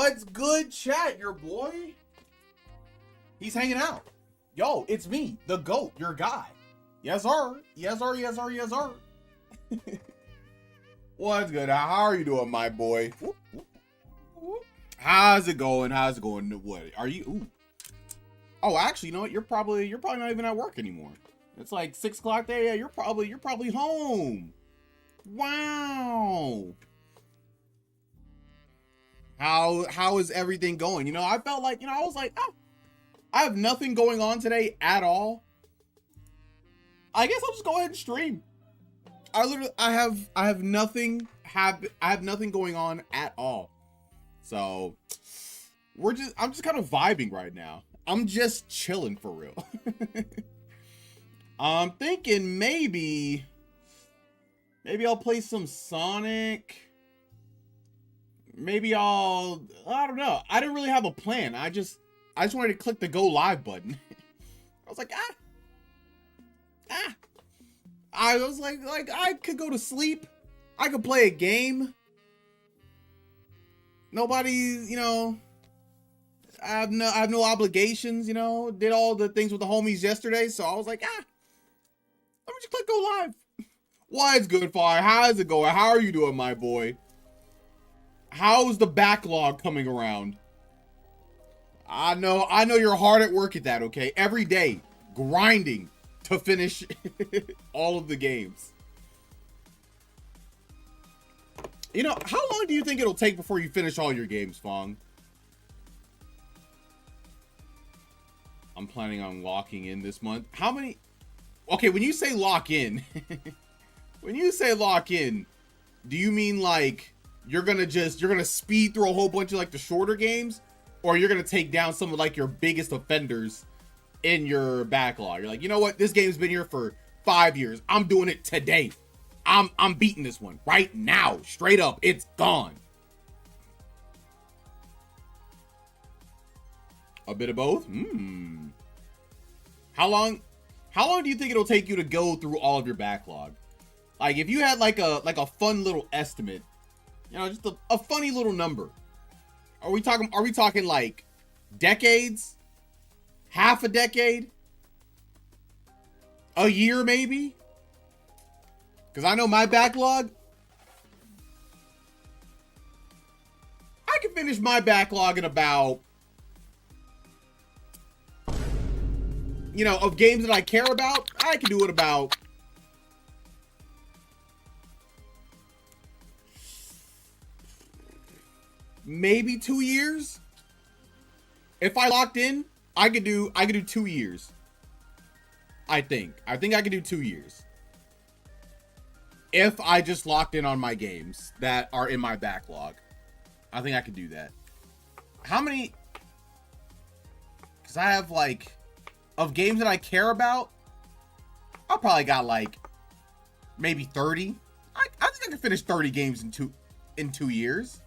What's good, chat? Your boy? He's hanging out. Yo, it's me, the GOAT, your guy. Yes, sir. Yes, sir. Yes, sir. Yes, sir. What's good? How are you doing, my boy? How's it going? How's it going? What are you? Ooh. Oh, actually, you know what? You're probably not even at work anymore. It's like 6 o'clock there. Yeah, you're probably home. Wow. How is everything going? You know, I felt like, I was like, oh, I have nothing going on today at all. I guess I'll just go ahead and stream. I have nothing going on at all. So I'm just kind of vibing right now. I'm just chilling for real. I'm thinking maybe I'll play some Sonic. Maybe I don't know. I didn't really have a plan. I just wanted to click the go live button. I was like, I was like I could go to sleep. I could play a game. Nobody's, I have no obligations, did all the things with the homies yesterday. So I was like, let me just click go live. What's good, Fire? How's it going? How are you doing, my boy? How's the backlog coming around? I know you're hard at work at that, okay? Every day, grinding to finish all of the games. How long do you think it'll take before you finish all your games, Fong? I'm planning on locking in this month. How many? Okay, when you say lock in, do you mean like you're gonna speed through a whole bunch of like the shorter games, or you're gonna take down some of like your biggest offenders in your backlog? You're like, you know what? This game's been here for 5 years. I'm doing it today. I'm beating this one right now. Straight up, it's gone. A bit of both. How long do you think it'll take you to go through all of your backlog? Like, if you had like a fun little estimate, just a funny little number. Are we talking like decades? Half a decade? A year maybe? Because I know my backlog, I can finish my backlog in about, of games that I care about, I can do it about maybe 2 years. If I locked in, I could do 2 years. I think I could do 2 years. If I just locked in on my games that are in my backlog, I think I could do that. How many? Because I have like, of games that I care about, I probably got like maybe 30. I think I can finish 30 games in 2 years.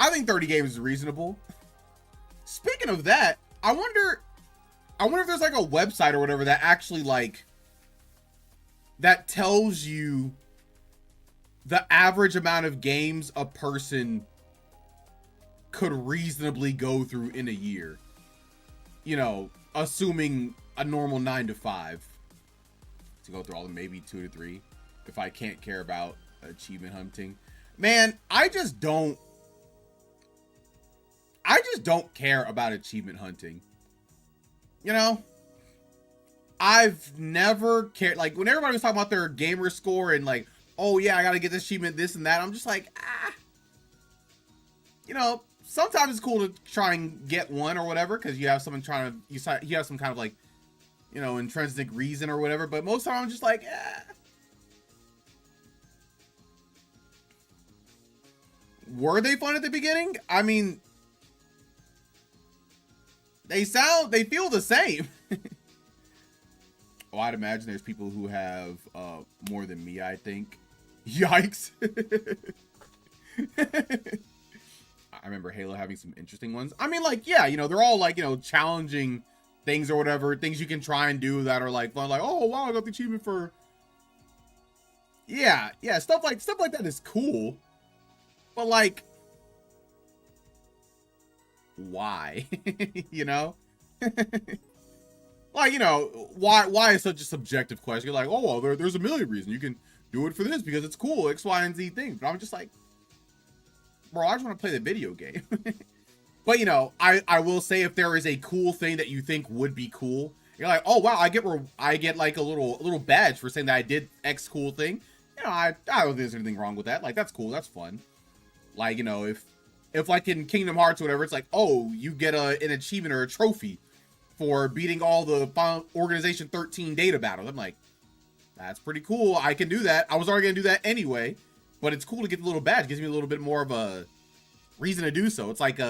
I think 30 games is reasonable. Speaking of that, I wonder if there's like a website or whatever that actually like that tells you the average amount of games a person could reasonably go through in a year. Assuming a normal 9 to 5 to go through all of them, maybe 2 to 3 if I can't care about achievement hunting. Man, I just don't care about achievement hunting. I've never cared. Like, when everybody was talking about their gamer score and like, oh yeah, I gotta get this achievement, this and that, I'm just like, sometimes it's cool to try and get one or whatever, because you have someone you have some kind of like, intrinsic reason or whatever, but most of the time I'm just like, Were they fun at the beginning? I mean, they feel the same. Oh, I'd imagine there's people who have more than me, I think. Yikes. I remember Halo having some interesting ones. I mean, like, yeah, they're all like, challenging things or whatever, things you can try and do that are like fun, like, oh wow, I got the achievement for, yeah, stuff like that is cool. But like, why? You know? Like, you know, why is such a subjective question? You're like, oh, well, there's a million reasons. You can do it for this because it's cool, X, Y, and Z thing. But I'm just like, bro, I just want to play the video game. But, you know, I will say if there is a cool thing that you think would be cool, you're like, oh, wow, I get like a little badge for saying that I did X cool thing. You know, I don't think there's anything wrong with that. Like, that's cool. That's fun. Like, you know, if like in Kingdom Hearts or whatever, it's like, oh, you get an achievement or a trophy for beating all the Organization 13 data battles. I'm like, that's pretty cool. I can do that. I was already going to do that anyway, but it's cool to get the little badge. It gives me a little bit more of a reason to do so. It's like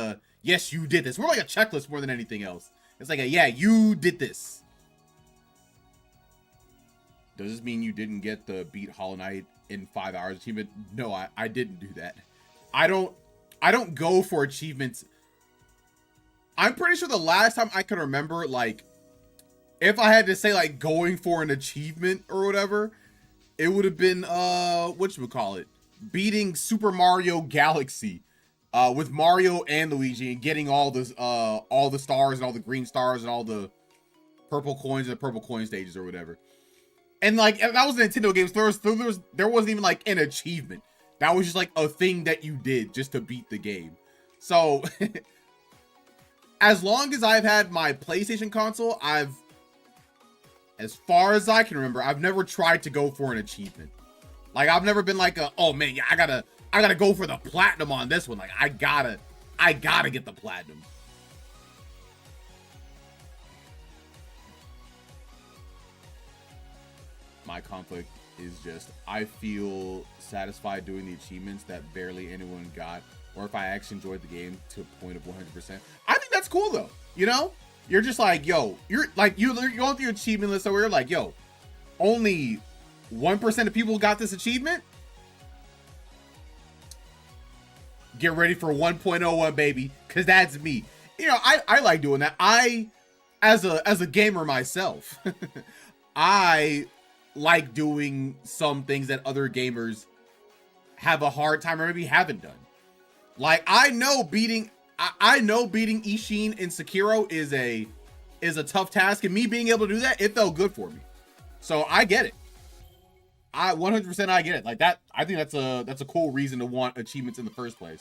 yes, you did this. More like a checklist more than anything else. It's like yeah, you did this. Does this mean you didn't get the beat Hollow Knight in 5 hours achievement? No, I didn't do that. I don't go for achievements. I'm pretty sure the last time I can remember, like, if I had to say, like, going for an achievement or whatever, it would have been, whatchamacallit, beating Super Mario Galaxy, with Mario and Luigi and getting all the stars and all the green stars and all the purple coins and the purple coin stages or whatever. And, like, that was a Nintendo game, so there wasn't even, like, an achievement. That was just, like, a thing that you did just to beat the game. So, as long as I've had my PlayStation console, as far as I can remember, I've never tried to go for an achievement. Like, I've never been like oh man, yeah, I gotta go for the platinum on this one. Like, I gotta get the platinum. My conflict is just, I feel satisfied doing the achievements that barely anyone got, or if I actually enjoyed the game to a point of 100%. I think that's cool though, you know? You're just like, yo, you're going through your achievement list where you're like, yo, only 1% of people got this achievement? Get ready for 1.01, baby, because that's me. You know, I like doing that. As a gamer myself, I like doing some things that other gamers have a hard time or maybe haven't done. Like, I know beating Ishin in Sekiro is a tough task, and me being able to do that, it felt good for me. So I get it. I 100% I get it. Like that, I think that's a cool reason to want achievements in the first place.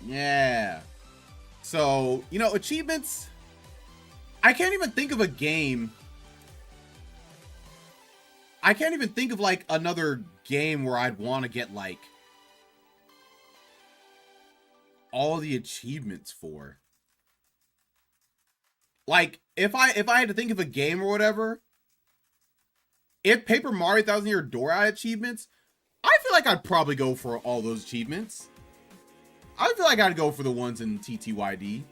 Yeah. So, you know, achievements, I can't even think of a game. I can't even think of like another game where I'd want to get like all the achievements for. Like, if I had to think of a game or whatever, if Paper Mario Thousand Year Door had achievements, I feel like I'd probably go for all those achievements. I feel like I'd go for the ones in TTYD.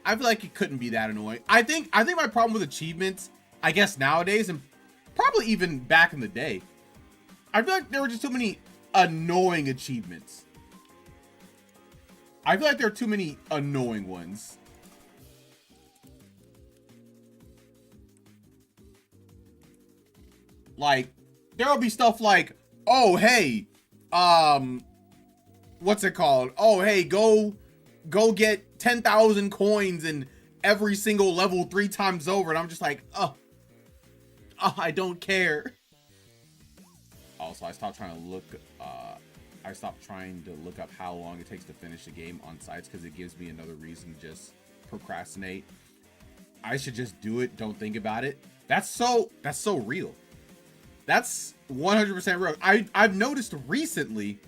I feel like it couldn't be that annoying. I think my problem with achievements, I guess nowadays, and probably even back in the day, I feel like there were just too many annoying achievements. I feel like there are too many annoying ones. Like, there'll be stuff like, oh, hey, what's it called? Oh, hey, go get 10,000 coins in every single level 3 times over. And I'm just like, oh, I don't care. Also, I stopped trying to look up how long it takes to finish the game on sites, because it gives me another reason to just procrastinate. I should just do it. Don't think about it. That's so real. That's 100% real. I've noticed recently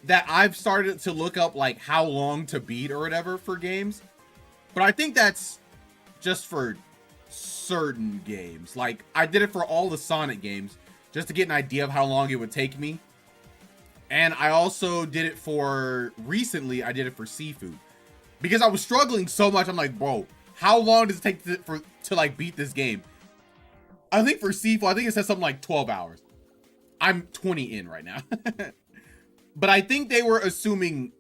that I've started to look up like how long to beat or whatever for games, but I think that's just for certain games. Like, I did it for all the Sonic games just to get an idea of how long it would take me, and I also did it for recently. I did it for Sifu because I was struggling so much. I'm like, bro, how long does it take to like beat this game? I think for seafood, I think it says something like 12 hours. I'm 20 in right now. But I think they were assuming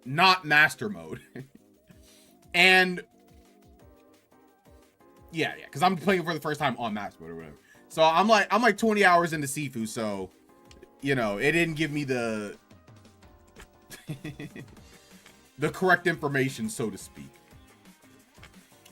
not master mode. And yeah, because I'm playing for the first time on master mode or whatever. So I'm like 20 hours into Sifu, so you know, it didn't give me the the correct information, so to speak.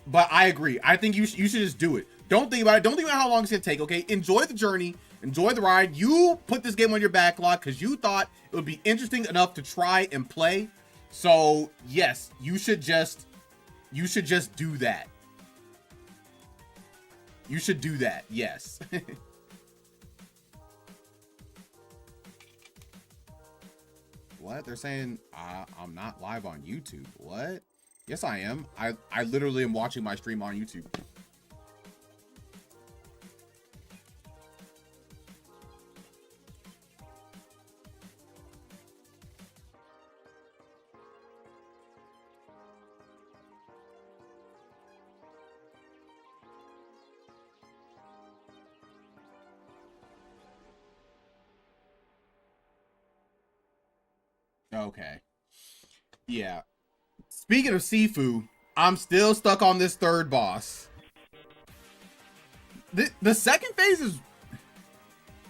But I agree. I think you should just do it. Don't think about it. Don't think about how long it's gonna take. Okay, enjoy the journey. Enjoy the ride. You put this game on your backlog because you thought it would be interesting enough to try and play. So yes, you should just do that. You should do that. Yes. What? They're saying I'm not live on YouTube. What? Yes, I am. I literally am watching my stream on YouTube. Okay. Yeah. Speaking of Sifu, I'm still stuck on this third boss. The second phase is,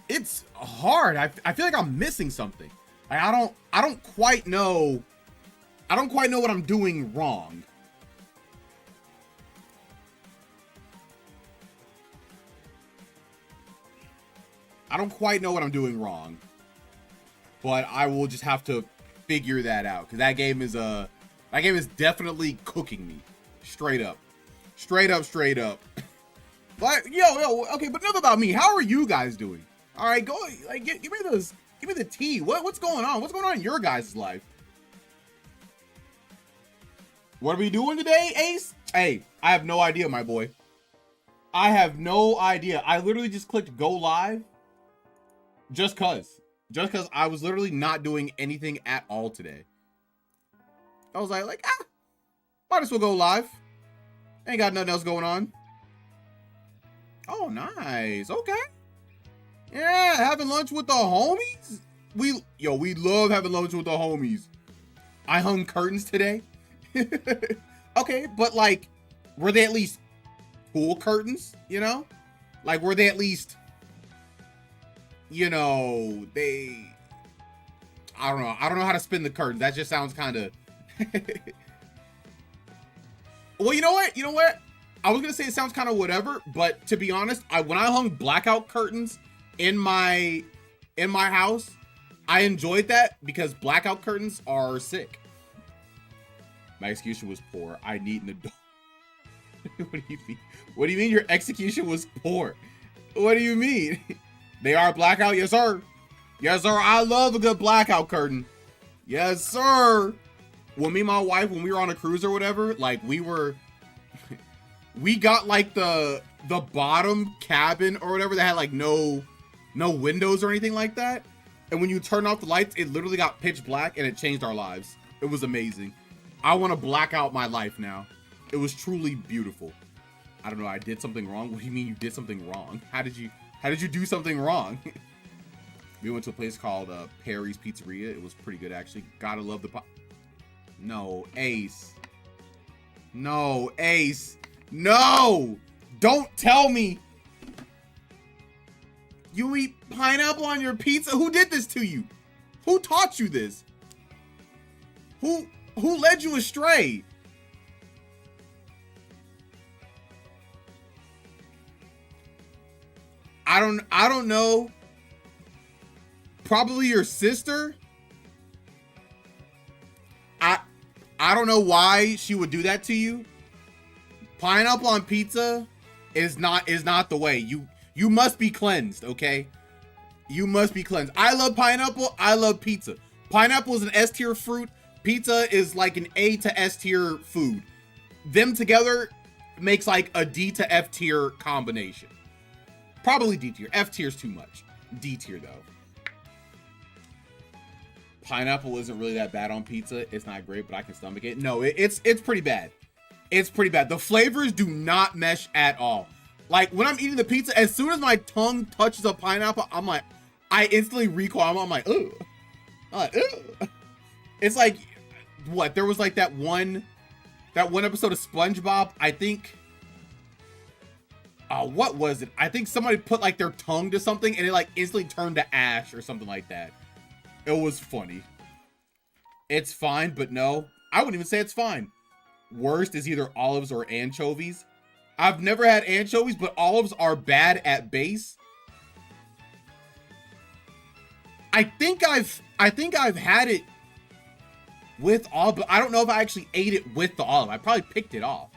it's hard. I feel like I'm missing something. Like, I don't quite know what I'm doing wrong. I don't quite know what I'm doing wrong. But I will just have to figure that out, because that game is definitely cooking me. Straight up. But yo, okay, but enough about me. How are you guys doing? All right, go, like, give me the tea. What's going on? What's going on in your guys' life? What are we doing today, Ace? Hey, I have no idea, my boy. I have no idea. I literally just clicked go live just cause I was literally not doing anything at all today. I was like, might as well go live. Ain't got nothing else going on. Oh, nice. Okay. Yeah, having lunch with the homies. We love having lunch with the homies. I hung curtains today. Okay, but like, were they at least cool curtains? You know, like, were they at least, you know, I don't know how to spin the curtain. That just sounds kind of well, you know what, I was gonna say it sounds kind of whatever, but to be honest, when I hung blackout curtains in my house, I enjoyed that because blackout curtains are sick. My execution was poor. I need an adult. What do you mean? What do you mean your execution was poor? What do you mean? They are blackout? Yes, sir. Yes, sir. I love a good blackout curtain. Yes, sir. When me and my wife, when we were on a cruise or whatever, like, we got like the bottom cabin or whatever that had like no windows or anything like that. And when you turn off the lights, it literally got pitch black and it changed our lives. It was amazing. I want to black out my life now. It was truly beautiful. I don't know. I did something wrong. What do you mean you did something wrong? How did you do something wrong? We went to a place called Perry's Pizzeria. It was pretty good, actually. Gotta love the No, Ace. No, Ace. No! Don't tell me you eat pineapple on your pizza. Who did this to you? Who taught you this? Who led you astray? I don't know. Probably your sister. I don't know why she would do that to you. Pineapple on pizza is not the way. You must be cleansed, okay? You must be cleansed. I love pineapple. I love pizza. Pineapple is an S tier fruit. Pizza is like an A to S tier food. Them together makes like a D to F tier combination. Probably D tier. F tier's too much. D tier though. Pineapple isn't really that bad on pizza. It's not great, but I can stomach it. No, it's pretty bad. It's pretty bad. The flavors do not mesh at all. Like when I'm eating the pizza, as soon as my tongue touches a pineapple, I'm like, I instantly recoil. I'm like, ugh. I'm like, ugh. It's like, what? There was like that one episode of SpongeBob. I think, what was it? I think somebody put like their tongue to something and it like instantly turned to ash or something like that. It was funny. It's fine, but no, I wouldn't even say it's fine. Worst is either olives or anchovies. I've never had anchovies, but olives are bad at base. I think I've had it with olive, but I don't know if I actually ate it with the olive. I probably picked it off.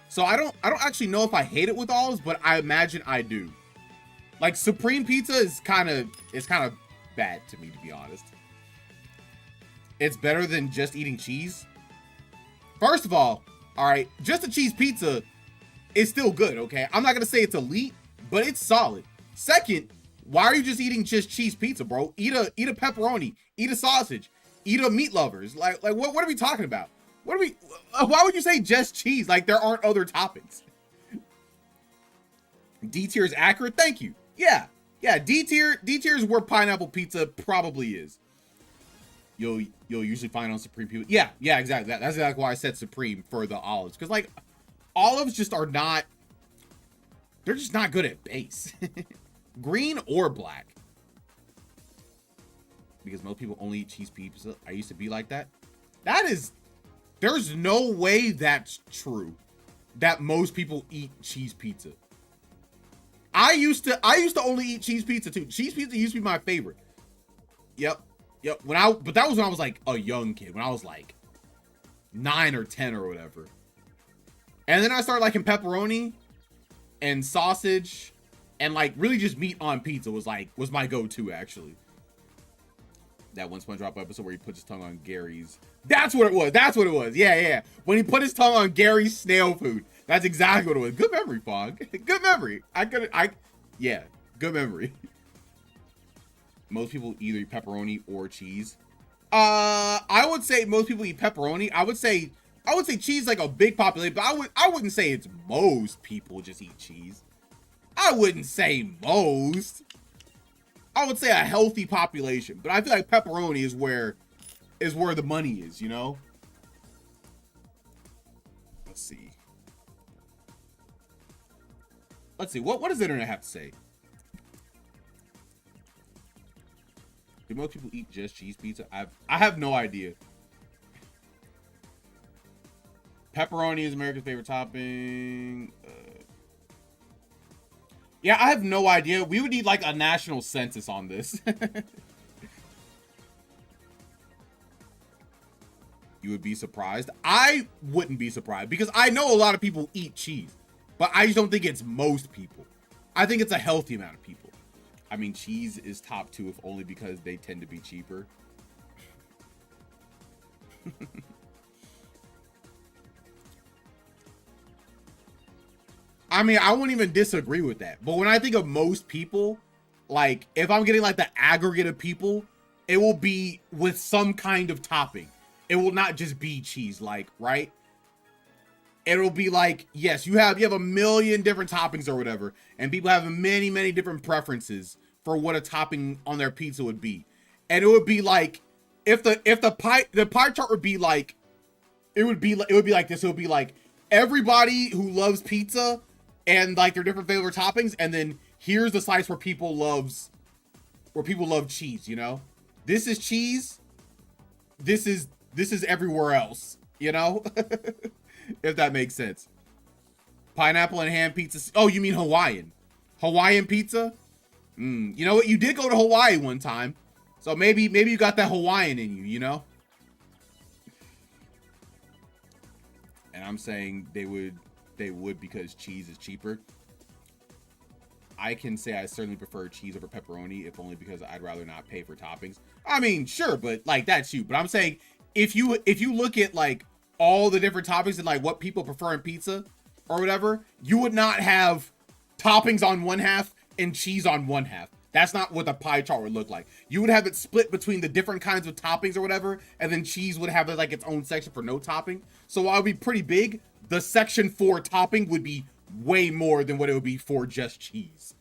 So I don't actually know if I hate it with olives, but I imagine I do. Like Supreme pizza is kind of bad to me, to be honest. It's better than just eating cheese. First of all right, just a cheese pizza is still good, okay? I'm not gonna say it's elite, but it's solid. Second, why are you just eating just cheese pizza, bro? Eat a pepperoni, eat a sausage, eat a meat lovers. Like what are we talking about? Why would you say just cheese? Like there aren't other toppings. D tier is accurate. Thank you. Yeah. D tier is where pineapple pizza probably is. You'll usually find on Supreme pizza. Yeah, exactly. That's exactly why I said Supreme for the olives, because like olives just are not. They're just not good at base. Green or black. Because most people only eat cheese pizza. I used to be like that. There's no way that's true. That most people eat cheese pizza. I used to only eat cheese pizza too. Cheese pizza used to be my favorite. Yep. But that was when I was like a young kid. When I was like 9 or 10 or whatever. And then I started liking pepperoni and sausage and like really just meat on pizza was my go-to actually. That one SpongeBob episode where he puts his tongue on Gary's. That's what it was. Yeah. When he put his tongue on Gary's snail food. That's exactly what it was. Good memory, Fog. Good memory. Yeah, good memory. Most people either eat pepperoni or cheese. I would say most people eat pepperoni. I would say cheese like a big population, but I wouldn't say it's most people just eat cheese. I wouldn't say most. I would say a healthy population, but I feel like pepperoni is where the money is, you know? Let's see. What does the internet have to say? Do most people eat just cheese pizza? I have no idea. Pepperoni is America's favorite topping. Yeah, I have no idea. We would need like a national census on this. You would be surprised. I wouldn't be surprised because I know a lot of people eat cheese, but I just don't think it's most people. I think it's a healthy amount of people. I mean, cheese is top 2 if only because they tend to be cheaper. I mean, I wouldn't even disagree with that. But when I think of most people, like if I'm getting like the aggregate of people, it will be with some kind of topping. It will not just be cheese, like, right? It'll be like, yes, you have a million different toppings or whatever, and people have many different preferences for what a topping on their pizza would be. And it would be like if the pie chart would be like it would be like this. It would be like everybody who loves pizza and like their different favorite toppings, and then here's the slice where people love cheese, you know? This is cheese. This is everywhere else, you know? If that makes sense. Pineapple and ham pizza. Oh, you mean Hawaiian pizza? You know what? You did go to Hawaii one time. So maybe you got that Hawaiian in you, you know? And I'm saying they would because cheese is cheaper. I can say I certainly prefer cheese over pepperoni, if only because I'd rather not pay for toppings. I mean, sure, but like that's you. But I'm saying if you look at like all the different toppings and like what people prefer in pizza or whatever, you would not have toppings on one half and cheese on one half. That's not what the pie chart would look like. You would have it split between the different kinds of toppings or whatever, and then cheese would have like its own section for no topping. So while it would be pretty big, the section for topping would be way more than what it would be for just cheese.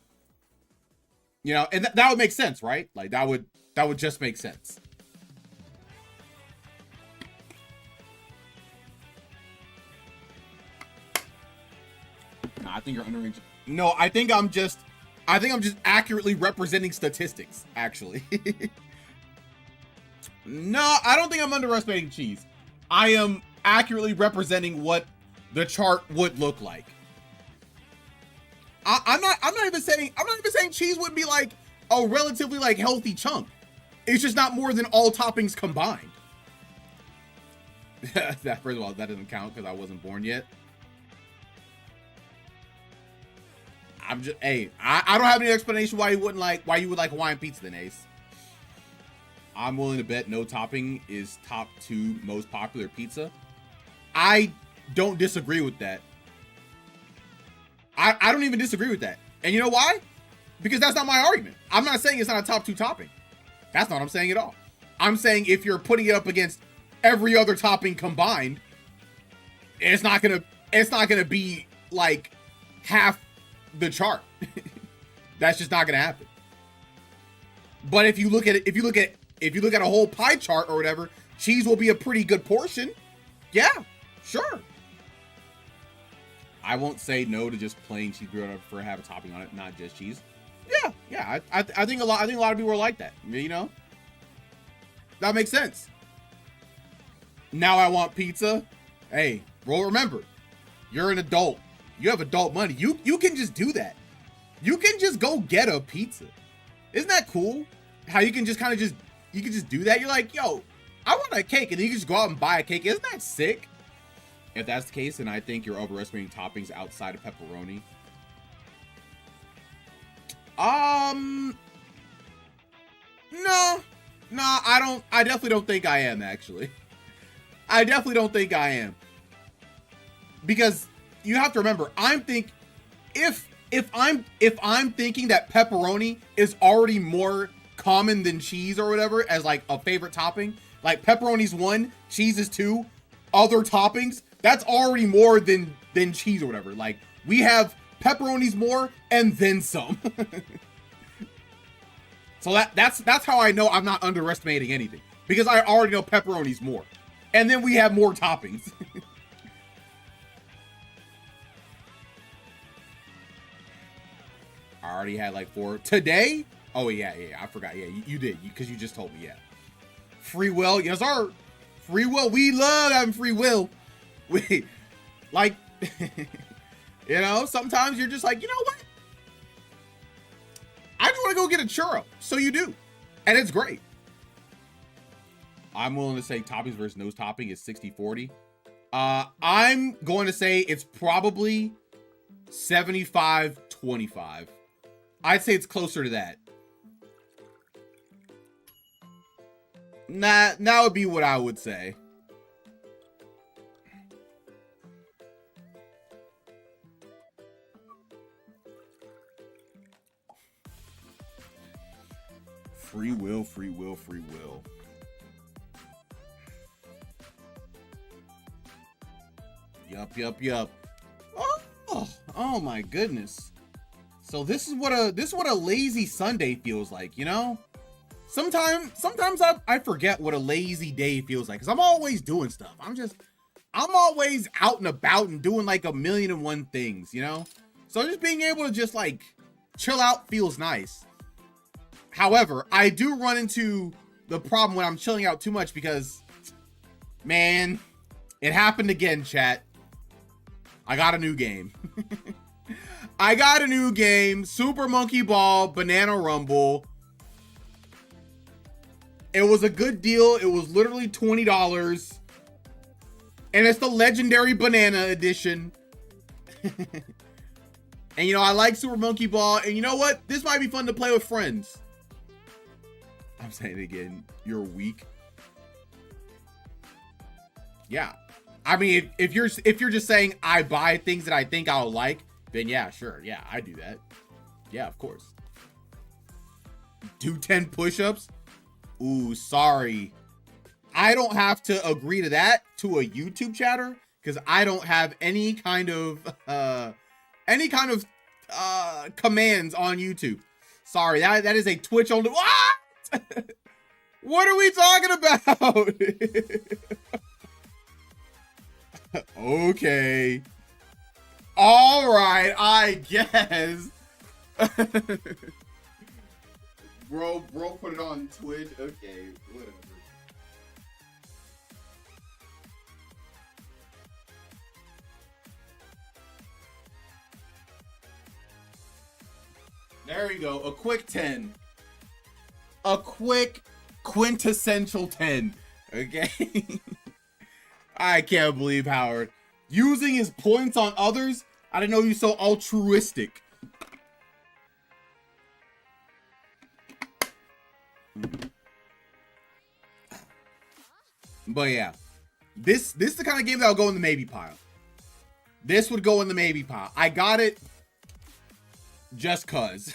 You know, and that would make sense, right? Like that would just make sense. No, I think you're underrating. No, I think I'm just accurately representing statistics, actually. No, I don't think I'm underestimating cheese. I am accurately representing what the chart would look like. I'm not even saying cheese would be like a relatively like healthy chunk. It's just not more than all toppings combined. That, first of all, that doesn't count because I wasn't born yet. I'm just, hey, I don't have any explanation why you would like Hawaiian pizza then, Ace. I'm willing to bet no topping is top 2 most popular pizza. I don't disagree with that. I don't even disagree with that. And you know why? Because that's not my argument. I'm not saying it's not a top 2 topping. That's not what I'm saying at all. I'm saying if you're putting it up against every other topping combined, it's not gonna be like half the chart. That's just not gonna happen. But if you look at a whole pie chart or whatever, cheese will be a pretty good portion. Yeah, sure. I won't say no to just plain cheese burrito for have a topping on it, not just cheese. Yeah. I think a lot of people are like that. You know, that makes sense. Now I want pizza. Hey, well, remember, you're an adult. You have adult money. You can just do that. You can just go get a pizza. Isn't that cool? How you can just you can just do that. You're like, yo, I want a cake, and then you can just go out and buy a cake. Isn't that sick? If that's the case, then I think you're overestimating toppings outside of pepperoni. No, I don't. I definitely don't think I am, actually. I definitely don't think I am. Because you have to remember, if I'm thinking that pepperoni is already more common than cheese or whatever as like a favorite topping, like pepperoni's 1, cheese is 2, other toppings, that's already more than cheese or whatever. Like we have pepperoni's more and then some. So that's how I know I'm not underestimating anything, because I already know pepperoni's more, and then we have more toppings. I already had like 4 today. Oh yeah, I forgot. Yeah, you did, because you just told me. Yeah, free will. Yes, sir. Free will. We love having free will. We like, you know, sometimes you're just like, you know what? I just want to go get a churro. So you do. And it's great. I'm willing to say toppings versus no topping is 60-40. I'm going to say it's probably 75-25. I'd say it's closer to that. Nah, that would be what I would say. Free will, free will, free will. Yup. Oh my goodness. So this is what a lazy Sunday feels like, you know? Sometimes I forget what a lazy day feels like, because I'm always doing stuff. I'm always out and about and doing like 1,000,001 things, you know? So just being able to just like chill out feels nice. However, I do run into the problem when I'm chilling out too much, because, man, it happened again, chat. I got a new game. I got a new game, Super Monkey Ball Banana Rumble. It was a good deal. It was literally $20. And it's the Legendary Banana Edition. And, you know, I like Super Monkey Ball. And you know what? This might be fun to play with friends. I'm saying it again. You're weak. Yeah. I mean, if you're just saying I buy things that I think I'll like, then yeah, sure. Yeah, I do that. Yeah, of course. Do 10 push-ups? Ooh, sorry. I don't have to agree to that to a YouTube chatter, because I don't have any kind of any kind of commands on YouTube. Sorry, that is a Twitch only. What? What are we talking about? Okay. All right, I guess. bro put it on Twitch. Okay, whatever. There you go. A quick 10. A quick quintessential 10. Okay. I can't believe Howard using his points on others. I didn't know he was so altruistic. But yeah, this is the kind of game that'll go in the maybe pile. This would go in the maybe pile. I got it just cuz.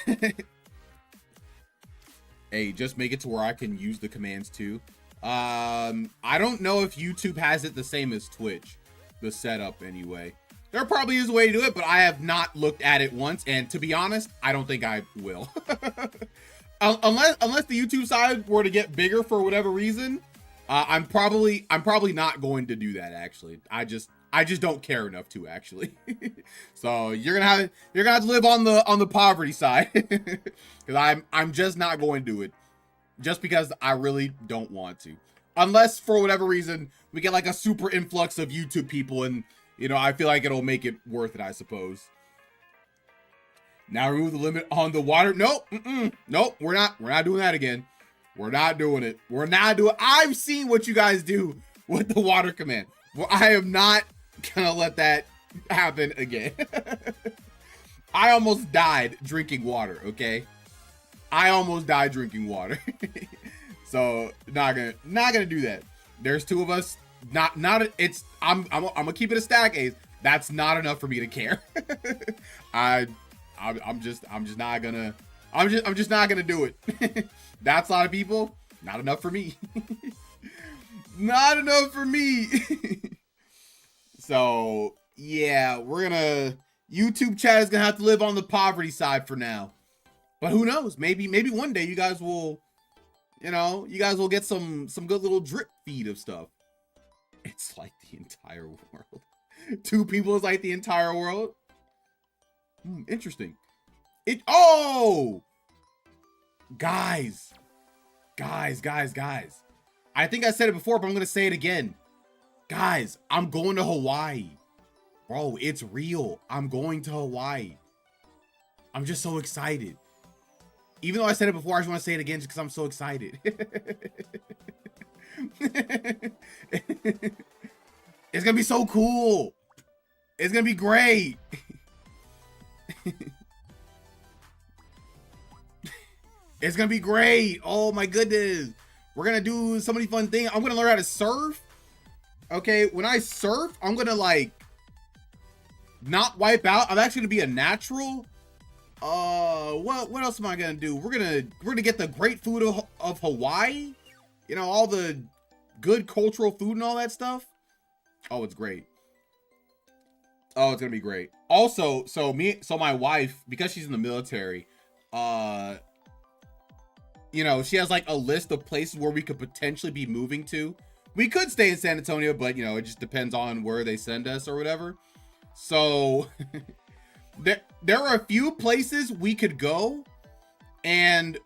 Hey, just make it to where I can use the commands too. I don't know if YouTube has it the same as Twitch, the setup anyway. There probably is a way to do it, but I have not looked at it once, and to be honest, I don't think I will. Unless the YouTube side were to get bigger for whatever reason, I'm probably not going to do that. Actually, I just don't care enough to actually. So you're gonna have to live on the poverty side, because I'm just not going to do it, just because I really don't want to. Unless for whatever reason we get like a super influx of YouTube people, and you know, I feel like it'll make it worth it, I suppose. Now remove the limit on the water. Nope, nope, we're not doing that again. We're not doing it. We're not doing. I've seen what you guys do with the water command. Well, I am not gonna let that happen again. I almost died drinking water. Okay, I almost died drinking water. So not gonna do that. There's two of us. It's I'm gonna keep it a stack, Ace. That's not enough for me to care. I'm just not gonna do it. That's a lot of people. Not enough for me. Not enough for me. So yeah, YouTube chat is gonna have to live on the poverty side for now. But who knows? Maybe one day you guys will, get some good little drip feed of stuff. It's like the entire world. Two people is like the entire world. Interesting. Guys. I think I said it before, but I'm gonna say it again. Guys, I'm going to Hawaii. Bro, it's real. I'm going to Hawaii. I'm just so excited. Even though I said it before, I just want to say it again just because I'm so excited. It's gonna be so cool. It's gonna be great. It's gonna be great. Oh my goodness. We're gonna do so many fun things. I'm gonna learn how to surf. Okay, when I surf, I'm gonna like not wipe out. I'm actually gonna be a natural. What else am I gonna do? We're gonna get the great food of Hawaii. You know, all the good cultural food and all that stuff. Oh, it's great. Oh, it's gonna be great. Also, so my wife, because she's in the military, she has like a list of places where we could potentially be moving to. We could stay in San Antonio, but it just depends on where they send us or whatever. So there are a few places we could go, and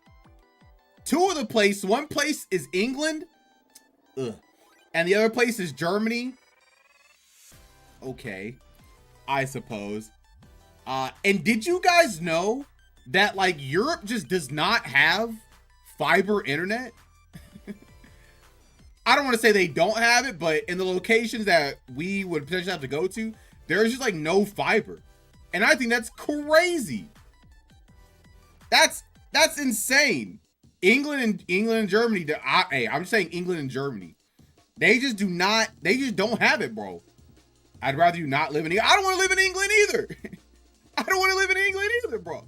one place is England, and the other place is Germany. Okay, I suppose. And did you guys know that like Europe just does not have fiber internet? I don't want to say they don't have it, but in the locations that we would potentially have to go to, there's just like no fiber. And I think that's crazy. That's insane. England and Germany, I'm just saying England and Germany. They just don't have it, bro. I'd rather you not live in England. I don't want to live in England either. I don't want to live in England either, bro.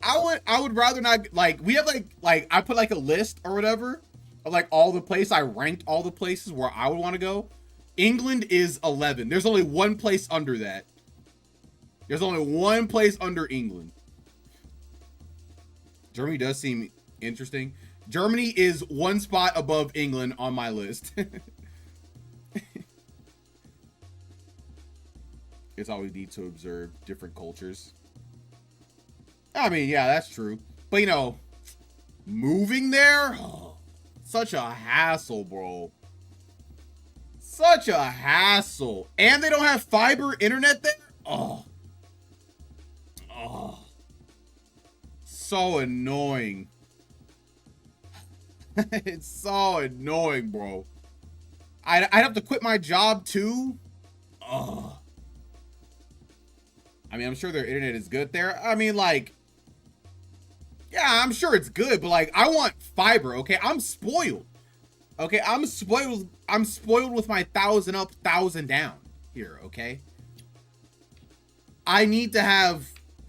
I would rather not, like, we have like I put like a list or whatever of like all the places. I ranked all the places where I would want to go. England is 11. There's only one place under that. There's only one place under England. Germany does seem interesting. Germany is one spot above England on my list. It's always neat to observe different cultures. I mean, yeah, that's true. But, you know, moving there? Oh, such a hassle, bro. Such a hassle. And they don't have fiber internet there? Oh. Oh. So annoying. It's so annoying, bro. I'd have to quit my job too. Oh. I mean, I'm sure their internet is good there. I mean, like, yeah, I'm sure it's good, but like, I want fiber. Okay, I'm spoiled. Okay, I'm spoiled. I'm spoiled with my 1,000 up, 1,000 down here. Okay, I need to have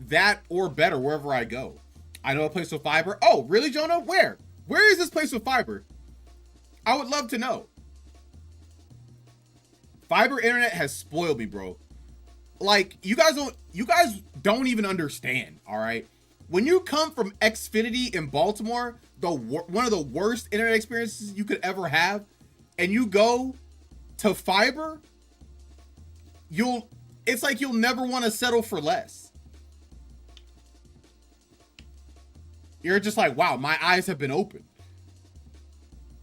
that or better wherever I go. I know a place with fiber. Oh, really, Jonah? Where? Where is this place with fiber? I would love to know. Fiber internet has spoiled me, bro. Like, you guys don't even understand, all right? When you come from Xfinity in Baltimore, one of the worst internet experiences you could ever have, and you go to fiber, it's like you'll never want to settle for less. You're just like, wow, my eyes have been opened.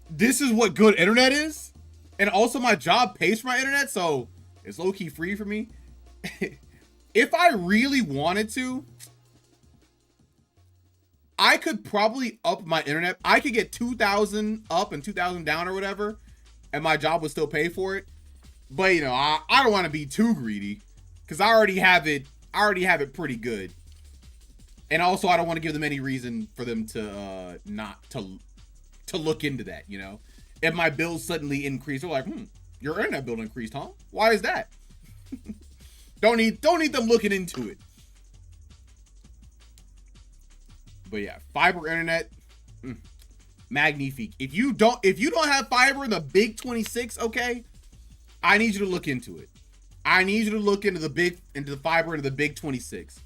This is what good internet is? And also my job pays for my internet, so it's low-key free for me. If I really wanted to, I could probably up my internet. I could get 2,000 up and 2,000 down or whatever, and my job would still pay for it. But, you know, I don't want to be too greedy because I already have it pretty good. And also, I don't want to give them any reason for them to not to look into that, you know? If my bills suddenly increase, they're like, your internet bill increased, huh? Why is that? Don't need them looking into it. But yeah, fiber internet, magnifique. If you don't have fiber in the big 26, okay, I need you to look into it. I need you to look into the fiber into the big 26.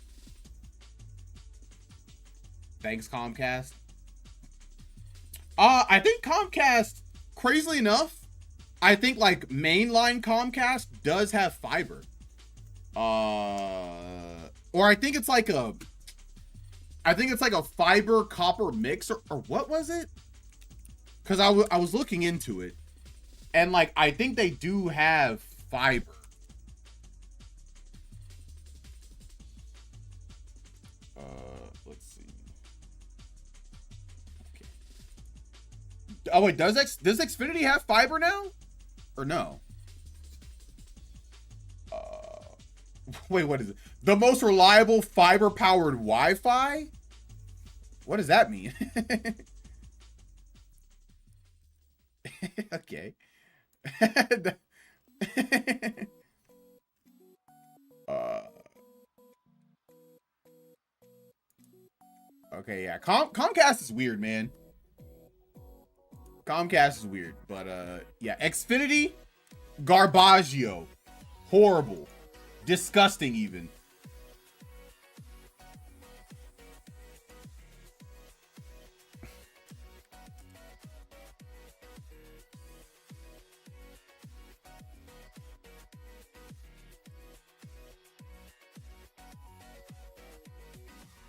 Thanks, Comcast. I think Comcast, crazily enough, I think like mainline Comcast does have fiber. Or I think it's like a fiber copper mix or what was it? Because I was looking into it, and like I think they do have fiber. Let's see. Okay. Oh wait, does Xfinity have fiber now, or no? Wait, what is it? The most reliable fiber-powered Wi-Fi? What does that mean? Okay. Okay, yeah. Comcast is weird, man. Comcast is weird, but yeah. Xfinity, Garbaggio, horrible. Disgusting, even.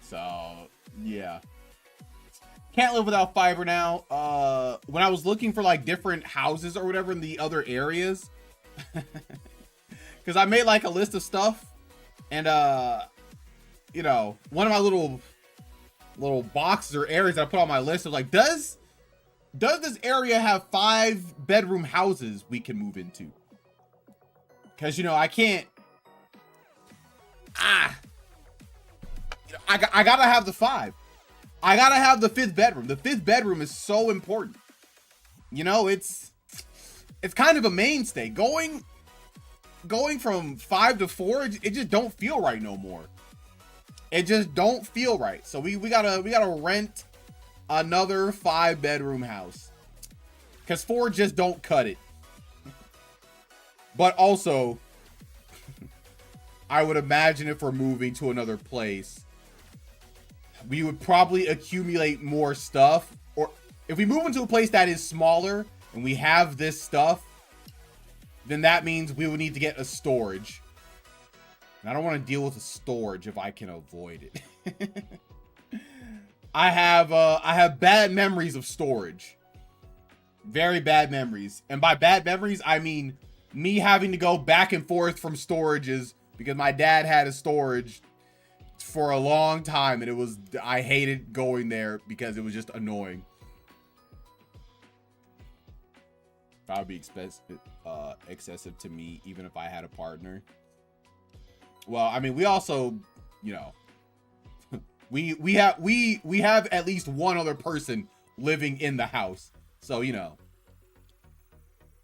So, yeah. Can't live without fiber now. When I was looking for like different houses or whatever in the other areas, because I made like a list of stuff, and you know, one of my little boxes or areas that I put on my list was like, does this area have 5-bedroom houses we can move into? Because, you know, I can't. I gotta have the 5. I gotta have the 5th bedroom. The 5th bedroom is so important. You know, it's kind of a mainstay. Going from 5 to 4, it just don't feel right no more. It just don't feel right. So we gotta rent another 5-bedroom house, because 4 just don't cut it. But also, I would imagine if we're moving to another place, we would probably accumulate more stuff. Or if we move into a place that is smaller and we have this stuff, then that means we would need to get a storage. And I don't want to deal with a storage if I can avoid it. I have bad memories of storage. Very bad memories. And by bad memories, I mean me having to go back and forth from storages because my dad had a storage for a long time, and I hated going there because it was just annoying. That would be excessive to me, even if I had a partner. Well, I mean, we also, you know, we have at least one other person living in the house, so you know,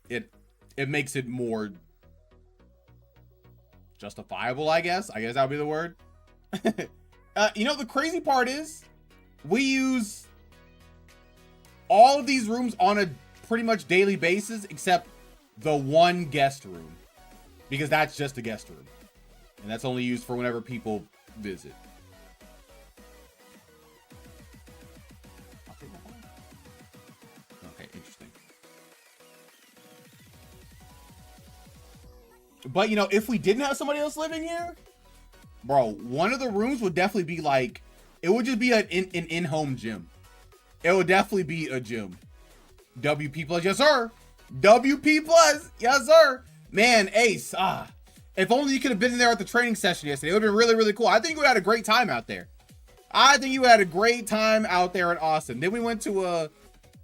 it makes it more justifiable, I guess. I guess that would be the word. You know, the crazy part is we use all of these rooms on a pretty much daily basis, except the one guest room, because that's just a guest room, and that's only used for whenever people visit. Okay, interesting. But you know, if we didn't have somebody else living here, bro, one of the rooms would definitely be like, it would just be an in-home gym. It would definitely be a gym. WP plus, yes sir. WP plus, yes sir. Man, Ace, if only you could have been there at the training session yesterday. It would have been really, really cool. I think we had a great time out there. I think you had a great time out there in Austin. Then we went to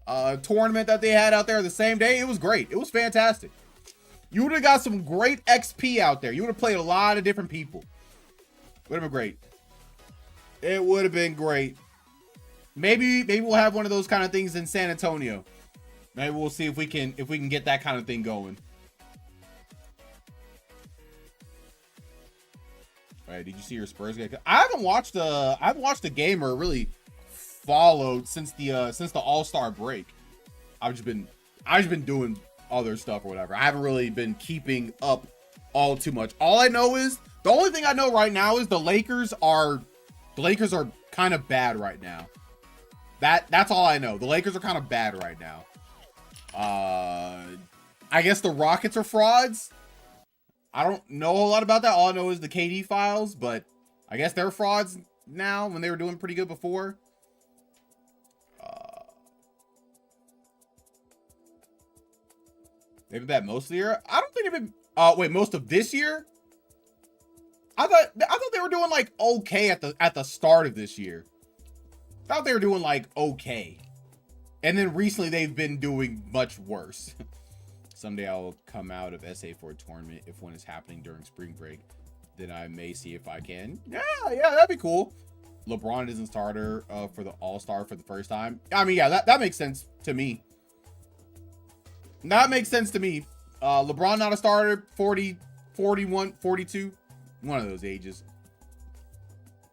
a tournament that they had out there the same day. It was great. It was fantastic. You would have got some great XP out there. You would have played a lot of different people. Would have been great. It would have been great. Maybe we'll have one of those kind of things in San Antonio. Maybe we'll see if we can get that kind of thing going. All right, did you see your Spurs get? I haven't watched a game or really followed since the All-Star break. I've just been doing other stuff or whatever. I haven't really been keeping up all too much. All I know is, the only thing I know right now is the Lakers are kind of bad right now. That's all I know. The Lakers are kind of bad right now. I guess the Rockets are frauds. I don't know a lot about that. All I know is the KD files, but I guess they're frauds now when they were doing pretty good before. They've been bad most of the year. I don't think they've been. Wait, most of this year? I thought they were doing like okay at the start of this year. I thought they were doing like okay, and then recently they've been doing much worse. Someday I'll come out of SA for a tournament if one is happening during spring break. Then I may see if I can. Yeah, that'd be cool. LeBron isn't starter for the All-Star for the first time. I mean, yeah, that makes sense to me. That makes sense to me. LeBron not a starter, 40, 41, 42. One of those ages.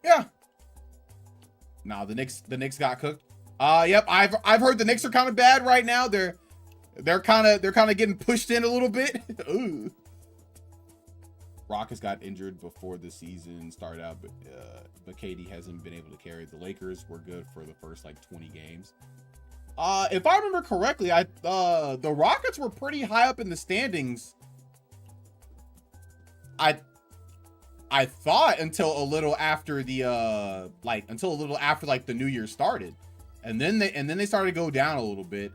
Yeah. Nah, the Knicks got cooked. Yep, I've heard the Knicks are kind of bad right now. They're kind of getting pushed in a little bit. Ooh. Rockets got injured before the season started out, but KD hasn't been able to carry. The Lakers were good for the first like 20 games. If I remember correctly, the Rockets were pretty high up in the standings. I thought until a little after the the new year started, and then they started to go down a little bit.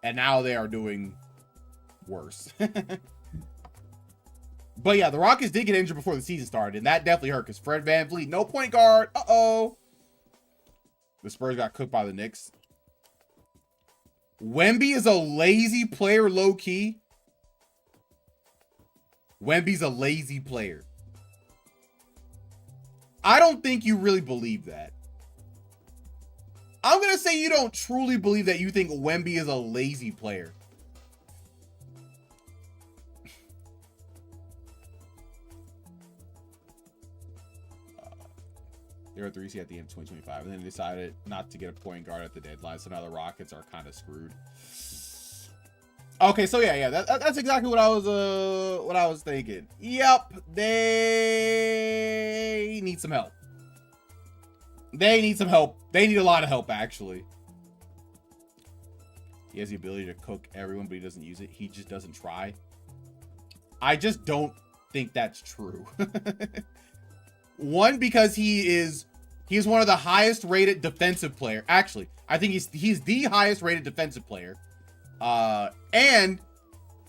And now they are doing worse. But yeah, the Rockets did get injured before the season started, and that definitely hurt because Fred VanVleet, no point guard. Uh-oh. The Spurs got cooked by the Knicks. Wemby is a lazy player, low-key. Wemby's a lazy player. I don't think you really believe that. I'm going to say you don't truly believe that you think Wemby is a lazy player. They were 3 seed at the end of 2025, and then decided not to get a point guard at the deadline, so now the Rockets are kind of screwed. Okay, so yeah, that's exactly what I was thinking. Yep, they need some help. They need some help. They need a lot of help, actually. He has the ability to cook everyone, but he doesn't use it. He just doesn't try. I just don't think that's true. One, because he's one of the highest rated defensive player. Actually, I think he's the highest rated defensive player. And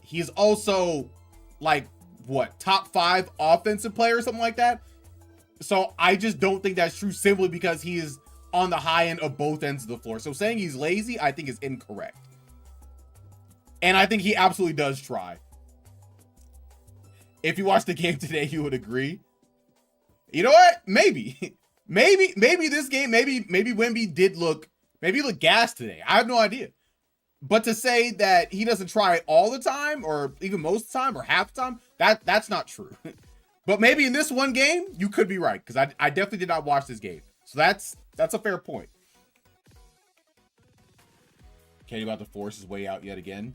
he's also like what, top 5 offensive player or something like that. So I just don't think that's true simply because he is on the high end of both ends of the floor. So saying he's lazy, I think is incorrect. And I think he absolutely does try. If you watched the game today, you would agree. You know what? Maybe this game, maybe Wemby did look, maybe he looked gassed today. I have no idea. But to say that he doesn't try all the time, or even most of the time, or half the time, that's not true. But maybe in this one game, you could be right, because I definitely did not watch this game. So that's a fair point. KD about to force his way out yet again.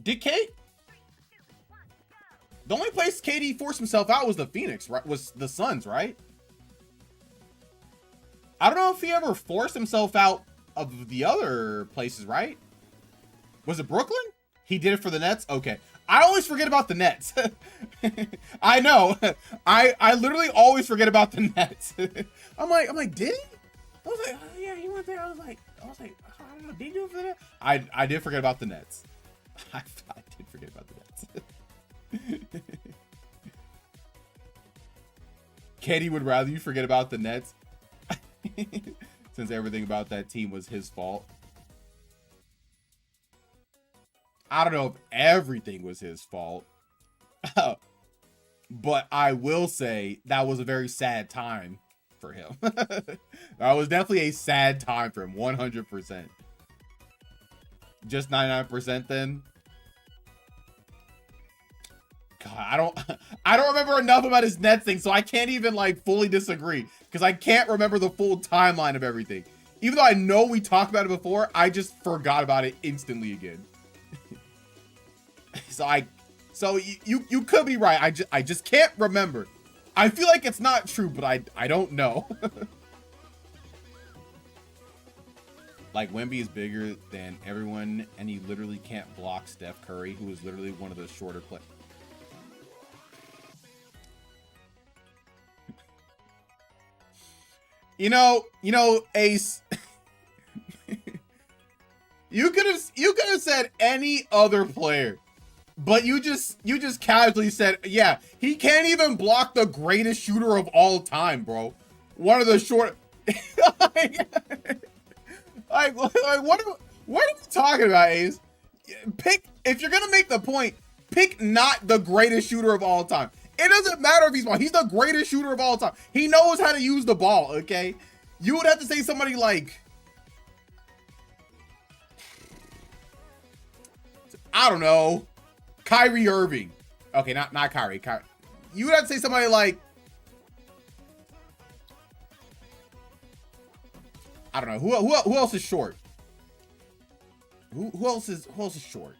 Did Kate? The only place KD forced himself out was the Phoenix, right? Was the Suns, right? I don't know if he ever forced himself out of the other places, right? Was it Brooklyn? He did it for the Nets? Okay. I always forget about the Nets. I know. I literally always forget about the Nets. I'm like, did he? I was like, oh, yeah, he went there. I was like, I don't know, did he do it for the Nets? I did forget about the Nets. I did forget about the Nets. KD would rather you forget about the Nets since everything about that team was his fault. I don't know if everything was his fault, but I will say that was a very sad time for him. That was definitely a sad time for him, 100%. Just 99% then. God, I don't remember enough about his Nets thing, so I can't even like fully disagree because I can't remember the full timeline of everything. Even though I know we talked about it before, I just forgot about it instantly again. So you could be right. I just can't remember. I feel like it's not true, but I don't know. Like, Wemby is bigger than everyone, and he literally can't block Steph Curry, who is literally one of the shorter players. You know, Ace. you could have said any other player, but you just casually said, yeah, he can't even block the greatest shooter of all time, bro. One of the short. like what are we talking about, Ace? Pick, if you're gonna make the point, pick not the greatest shooter of all time. It doesn't matter if he's small. He's the greatest shooter of all time. He knows how to use the ball, okay? You would have to say somebody like, I don't know, Kyrie Irving. Okay, not Kyrie. You would have to say somebody like, I don't know. Who else is short? Who else is short?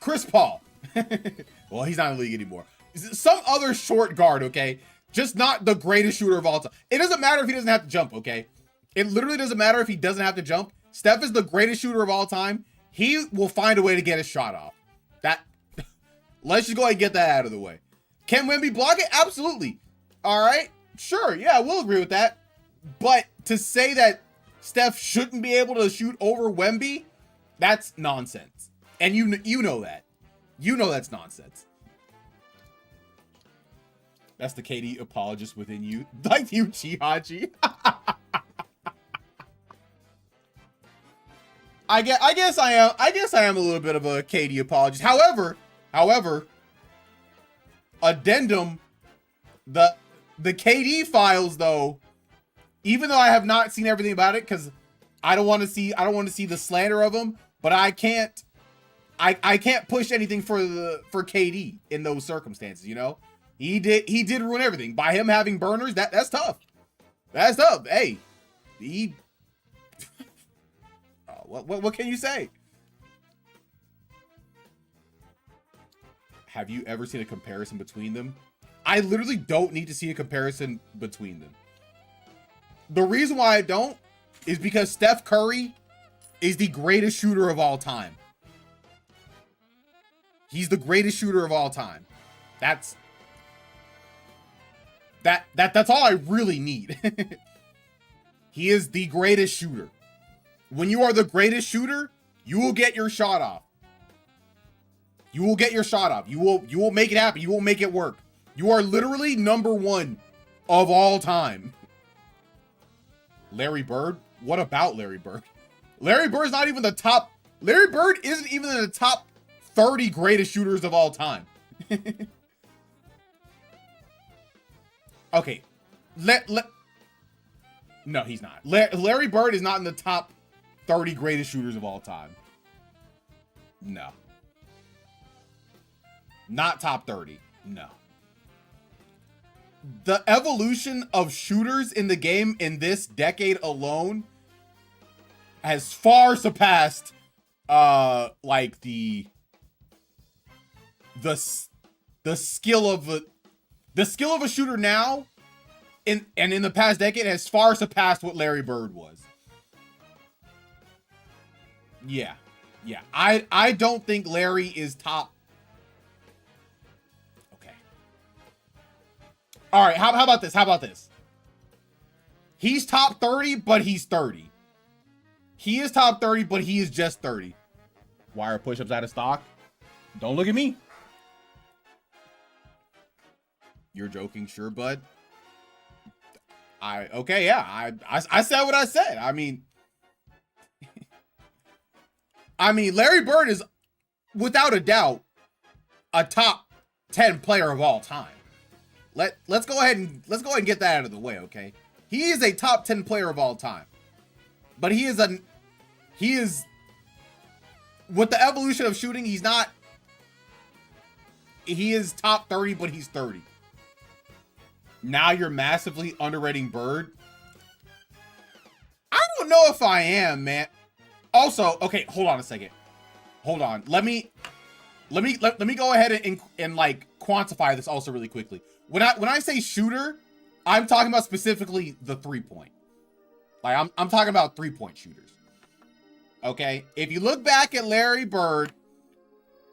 Chris Paul. Well, he's not in the league anymore. Some other short guard, okay? Just not the greatest shooter of all time. It doesn't matter if he doesn't have to jump, okay? It literally doesn't matter if he doesn't have to jump. Steph is the greatest shooter of all time. He will find a way to get his shot off. Let's just go ahead and get that out of the way. Can Wemby block it? Absolutely. All right. Sure. Yeah, we'll agree with that. But to say that Steph shouldn't be able to shoot over Wemby, that's nonsense. And you know that. You know that's nonsense. That's the KD apologist within you. Like you, Chihachi. I guess I am a little bit of a KD apologist. However, addendum, the KD files though, even though I have not seen everything about it, because I don't want to see the slander of him, but I can't push anything for KD in those circumstances, you know? He did ruin everything. By him having burners, that's tough. That's tough. Hey, he what can you say? Have you ever seen a comparison between them? I literally don't need to see a comparison between them. The reason why I don't is because Steph Curry is the greatest shooter of all time. He's the greatest shooter of all time. That's all I really need. He is the greatest shooter. When you are the greatest shooter, you will get your shot off. You will get your shot off. You will make it happen. You will make it work. You are literally number one of all time. Larry Bird? What about Larry Bird? Larry Bird's not even the top. Larry Bird isn't even in the top 30 greatest shooters of all time. Okay. No, he's not. Larry Bird is not in the top 30 greatest shooters of all time. No. Not top 30. No. The evolution of shooters in the game in this decade alone has far surpassed like the skill of a shooter now in the past decade has far surpassed what Larry Bird was. Yeah. I don't think Larry is top. Okay. All right, how about this? He's top 30, but he's 30. He is top 30, but he is just 30. Why are push-ups out of stock? Don't look at me. You're joking, sure, bud. Okay, yeah. I said what I said. I mean, Larry Bird is without a doubt a top 10 player of all time. Let's go ahead and get that out of the way, okay? He is a top 10 player of all time. But he is with the evolution of shooting, he is top 30, but he's 30. Now you're massively underrating Bird. I don't know if I am, man. Also, okay, hold on a second. Hold on. Let me go ahead and like quantify this also really quickly. When I say shooter, I'm talking about specifically the 3-point. Like I'm talking about 3-point shooters. Okay? If you look back at Larry Bird,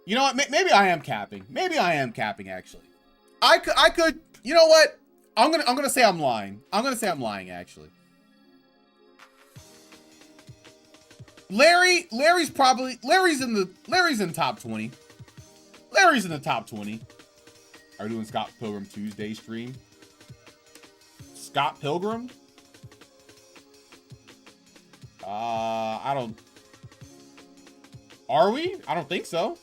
you know what? Maybe I am capping. Maybe I am capping actually. I could, you know what? I'm gonna say I'm lying. I'm gonna say I'm lying actually. Larry's in top 20. Larry's in the top 20. Are we doing Scott Pilgrim Tuesday stream? Scott Pilgrim? I don't. Are we? I don't think so.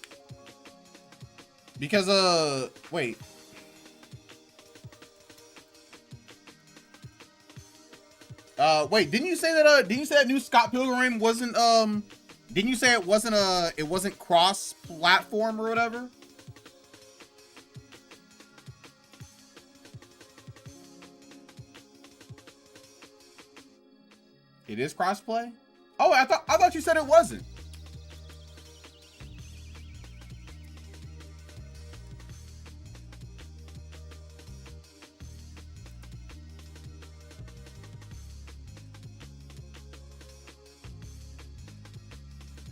Because wait. Wait, didn't you say that new Scott Pilgrim wasn't didn't you say it wasn't cross platform or whatever? It is crossplay? Oh, I thought you said it wasn't.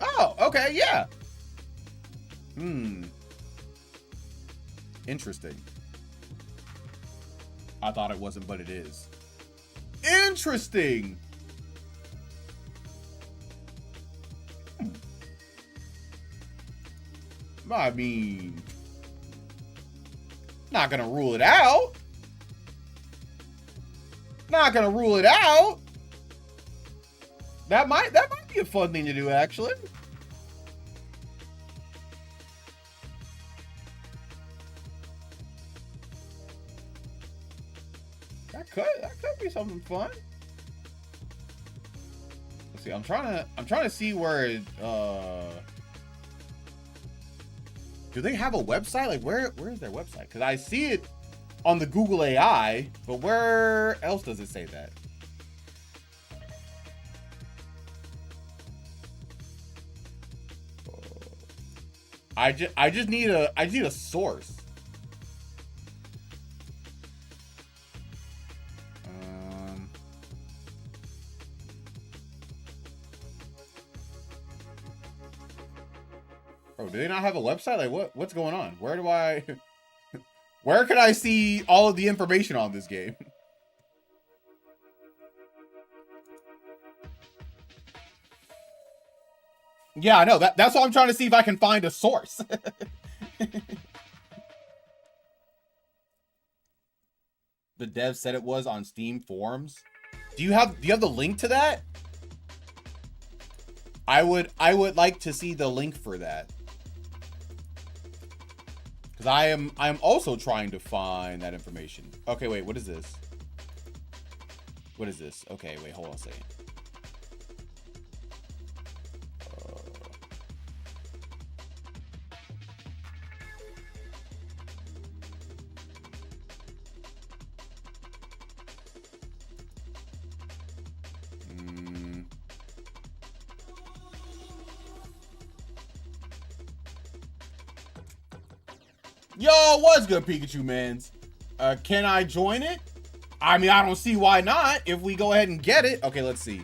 Oh, okay, yeah. Interesting. I thought it wasn't, but it is. Interesting. I mean, not gonna rule it out. Not gonna rule it out. That might be a fun thing to do, actually. That could be something fun. See, I'm trying to see where do they have a website? Like where is their website? Because I see it on the Google AI, but where else does it say that? I just need a source. Oh, do they not have a website? Like what's going on? Where do I where can I see all of the information on this game? Yeah, I know. That's why I'm trying to see if I can find a source. The dev said it was on Steam forums. Do you have the link to that? I would like to see the link for that. Because I am also trying to find that information. Okay, wait, what is this? What is this? Okay, wait, hold on a second. Yo, what's good, Pikachu mans? Can I join it? I mean, I don't see why not. If we go ahead and get it. Okay, let's see.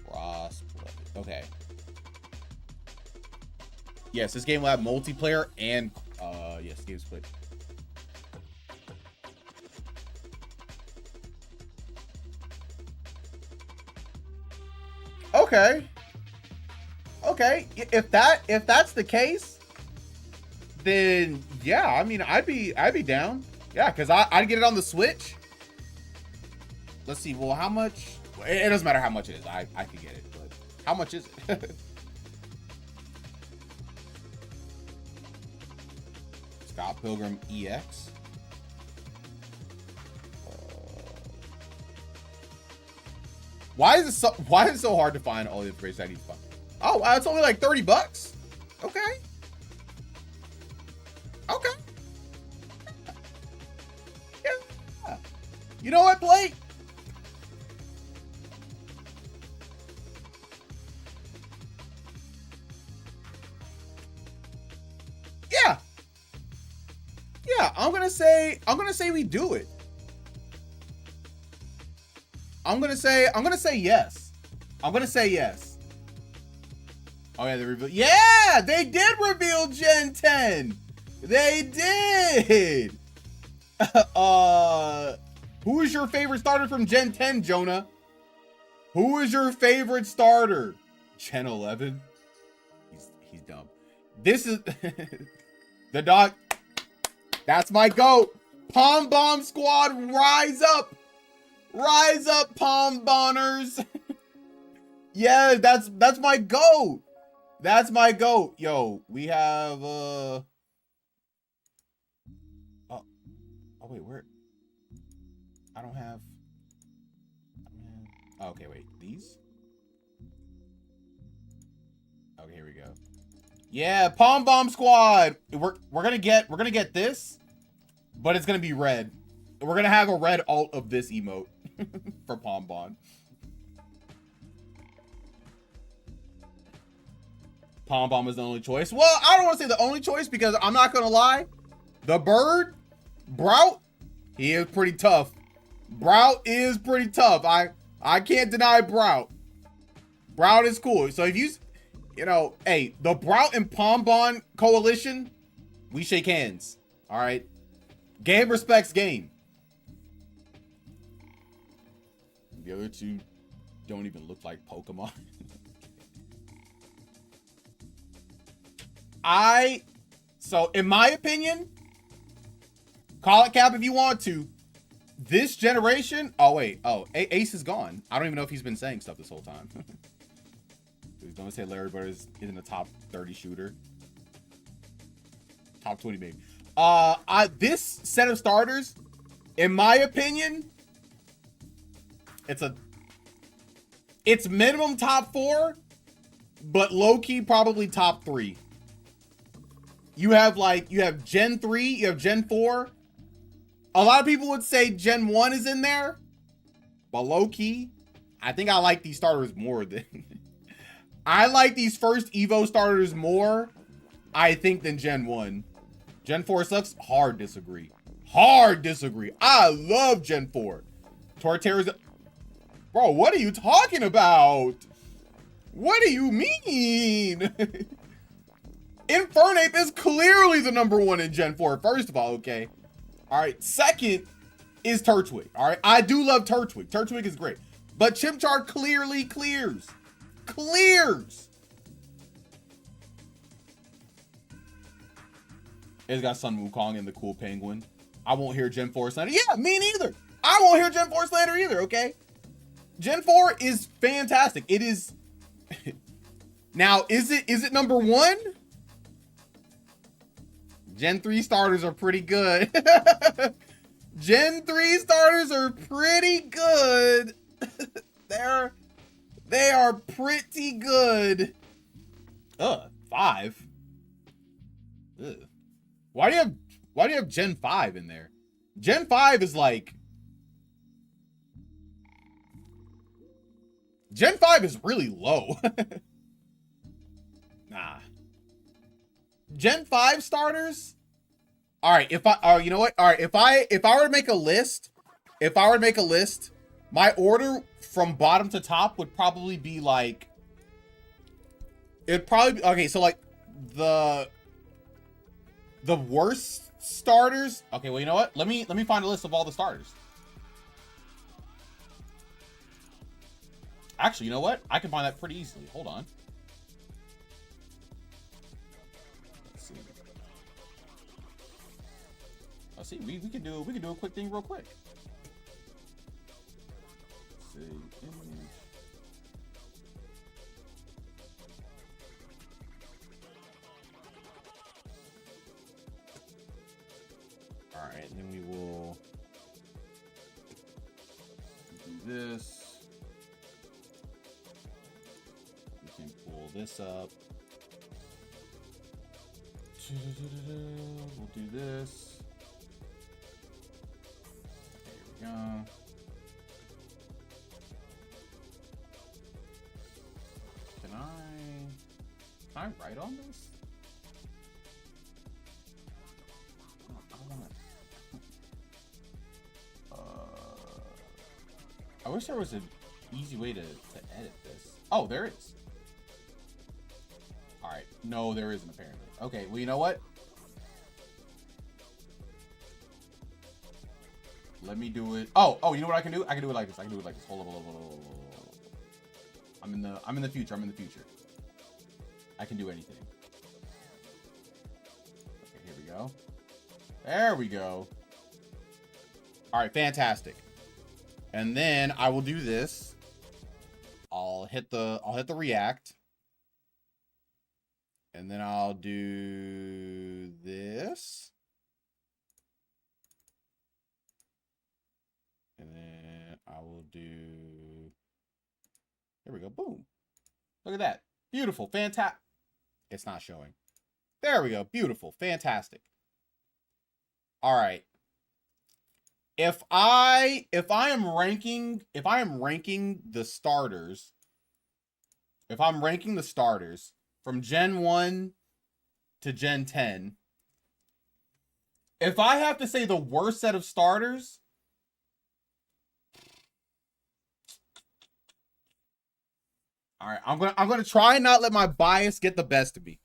Crossplay. Okay. Yes, this game will have multiplayer and yes, game split. Okay. Okay, if that's the case, then yeah, I mean, I'd be down. Yeah, because I'd get it on the Switch. Let's see. Well, how much? It doesn't matter how much it is. I could get it, but how much is it? Scott Pilgrim EX. Why is it so hard to find all the information I need to find? Oh, wow, it's only like 30 bucks. Okay. Okay. Yeah. You know what, Blake? Yeah. Yeah, I'm gonna say we do it. I'm gonna say yes. I'm gonna say yes. Oh yeah, they revealed. Yeah, they did reveal Gen 10. They did. Who is your favorite starter from Gen 10, Jonah? Who is your favorite starter? Gen 11. He's dumb. This is the dog. That's my goat. Palm Bomb Squad, rise up. Rise up, Palm Bonners. Yeah, that's my goat. That's my goat. Yo, we have oh wait, where? I don't have oh, okay, wait. These? Okay, here we go. Yeah, Palm Bomb Squad. We're gonna get this, but it's gonna be red. We're gonna have a red alt of this emote for Palm Bomb. Palm Bomb is the only choice. Well, I don't want to say the only choice because I'm not gonna lie. The bird, Brout, he is pretty tough. Brout is pretty tough. I can't deny Brout. Brout is cool. So if you know, hey, the Brout and Palm Bomb coalition, we shake hands. All right. Game respects game. The other two don't even look like Pokemon. So in my opinion, call it cap if you want to. This generation, oh wait, Ace is gone. I don't even know if he's been saying stuff this whole time. He's gonna say Larry Bird isn't a top 30 shooter. Top 20 maybe. This set of starters, In my opinion, it's minimum top 4, but low-key probably top 3. You have Gen 3, you have Gen 4. A lot of people would say Gen 1 is in there, but low-key, I think I like these starters more than... I like these first Evo starters more, I think, than Gen 1. Gen 4 sucks? Hard disagree. Hard disagree. I love Gen 4. Torterra's... Bro, what are you talking about? What do you mean? Infernape is clearly the #1 in Gen 4, first of all, okay? All right, second is Turtwig, all right? I do love Turtwig. Turtwig is great. But Chimchar clearly clears. Clears! It's got Sun Wukong and the cool penguin. I won't hear Gen 4 slander. Yeah, me neither. I won't hear Gen 4 slander either, okay? Gen 4 is fantastic. It is... Now, is it #1? Gen 3 starters are pretty good. Gen 3 starters are pretty good. They are pretty good. 5. Ugh. Why do you have Gen 5 in there? Gen 5 is like... Gen 5 is really low. Nah. Gen 5 starters? All right, you know what? All right, if I were to make a list, my order from bottom to top would probably be like... It'd probably be... Okay, so like the worst starters. Okay, well, you know what? Let me find a list of all the starters. Actually, you know what? I can find that pretty easily. Hold on. Let's see. We can do a quick thing real quick. Let's see. Image. All right, and then we will do this. We can pull this up. We'll do this. There we go. Can I write on this? I wish there was an easy way to edit this. Oh, there is. All right. No, there isn't, apparently. Okay, well, you know what? Let me do it. Oh, you know what I can do? I can do it like this. Hold on. I'm in the future. I can do anything. Okay, here we go. There we go. All right, fantastic. And then I will do this. I'll hit the react. And then I'll do this. And then I will do... There we go. Boom. Look at that. Beautiful. Fantastic. It's not showing. There we go. Beautiful. Fantastic. All right. If I am ranking the starters, from Gen 1 to Gen 10, if I have to say the worst set of starters, all right, I'm gonna try and not let my bias get the best of me.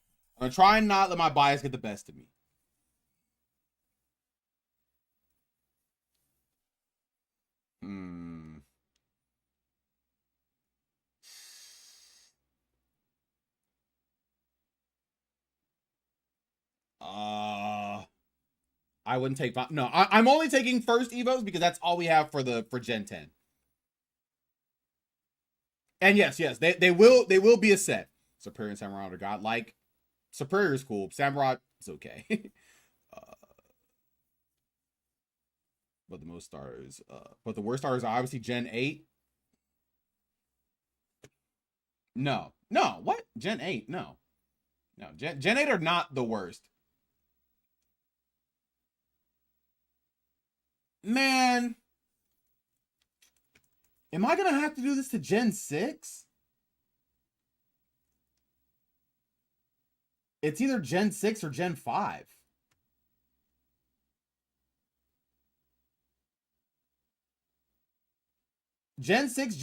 I wouldn't take... No, I'm only taking first Evos because that's all we have for Gen 10. And yes, they will be a set. Superior and Samurott are godlike. Superior is cool. Samurott is okay. but the most starters. But the worst starters are obviously Gen 8. No. No. What? Gen 8? No. No. Gen 8 are not the worst. Man. Am I going to have to do this to Gen 6? It's either Gen 6 or Gen 5. Gen 6,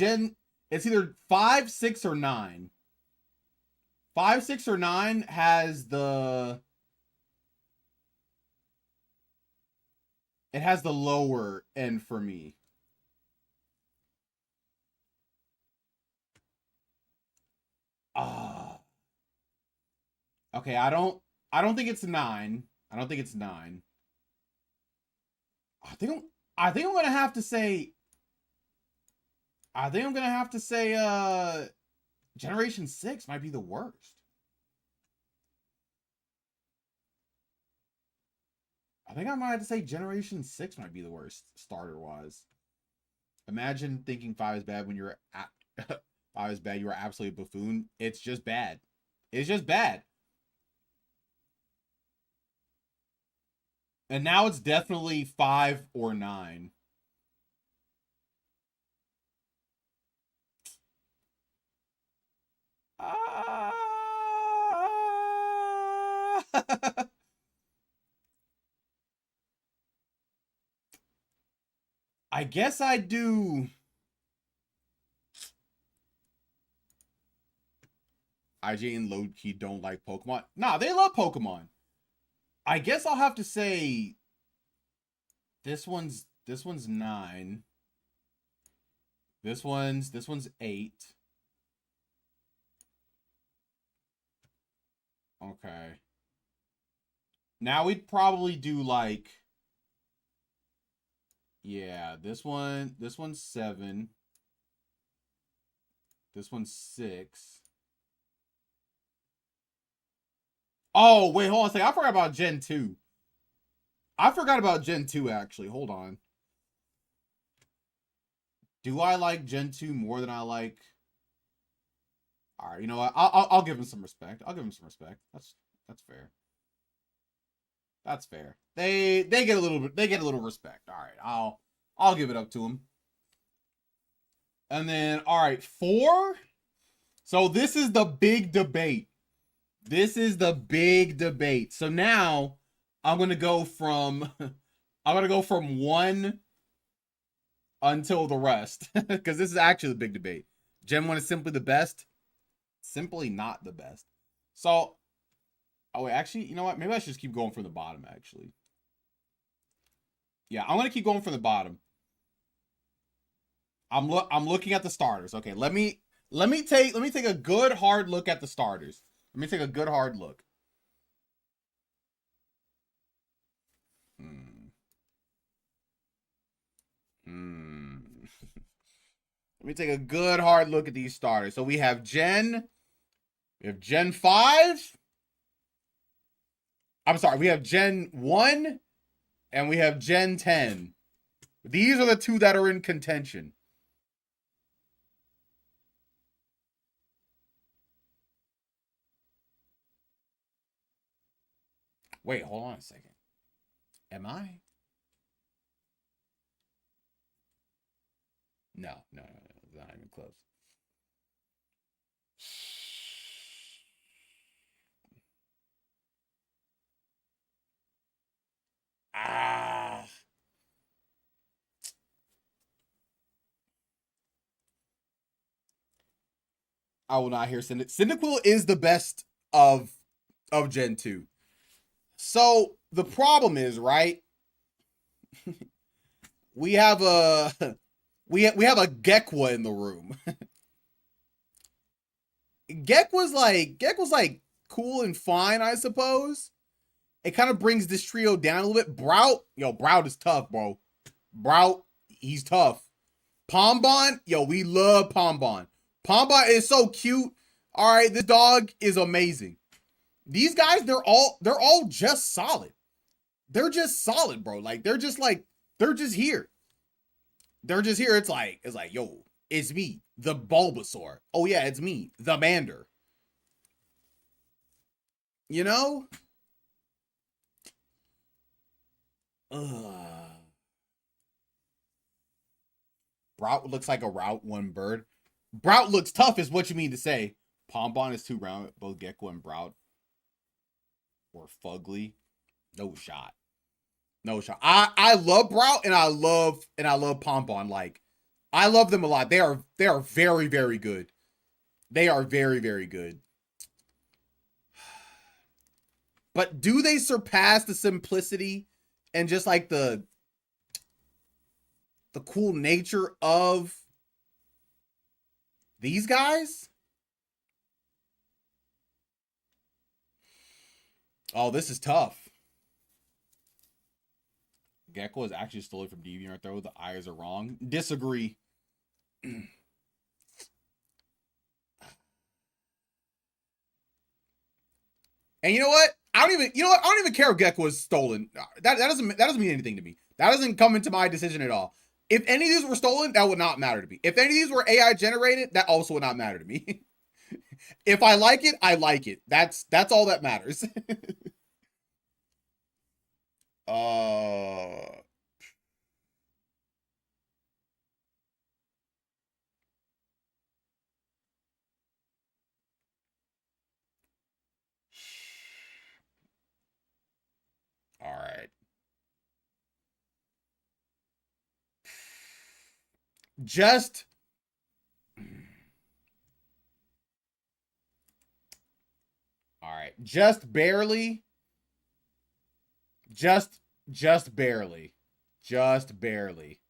it's either 5, 6, or 9. 5, 6, or 9 has the... It has the lower end for me. Okay, I don't think it's 9. I don't think it's 9. I think I'm gonna have to say Generation 6 might be the worst. I think I might have to say Generation 6 might be the worst starter-wise. Imagine thinking 5 is bad when you're at 5 is bad, you are absolutely a buffoon. It's just bad. It's just bad. And now it's definitely 5 or 9. I guess I do. IGN and low-key don't like Pokemon. Nah, they love Pokemon. I guess I'll have to say this one's 9. This one's 8. Okay. Now we'd probably do like, yeah, this one's 7. This one's 6. Oh, wait, hold on a second. I forgot about Gen 2. I forgot about Gen 2, actually. Hold on. Do I like Gen 2 more than I like... All right, you know what? I'll give him some respect. I'll give him some respect. That's fair. That's fair. They get a little respect. All right, I'll give it up to him. And then, all right, 4. So this is the big debate. This is the big debate. So now I'm gonna go from 1 until the rest, because this is actually the big debate. Gen 1 is simply the best. Simply not the best. So, oh wait, actually, you know what? Maybe I should just keep going from the bottom. Actually, yeah, I'm gonna keep going from the bottom. I'm looking at the starters. Okay, let me take a good hard look at the starters. Let me take a good hard look. Let me take a good hard look at these starters. So we have Gen 5. I'm sorry, we have Gen 1 and we have Gen 10. These are the two that are in contention. Wait, hold on a second. Am I? No, not even close. Ah. I will not hear Cyndaquil is the best of Gen 2. So the problem is, right? we have a Gekwa in the room. Gek was like cool and fine, I suppose. It kind of brings this trio down a little bit. Brout is tough, bro. Brout, he's tough. Pombon, we love Pombon. Pombon is so cute. All right, this dog is amazing. These guys, they're all just solid. They're just solid, bro. Like, they're just like They're just here. They're just here. It's like, yo, it's me, the Bulbasaur. Oh yeah, it's me, the Mander. You know? Ugh. Brout looks like a Route 1 bird. Brout looks tough is what you mean to say. Pombon is too round. Both Gecko and Brout or Fugly. No shot. No shot. I love Brout and I love Pombon. Like, I love them a lot. They are very, very good. They are very, very good. But do they surpass the simplicity and just like the cool nature of these guys? Oh, this is tough. Gecko is actually stolen from DeviantArt, though. The eyes are wrong. Disagree. And you know what? I don't even care if Gecko was stolen. That doesn't mean anything to me. That doesn't come into my decision at all. If any of these were stolen, that would not matter to me. If any of these were AI generated, that also would not matter to me. If I like it, I like it. That's all that matters. All right. Just all right. Just barely. Just barely. Just barely.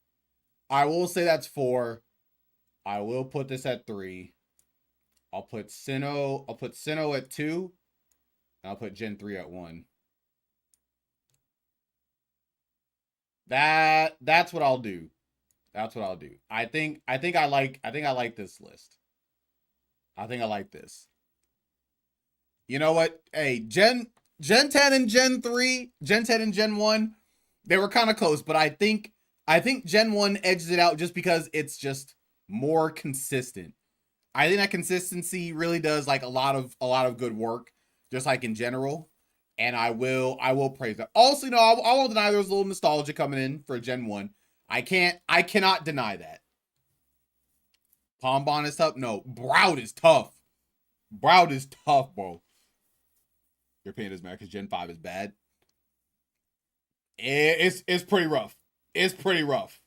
I will say that's 4. I will put this at 3. I'll put Sinnoh at 2. And I'll put Gen 3 at 1. That's what I'll do. That's what I'll do. I think I like this list. I think I like this. You know what? Hey, Gen 10 and Gen 3, Gen 10 and Gen 1, they were kind of close, but I think Gen 1 edges it out just because it's just more consistent. I think that consistency really does like a lot of good work, just like in general. And I will praise that. Also, I won't deny there was a little nostalgia coming in for Gen 1. I cannot deny that. Pombon is tough. No, Brout is tough. Brout is tough, bro. Your opinion is mad because Gen 5 is bad. It's pretty rough. It's pretty rough.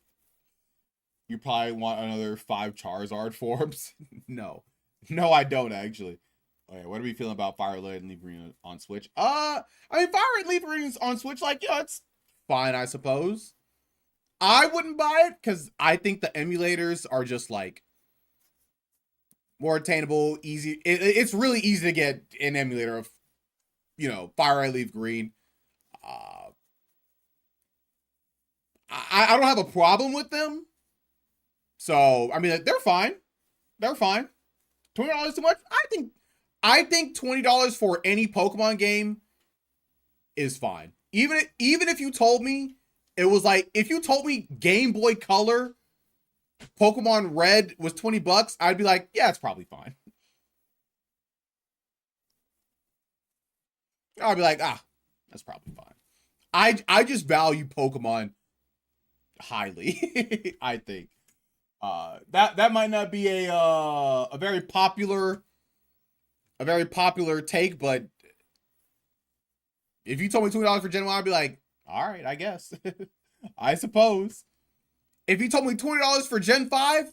You probably want another 5 Charizard forms. No, I don't actually. Okay, what are we feeling about Fire Red and Leaf Green on Switch? I mean, Fire Red and Leaf Green on Switch, like, yeah, it's fine, I suppose. I wouldn't buy it because I think the emulators are just like more attainable, easy. It's really easy to get an emulator of, Fire Red Leaf Green. I don't have a problem with them. So I mean, they're fine. They're fine. $20 too much? I think $20 for any Pokemon game is fine. Even if you told me it was like, if you told me Game Boy Color Pokemon Red was $20, I'd be like, yeah, it's probably fine. I'd be like, that's probably fine. I just value Pokemon highly. I think that might not be a very popular take, but if you told me $20 for Gen 1, I'd be like, all right, I guess. I suppose. If you told me $20 for Gen 5,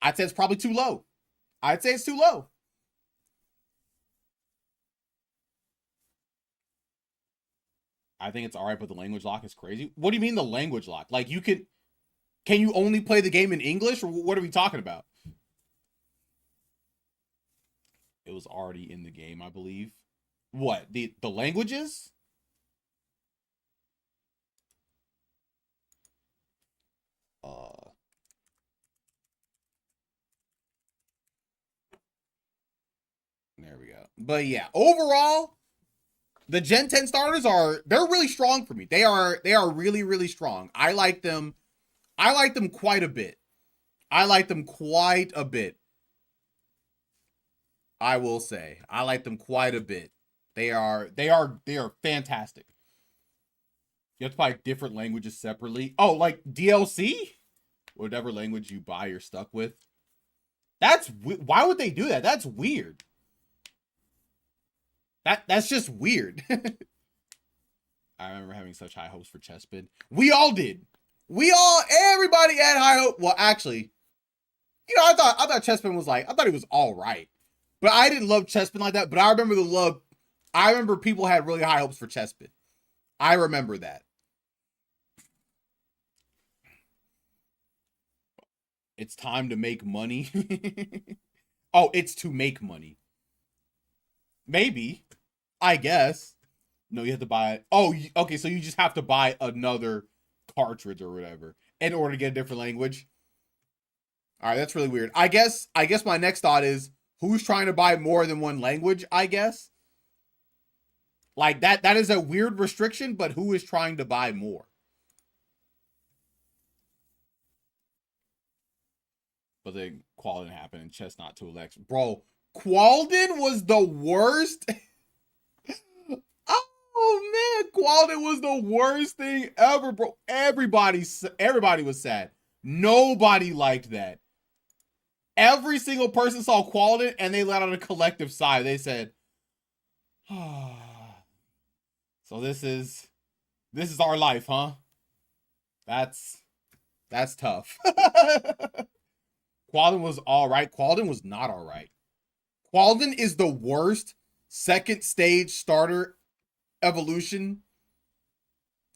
I'd say it's probably too low. I'd say it's too low. I think it's all right, but the language lock is crazy. What do you mean the language lock? Like, can you only play the game in English, or what are we talking about? It was already in the game, I believe. What, the languages? There we go. But yeah, overall, The Gen 10 starters they're really strong for me. They are really, really strong. I like them. I like them quite a bit. I like them quite a bit. I will say. I like them quite a bit. They are fantastic. You have to buy different languages separately. Oh, like DLC? Whatever language you buy, you're stuck with. Why would they do that? That's weird. That's just weird. I remember having such high hopes for Chespin. We all did. Everybody had high hope. Well, actually, I thought Chespin was I thought he was all right. But I didn't love Chespin like that. But I remember I remember people had really high hopes for Chespin. I remember that. It's time to make money. Oh, it's to make money. Maybe. I guess. No, you have to buy it. Oh, okay, so you just have to buy another cartridge or whatever in order to get a different language. All right, that's really weird. I guess my next thought is who's trying to buy more than one language, I guess. Like that is a weird restriction, but who is trying to buy more? But then Qualden happened and Chestnut to Alex. Bro, Qualden was the worst. Oh man, Qualden was the worst thing ever, bro. Everybody was sad. Nobody liked that. Every single person saw Qualden and they let out a collective sigh. They said, "So this is our life, huh?" That's tough. Qualden was all right. Qualden was not all right. Qualden is the worst second stage starter evolution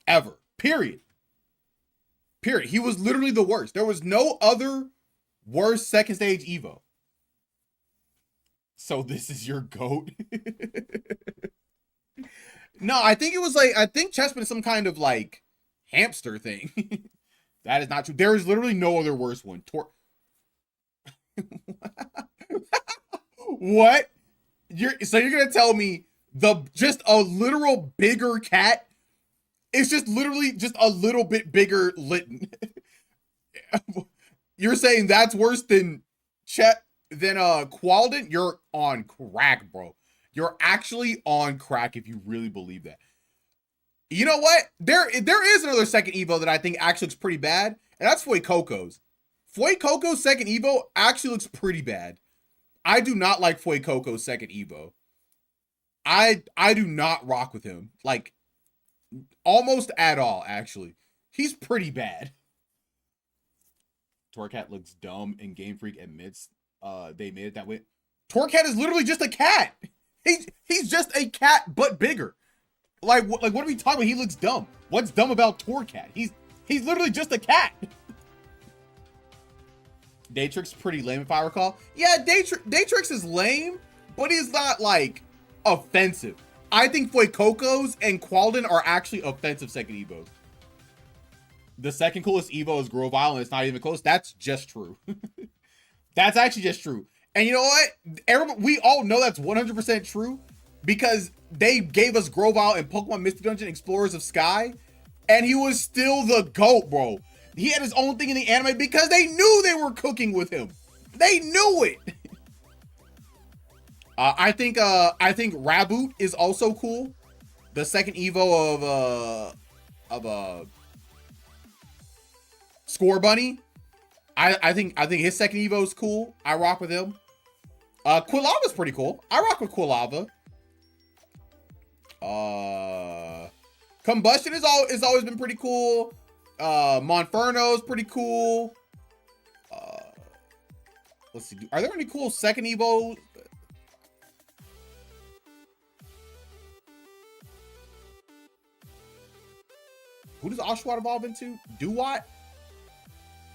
ever. Period. He was literally the worst. There was no other worst second stage Evo. So this is your GOAT? No, I think it was I think Chespin is some kind of hamster thing. That is not true. There is literally no other worse one. What? You're gonna tell me just a literal bigger cat is just literally just a little bit bigger Litten? You're saying that's worse than Qualden? You're on crack, bro. You're actually on crack if you really believe that. You know what? There is another second Evo that I think actually looks pretty bad, and that's Fuecoco's. Fuecoco's second Evo actually looks pretty bad. I do not like Fuecoco's second Evo. I do not rock with him. Almost at all, actually. He's pretty bad. Torcat looks dumb and Game Freak admits they made it that way. Torcat is literally just a cat. He's just a cat, but bigger. What are we talking about? He looks dumb. What's dumb about Torcat? He's literally just a cat. Daytrix pretty lame if I recall. Yeah, Daytrix is lame, but he's not offensive. I think Fuecoco's and Qualden are actually offensive second Evos. The second coolest Evo is Grovyle, and it's not even close. That's just true. That's actually just true. And you know what? We all know that's 100% true because they gave us Grovyle in Pokemon Mystery Dungeon Explorers of Sky, and he was still the GOAT, bro. He had his own thing in the anime because they knew they were cooking with him. They knew it. I think Raboot is also cool. The second Evo of Scorbunny. I think his second Evo is cool. I rock with him. Quilava's pretty cool. I rock with Quilava. Combustion is always been pretty cool. Monferno's pretty cool. Let's see. Are there any cool second Evo? Who does Oshawott evolve into? Duwat?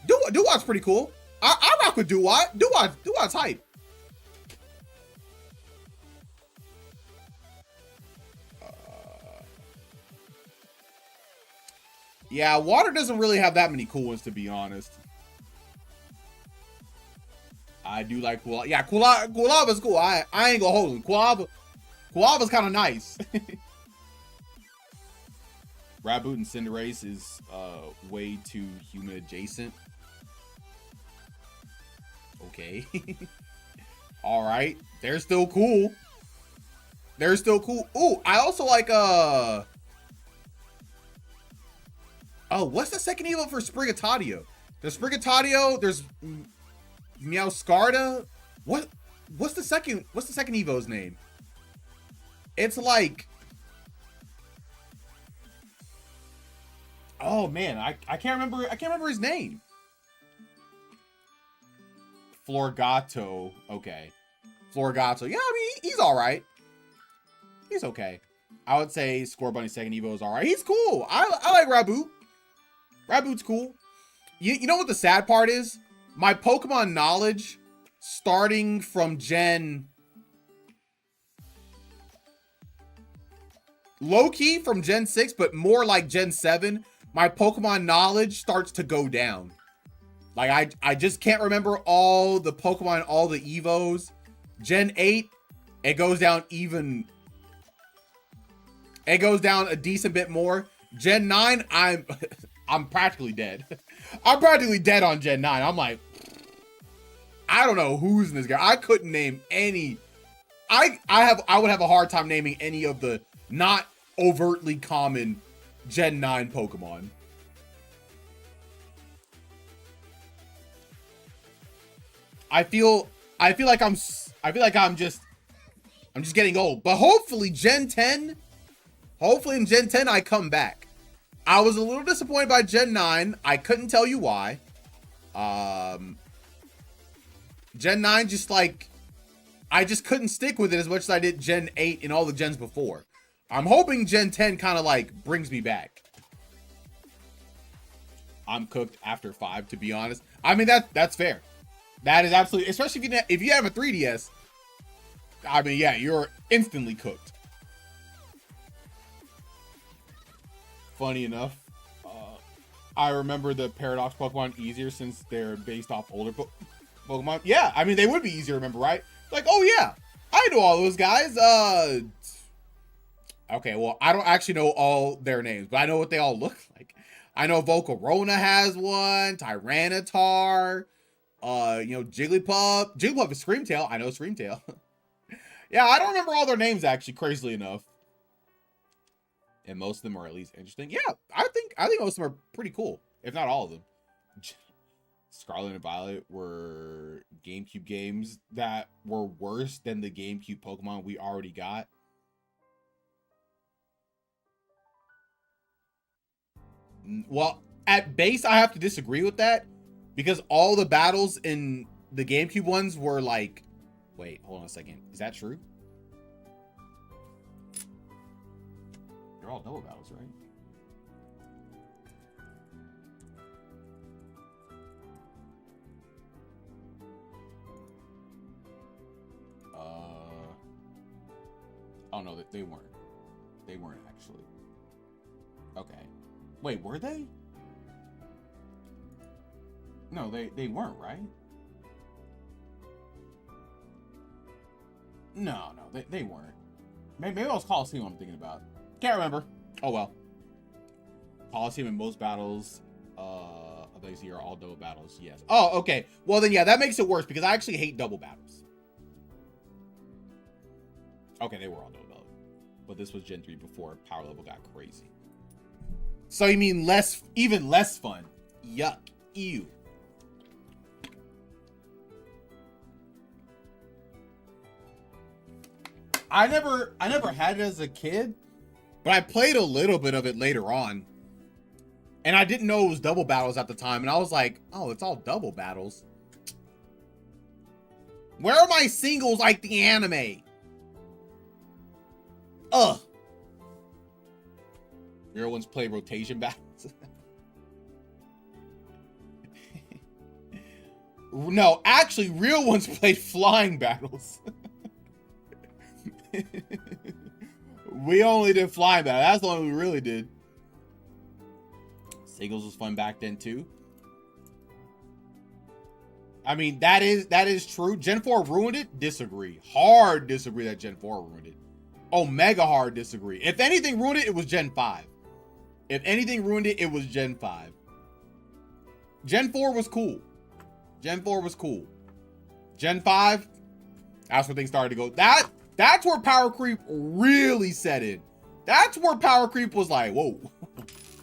Duwat's pretty cool. I rock with Duwat. Duwat's hype. Yeah, water doesn't really have that many cool ones, to be honest. I do like Quilava. Yeah, Quilava's cool. I ain't gonna hold him. Quilava's kind of nice. Raboot and Cinderace is way too human adjacent. Okay. All right. They're still cool. They're still cool. Ooh, I also like oh, what's the second evo for Sprigatito? There's Sprigatito, there's Meowscarda. What's the second evo's name? It's like, oh man, I can't remember his name. Florgato. Okay. Florgato. Yeah, I mean, he's all right. He's okay. I would say Scorbunny's second evo is all right. He's cool. I like Raboot. Raboot's cool. You know what the sad part is? My Pokemon knowledge starting from Gen... low-key from Gen 6, but more like Gen 7, my Pokemon knowledge starts to go down. Like, I just can't remember all the Pokemon, all the Evos. Gen 8, it goes down even... it goes down a decent bit more. Gen 9, I'm practically dead. I'm practically dead on Gen 9. I'm like, I don't know who's in this guy. I couldn't name any. I would have a hard time naming any of the not overtly common Gen 9 Pokemon. I feel like I'm just getting old. But hopefully Gen 10, hopefully in Gen 10 I come back. I was a little disappointed by Gen 9. I couldn't tell you why. Gen 9 just like, I just couldn't stick with it as much as I did Gen 8 and all the gens before. I'm hoping Gen 10 kind of like brings me back. I'm cooked after 5, to be honest. I mean, that's fair. That is absolutely, especially if you have a 3DS. I mean, yeah, you're instantly cooked. Funny enough, I remember the Paradox Pokemon easier since they're based off older Pokemon. Yeah, I mean, they would be easier to remember, right? Like, oh yeah, I know all those guys. Okay, well, I don't actually know all their names, but I know what they all look like. I know Volcarona has one, Tyranitar, you know, Jigglypuff. Jigglypuff is Screamtail. I know Screamtail. Yeah, I don't remember all their names, actually, crazily enough. And most of them are at least interesting. Yeah, I think most of them are pretty cool, if not all of them. Scarlet and Violet were GameCube games that were worse than the GameCube Pokemon we already got. Well, at base, I have to disagree with that, because all the battles in the GameCube ones were like, wait, hold on a second. Is that true? They're all double battles, right? Oh no, they weren't. They weren't actually. Okay. Wait, were they? No, they weren't, right? No, they weren't. Maybe it was Coliseum I'm thinking about. Can't remember. Oh well. Coliseum in most battles of Legacy are all double battles. Yes. Oh, okay. Well then, yeah, that makes it worse because I actually hate double battles. Okay, they were all double battles, but this was Gen 3 before power level got crazy. So you mean even less fun? Yuck. Ew. I never had it as a kid, but I played a little bit of it later on. And I didn't know it was double battles at the time. And I was like, oh, it's all double battles. Where are my singles like the anime? Ugh. Real ones play rotation battles. No, actually, real ones played flying battles. We only did flying battle. That's the one we really did. Singles was fun back then too. I mean, that is true. Gen 4 ruined it. Disagree. Hard disagree that Gen 4 ruined it. Oh, mega hard disagree. If anything ruined it, it was Gen 5. If anything ruined it, it was Gen 5. Gen 4 was cool. Gen 4 was cool. Gen 5, that's where things started to go. That's where power creep really set in. That's where power creep was like, whoa.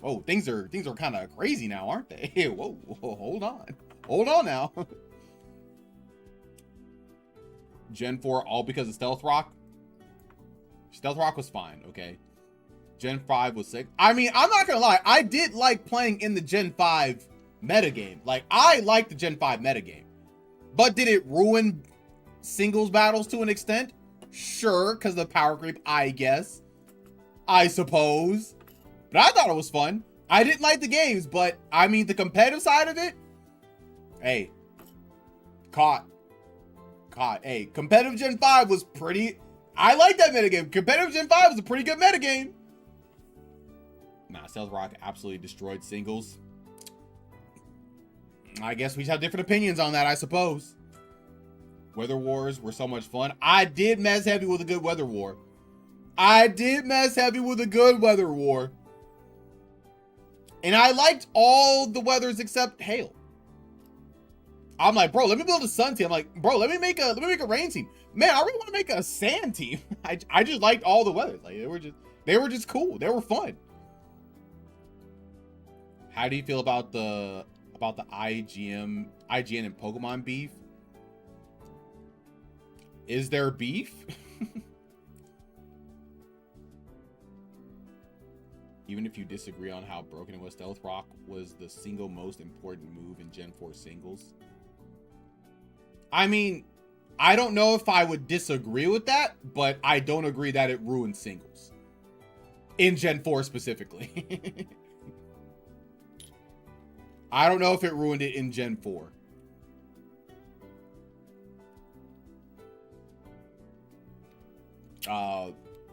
Whoa, things are kind of crazy now, aren't they? Whoa, hold on. Hold on now. Gen 4, all because of Stealth Rock. Stealth Rock was fine, okay? Gen 5 was sick. I mean, I'm not gonna lie. I did like playing in the Gen 5 metagame. Like, I liked the Gen 5 metagame. But did it ruin singles battles to an extent? Sure, because of the power creep, I guess. I suppose. But I thought it was fun. I didn't like the games, but, I mean, the competitive side of it, hey. Caught. Hey, competitive Gen 5 was pretty... I like that metagame. Competitive Gen 5 was a pretty good metagame. Nah, Stealth Rock absolutely destroyed singles. I guess we have different opinions on that, I suppose. Weather Wars were so much fun. I did mess heavy with a good Weather War. And I liked all the weathers except hail. I'm like, bro, let me build a sun team. I'm like, bro, let me make a rain team. Man, I really want to make a sand team. I just liked all the weathers. Like they were just cool. They were fun. How do you feel about the IGN and Pokemon beef? Is there beef? Even if you disagree on how broken it was, Stealth Rock was the single most important move in Gen 4 singles. I mean, I don't know if I would disagree with that, but I don't agree that it ruined singles. In Gen 4 specifically. I don't know if it ruined it in Gen 4.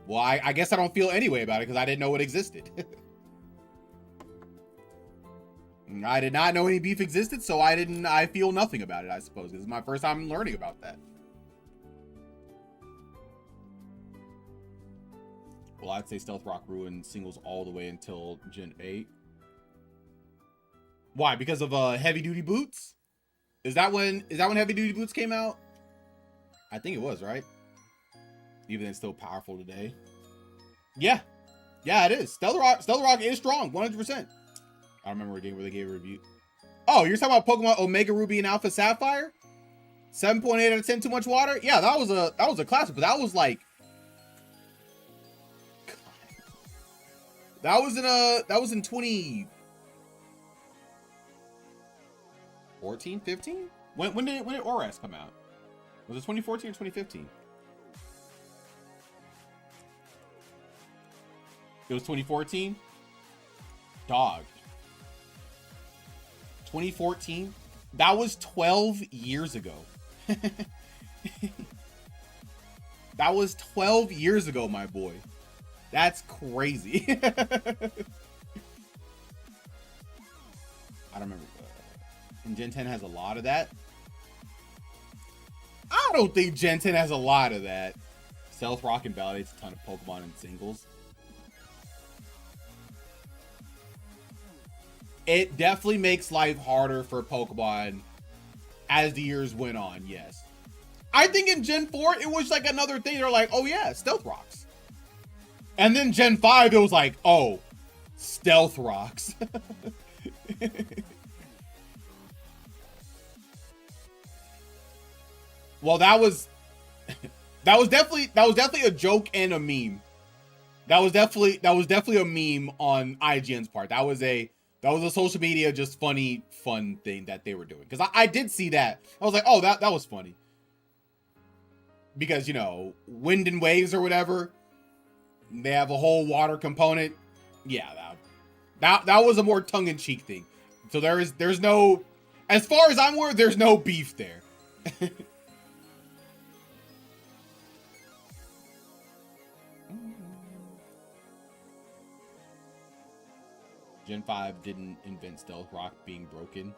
Well, I guess I don't feel any way about it because I didn't know it existed. I did not know any beef existed, so I feel nothing about it, I suppose. This is my first time learning about that. Well, I'd say Stealth Rock ruined singles all the way until Gen 8. Why? Because of Heavy Duty Boots? Is that when Heavy Duty Boots came out? I think it was, right? Even though it's still powerful today. Yeah. Yeah, it is. Stealth Rock is strong, 100%. I don't remember a game where they gave a review. Oh, you're talking about Pokemon Omega Ruby and Alpha Sapphire? 7.8 out of 10 too much water? Yeah, that was a classic, but that was like... God. That was in 2014, 15? When did ORAS come out? Was it 2014 or 2015? It was 2014? Dog. 2014? That was 12 years ago. That was 12 years ago, my boy. That's crazy. I don't remember. And Gen 10 has a lot of that. I don't think Gen 10 has a lot of that. Stealth Rock invalidates a ton of Pokemon in singles. It definitely makes life harder for Pokemon as the years went on, yes. I think in Gen 4, it was like another thing. They're like, oh yeah, Stealth Rocks. And then Gen 5, it was like, oh, Stealth Rocks. Well, that was definitely a joke and a meme. That was definitely a meme on IGN's part. That was a social media just fun thing that they were doing. Because I did see that. I was like, oh, that was funny. Because, you know, Wind and Waves or whatever, they have a whole water component. Yeah, that was a more tongue-in-cheek thing. So there's no, as far as I'm aware, there's no beef there. Gen 5 didn't invent Stealth Rock being broken.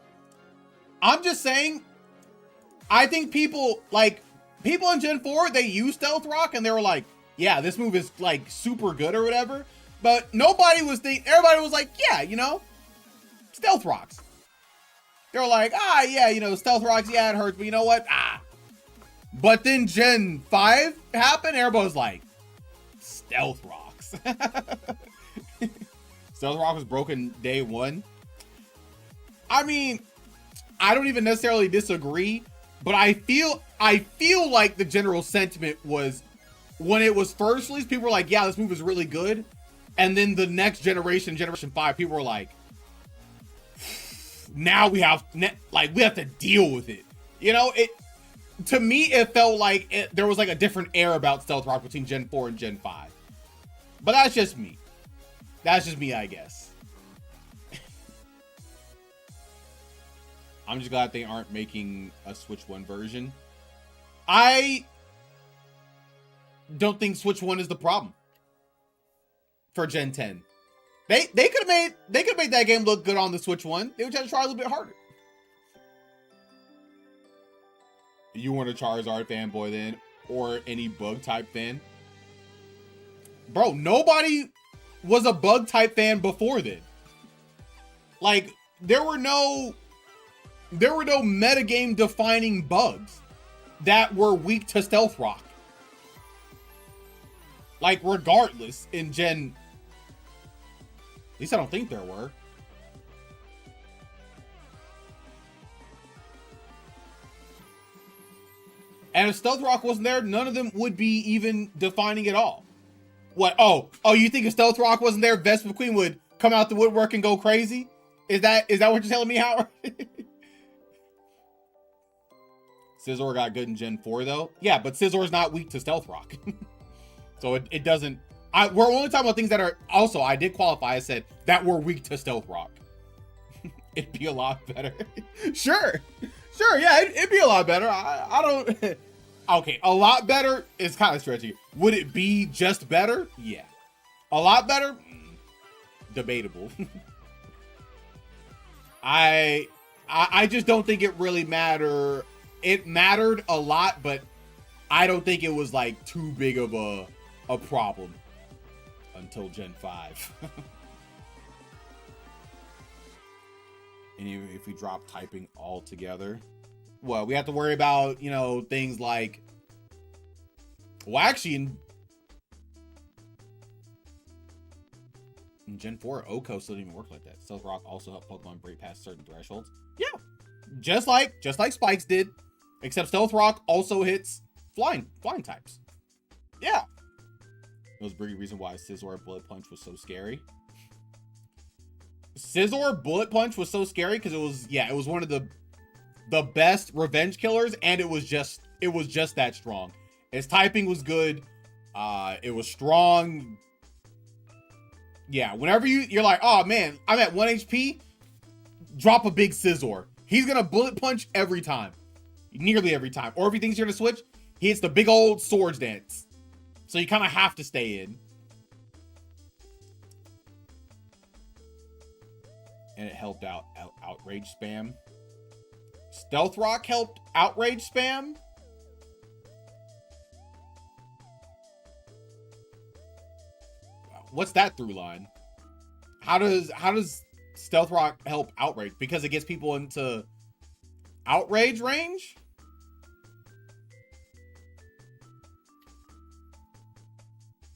I'm just saying, I think people in Gen 4, they used Stealth Rock and they were like, yeah, this move is like super good or whatever. But nobody was thinking, everybody was like, yeah, you know, Stealth Rocks. They're like, yeah, you know, Stealth Rocks, yeah, it hurts, but you know what? But then Gen 5 happened, everybody was like, Stealth Rocks. Stealth Rock was broken day one. I mean, I don't even necessarily disagree, but I feel like the general sentiment was when it was first released, people were like, yeah, this move is really good. And then the next generation, Generation 5, people were like, now we have to deal with it. You know, to me, it felt like there was like a different air about Stealth Rock between Gen 4 and Gen 5. But that's just me. That's just me, I guess. I'm just glad they aren't making a Switch 1 version. I don't think Switch 1 is the problem for Gen 10. They could have made that game look good on the Switch 1. They would have to try a little bit harder. You weren't a Charizard fanboy then, or any bug type fan? Bro, nobody was a bug type fan before then. Like, there were no metagame defining bugs that were weak to Stealth Rock. Like, regardless, in Gen... At least I don't think there were. And if Stealth Rock wasn't there, none of them would be even defining at all. What? Oh, you think if Stealth Rock wasn't there, Vespa McQueen would come out the woodwork and go crazy? Is that what you're telling me, Howard? Scizor got good in Gen 4, though. Yeah, but Scizor's not weak to Stealth Rock. So it doesn't... we're only talking about things that are... Also, I did qualify. I said that were weak to Stealth Rock. It'd be a lot better. Sure, yeah, it'd be a lot better. I don't... Okay, a lot better is kind of stretchy. Would it be just better? Yeah. A lot better? Debatable. I just don't think it really mattered. It mattered a lot, but I don't think it was like too big of a problem until Gen 5. And if we drop typing altogether, well, we have to worry about, you know, things like, well, actually in Gen 4, Oko still didn't even work like that. Stealth Rock also helped Pokemon break past certain thresholds. Yeah, just like Spikes did, except Stealth Rock also hits flying types. Yeah. That was a big reason why Scizor Bullet Punch was so scary. Scizor Bullet Punch was so scary because it was one of the best revenge killers, and it was just that strong. Its typing was good. It was strong. Yeah, whenever you're like, oh man, I'm at 1 HP, drop a big Scizor. He's gonna Bullet Punch every time. Nearly every time. Or if he thinks you're gonna switch, he hits the big old Swords Dance. So you kind of have to stay in. And it helped out Outrage spam. Stealth Rock helped Outrage spam. What's that through line? How does Stealth Rock help Outrage? Because it gets people into Outrage range?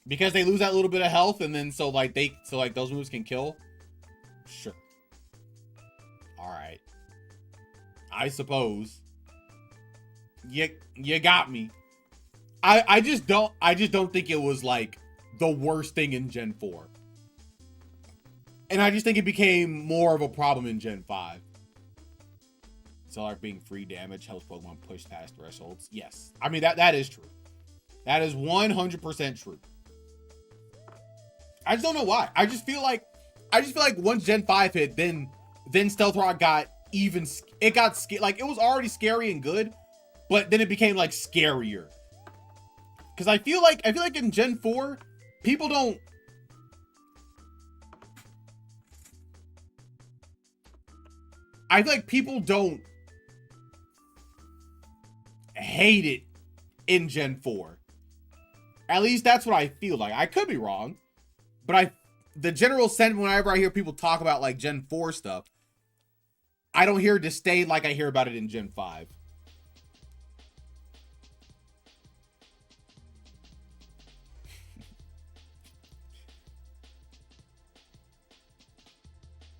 Because they lose that little bit of health, and then so those moves can kill? Sure. Alright. I suppose. You got me. I just don't think it was like the worst thing in Gen 4. And I just think it became more of a problem in Gen 5. So like being free damage helps Pokemon push past thresholds. Yes. I mean that is true. That is 100% true. I just don't know why. I just feel like once Gen 5 hit, then Stealth Rock got even, it got like, it was already scary and good, but then it became like scarier. Cause I feel like in Gen 4, people don't, I feel like people don't hate it in Gen 4. At least that's what I feel like. I could be wrong, but the general sentiment whenever I hear people talk about like Gen 4 stuff, I don't hear disdain like I hear about it in Gen 5.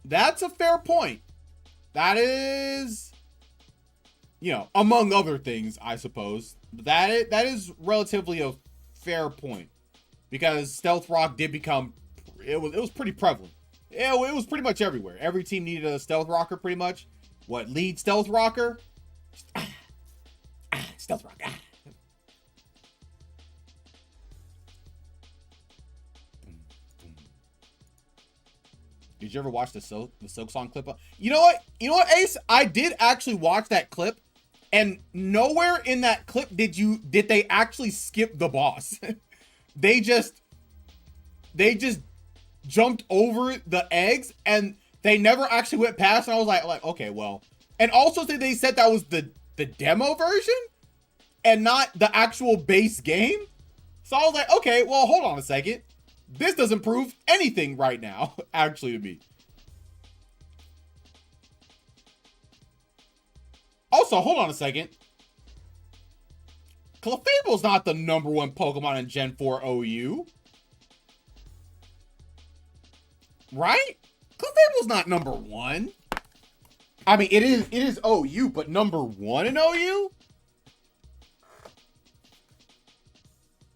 That's a fair point. That is, you know, among other things, I suppose. That is relatively a fair point. Because Stealth Rock did become, it was pretty prevalent. It was pretty much everywhere. Every team needed a Stealth Rocker pretty much. What, lead Stealth Rocker? Stealth Rock. Did you ever watch the Silksong clip? You know what? You know what, Ace? I did actually watch that clip, and nowhere in that clip did they actually skip the boss. They just jumped over the eggs, and they never actually went past. And I was like, okay, well. And also they said that was the demo version and not the actual base game. So I was like, okay, well, hold on a second. This doesn't prove anything right now, actually, to me. Also, hold on a second. Clefable's not the #1 Pokemon in Gen 4 OU. Right? Clefable's not #1. I mean, it is OU, but #1 in OU?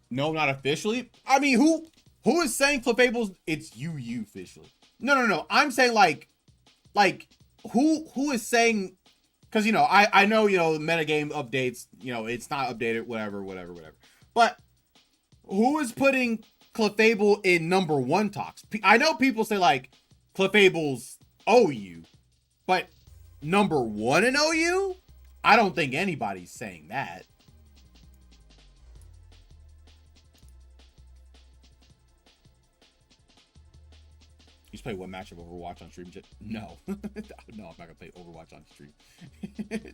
No, not officially. I mean, who is saying Clefable's? It's UU officially. No. I'm saying like who is saying? Because, you know, I know, you know, metagame updates, you know, it's not updated, whatever. But who is putting Clefable in #1 talks? I know people say, like, Clefable's OU, but #1 in OU? I don't think anybody's saying that. You just play one match of Overwatch on stream? No. No, I'm not gonna play Overwatch on stream.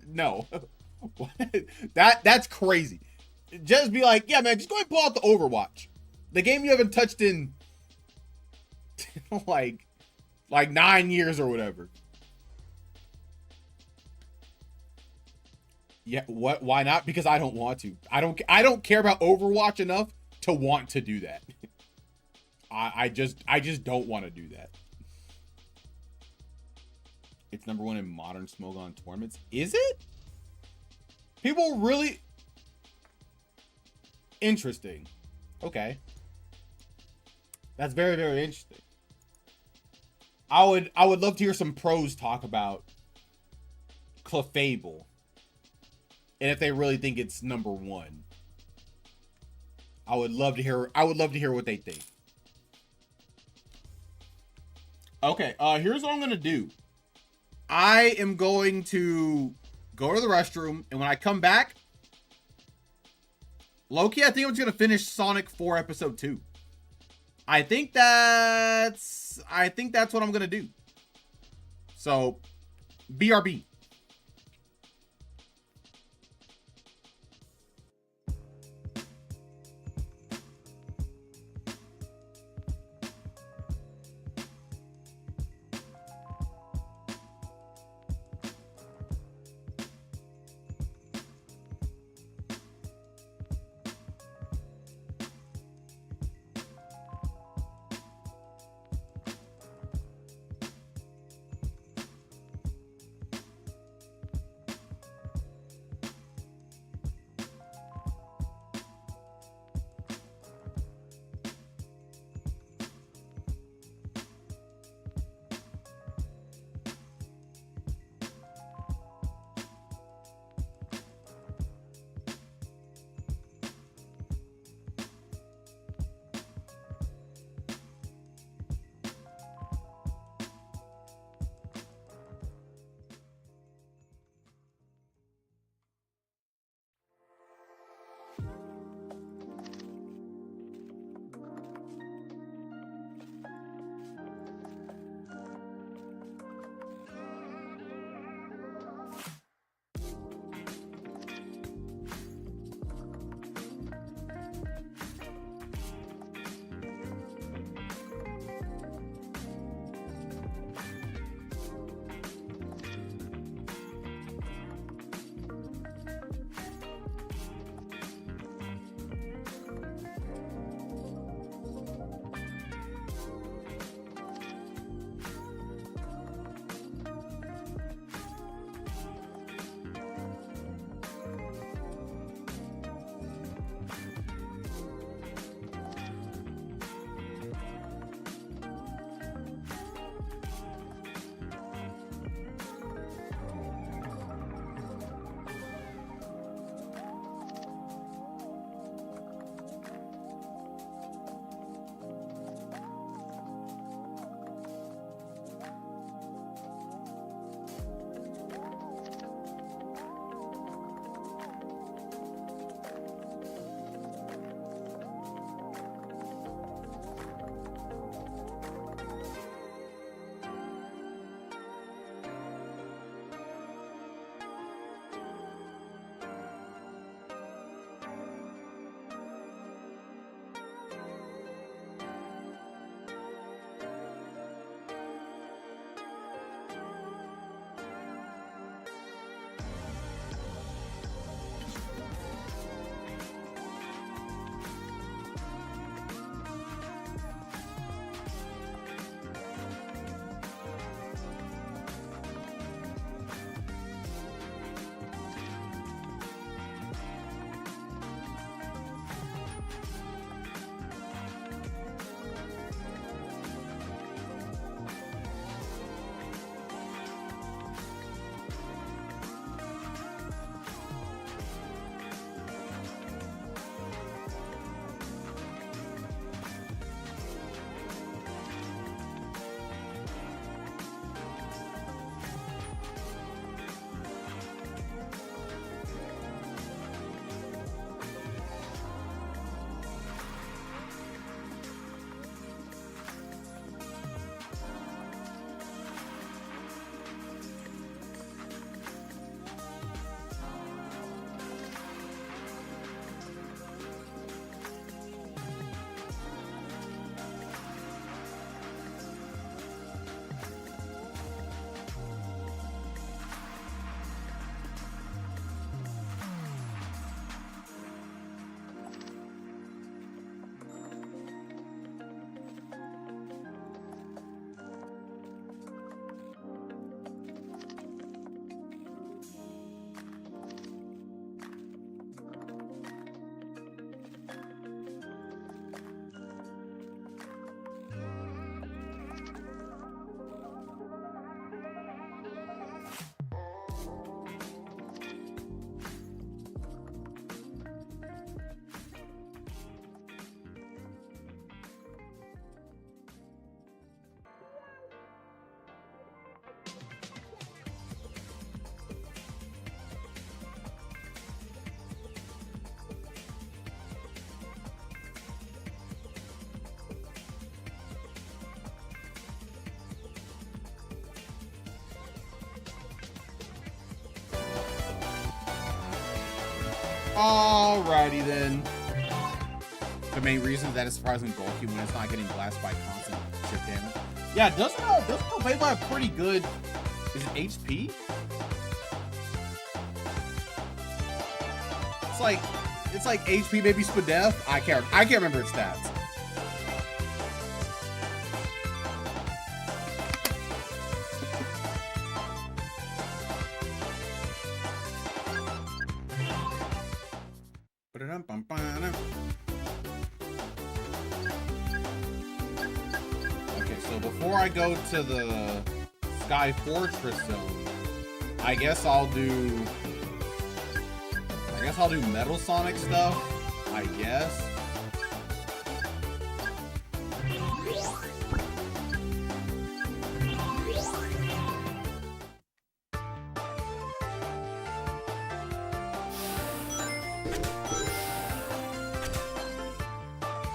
No. That's crazy. Just be like, yeah, man, just go ahead and pull out the Overwatch. The game you haven't touched in like 9 years or whatever. Yeah, what? Why not? Because I don't want to. I don't care about Overwatch enough to want to do that. I just don't want to do that. It's #1 in modern Smogon tournaments. Is it? People really interesting. Okay. That's very, very interesting. I would love to hear some pros talk about Clefable. And if they really think it's #1. I would love to hear what they think. Okay, here's what I'm gonna do. I am going to go to the restroom, and when I come back, Loki, I think I'm just gonna finish Sonic 4 Episode 2. I think that's what I'm gonna do. So, BRB. Alrighty then. The main reason that it's surprisingly bulky when it's not getting blasted by constant chip damage. Yeah, doesn't Beyblade have pretty good? Is it HP? It's like HP, maybe Spadef. I can't remember its stats. Okay, so before I go to the Sky Fortress zone, I guess I'll do Metal Sonic stuff, I guess.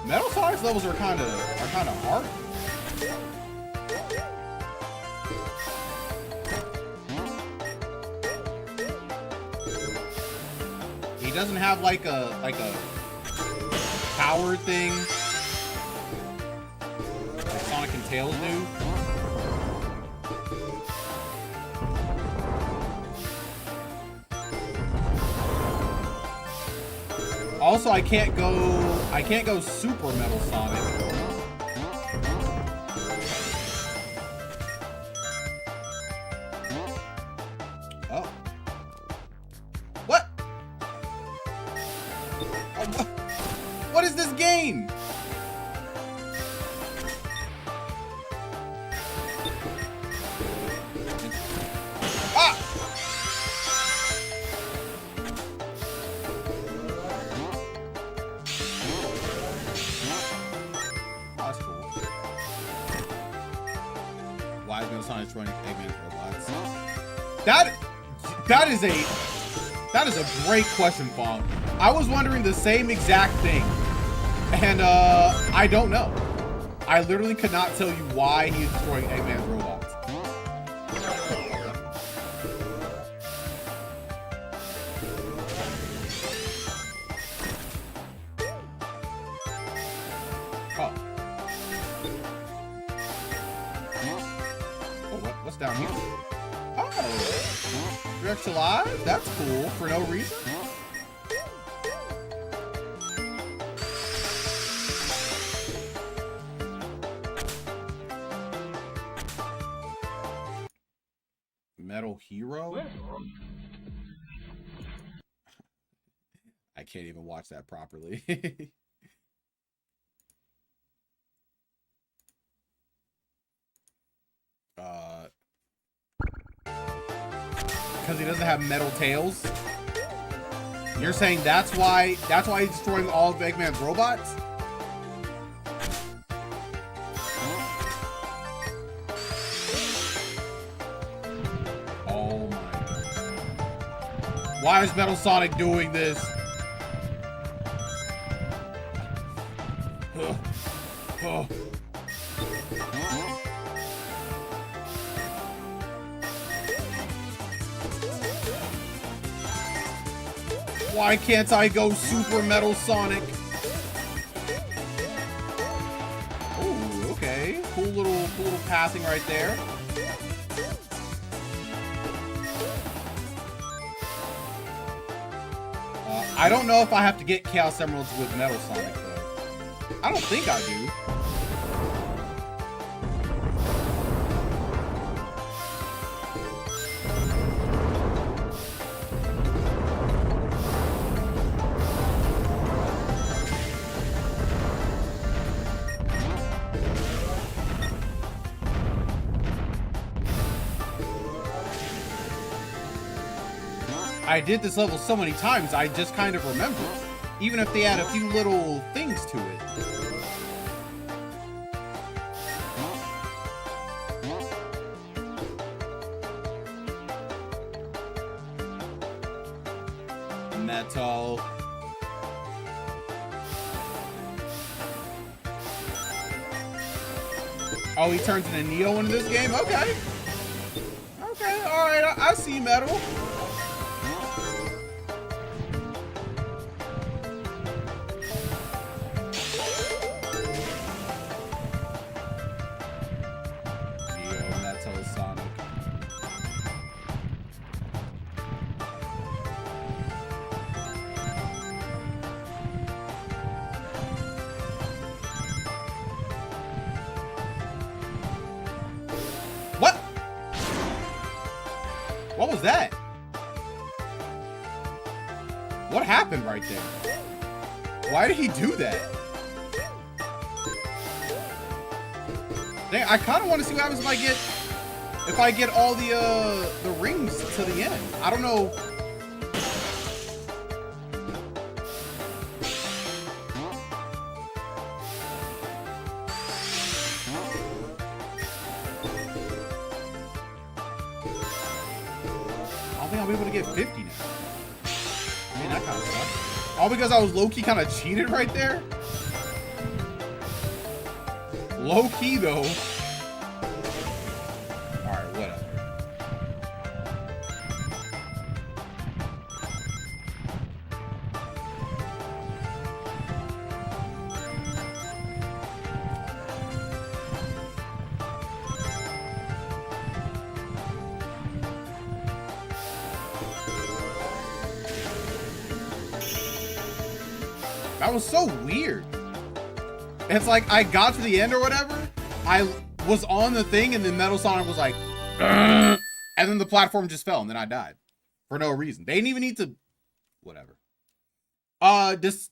Metal Sonic's levels are kind of hard. He doesn't have like a power thing like Sonic and Tails do. Also, I can't go Super Metal Sonic. Oh. What? Oh, what is this game? Ah! That's cool. Why is Metal Sonic destroying Eggman robots? That is a great question, Fong. I was wondering the same exact thing, and I don't know. I literally could not tell you why he is destroying Eggman's robots. Oh. Oh, what's down here? Oh, Rex Alive? That's cool for no reason. Metal Hero? I can't even watch that properly. Because he doesn't have metal tails? You're saying that's why he's destroying all of Eggman's robots? Oh my God. Why is Metal Sonic doing this? Oh. Why can't I go Super Metal Sonic? Oh, okay. Cool little pathing right there. I don't know if I have to get Chaos Emeralds with Metal Sonic, though. I don't think I do. I did this level so many times, I just kind of remember. Even if they add a few little things to it. Metal. Oh, he turns into Neo in this game? Okay. Okay, alright, I see Metal. What was that? What happened right there? Why did he do that? Dang, I kind of want to see what happens if I get all the rings to the end. I don't know. I don't think I'll be able to get 50 now. Man, that kind of sucks. All because I was low-key kind of cheated right there. Low-key, though. Alright, whatever. That was so weird. It's like I got to the end or whatever. I was on the thing and then Metal Sonic was like, and then the platform just fell and then I died for no reason. They didn't even need to, whatever. Does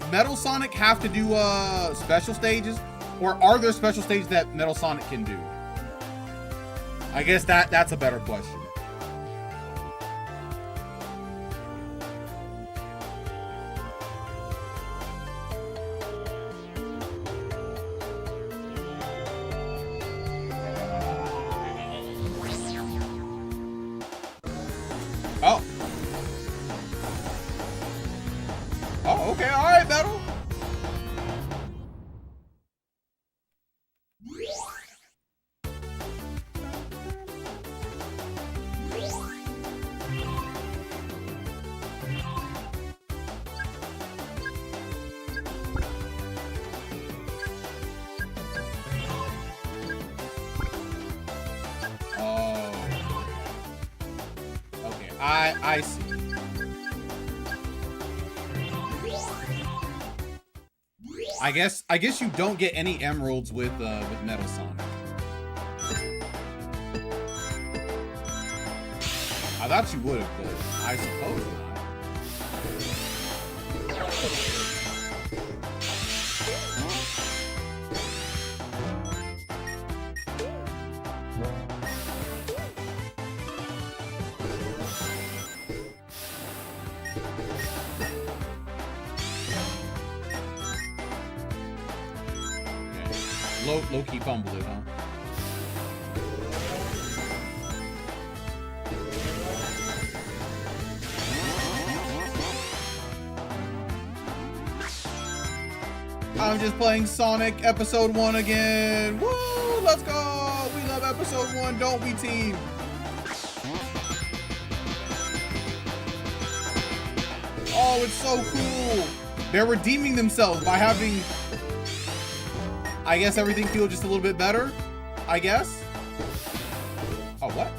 Metal Sonic have to do special stages, or are there special stages that Metal Sonic can do? I guess that's a better question. Oh. Oh, okay, all right, Metal. I see. I guess you don't get any emeralds with Metal Sonic. I thought you would have, but I suppose not. Low-key fumbled it, huh? I'm just playing Sonic Episode 1 again. Woo! Let's go! We love Episode 1, don't we, team? Oh, it's so cool. They're redeeming themselves by having, I guess, everything feel just a little bit better, I guess. Oh, what?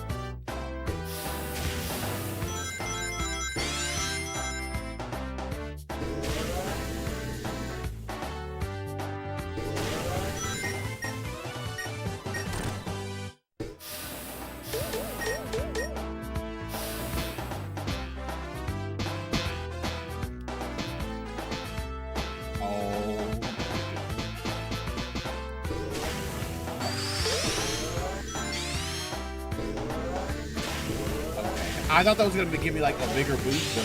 I thought that was going to give me like a bigger boost, but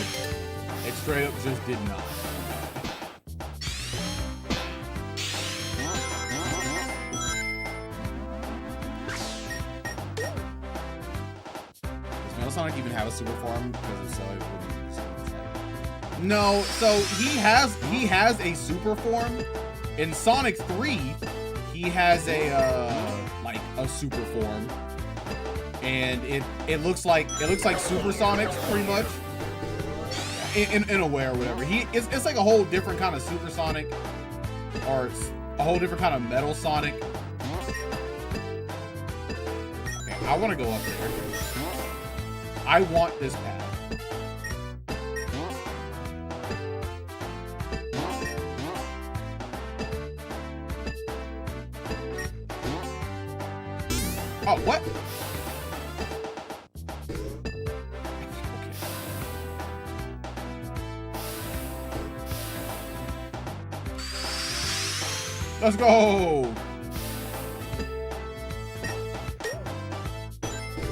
it straight up just did not. Does Metal Sonic even have a super form? Because if so, it would be no. So he has a super form. In Sonic 3, he has a like a super form. And it looks like Super Sonic's pretty much in a way or whatever. It's like a whole different kind of Super Sonic, or a whole different kind of Metal Sonic. Okay, I want to go up there. I want this path. Oh, what? Let's go.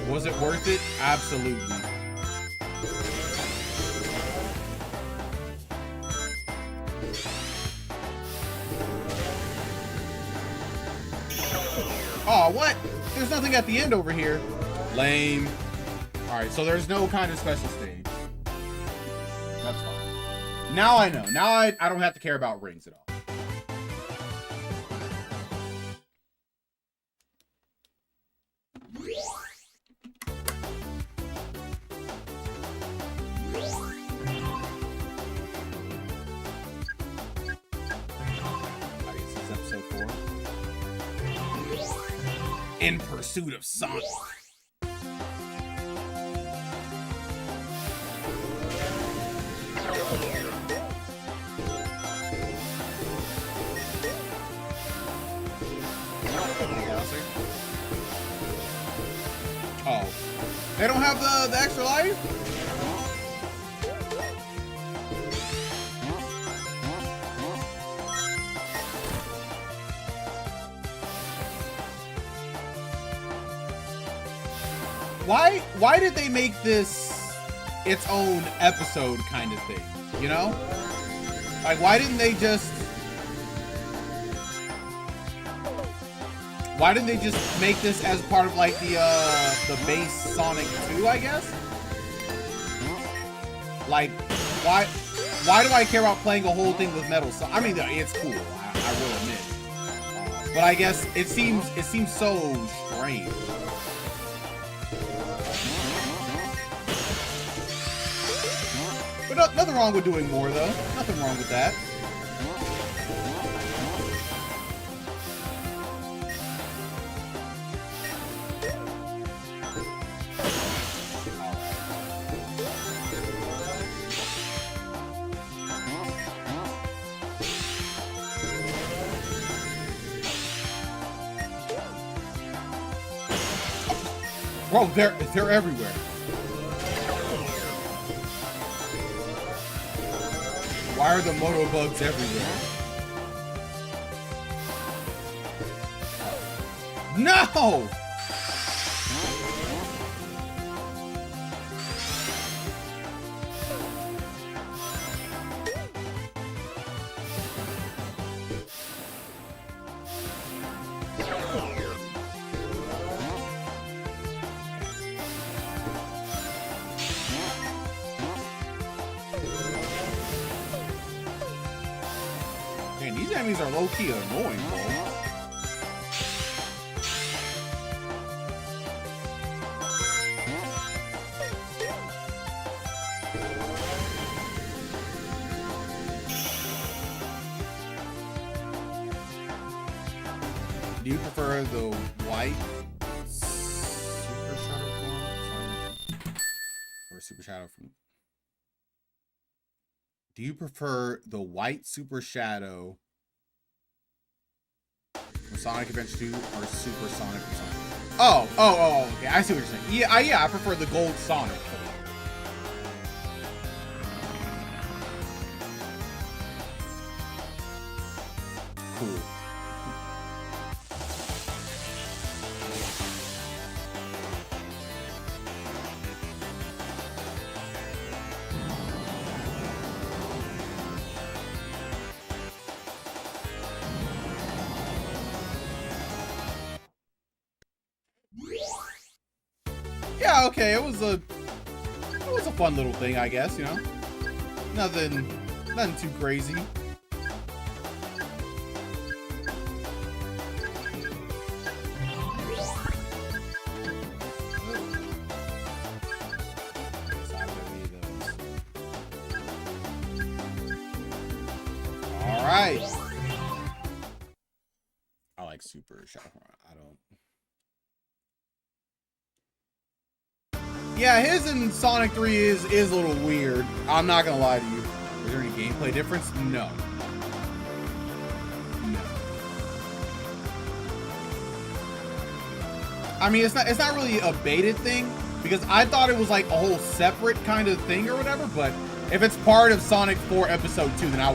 Was it worth it? Absolutely. Oh, what? There's nothing at the end over here. Lame. Alright, so there's no kind of special stage. That's fine. Now I know. Now I don't have to care about rings at all. I guess this is episode 4. In Pursuit of Sonic. Oh, they don't have the extra life? Why did they make this its own episode kind of thing? You know? Like, why didn't they just make this as part of like the base Sonic 2, I guess? Like, why do I care about playing a whole thing with Metal Sonic? I mean, it's cool, I will admit. But I guess it seems so strange. But nothing wrong with doing more, though. Nothing wrong with that. Bro, they're everywhere. Why are the motobugs everywhere? No! Man, these enemies are low-key annoying, bro. Do you prefer the white Super Shadow form? Or Super Shadow from... Do you prefer the white Super Shadow from Sonic Adventure 2 or Super Sonic from Sonic? Oh, okay. I see what you're saying. Yeah, I prefer the gold Sonic. Cool. Yeah, okay, it was a fun little thing, I guess, you know? Nothing too crazy. All right. I like Super Shadow. I don't. Yeah, his in Sonic 3 is a little weird. I'm not gonna lie to you. Is there any gameplay difference? No. No. I mean, it's not really a baited thing because I thought it was like a whole separate kind of thing or whatever. But if it's part of Sonic 4 Episode 2, then I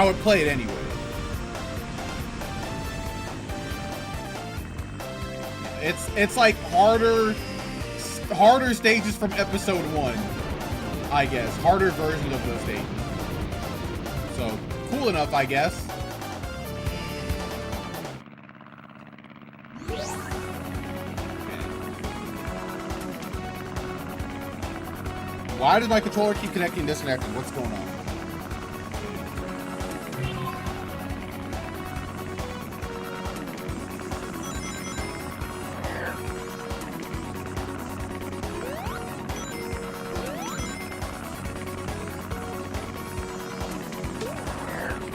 would play it anyway. It's like harder stages from episode 1, I guess. Harder versions of those stages. So cool enough, I guess. Why does my controller keep connecting and disconnecting? What's going on?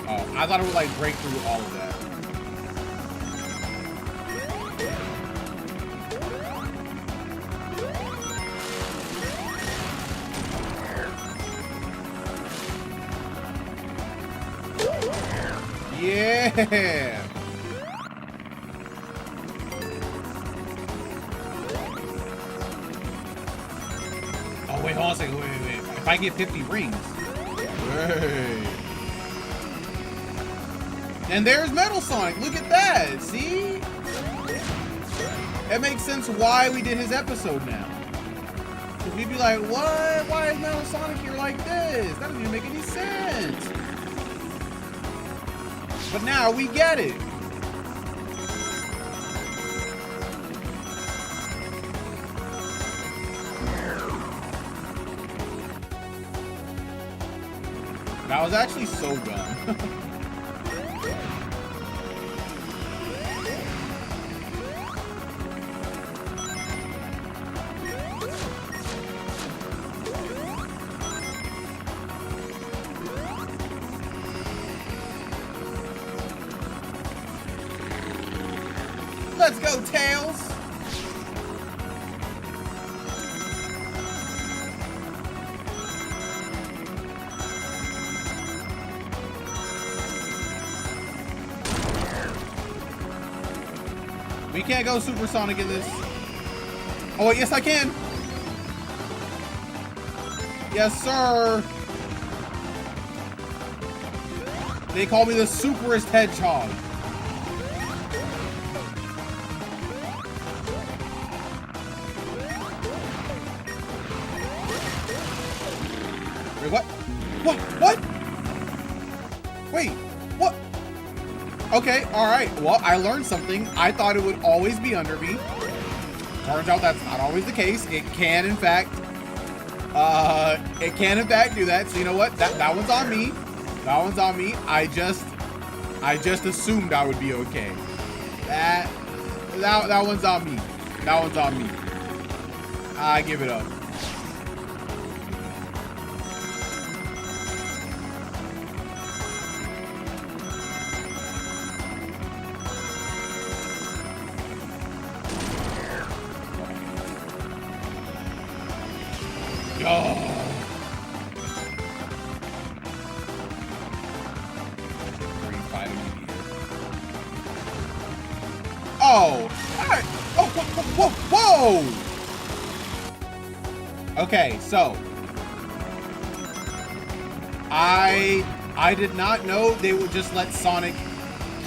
Oh, I thought it would like break through all of that. Yeah! Oh, wait, hold on a second. Wait. If I get 50 rings. Wait. And there's Metal Sonic. Look at that. See? It makes sense why we did his episode now. Because we'd be like, what? Why is Metal Sonic here like this? That doesn't even make any sense. But now we get it. That was actually so dumb. Let's go, Tails! We can't go supersonic in this. Oh, wait, yes, I can. Yes, sir. They call me the superest hedgehog. Wait, what? What? Wait, what? Okay, alright. Well, I learned something. I thought it would always be under me. Turns out that's not always the case. It can, in fact, do that. So you know what? That one's on me. That one's on me. I just assumed I would be okay. That one's on me. That one's on me. I give it up. Oh, all right. Oh, whoa. Okay, so I did not know they would just let Sonic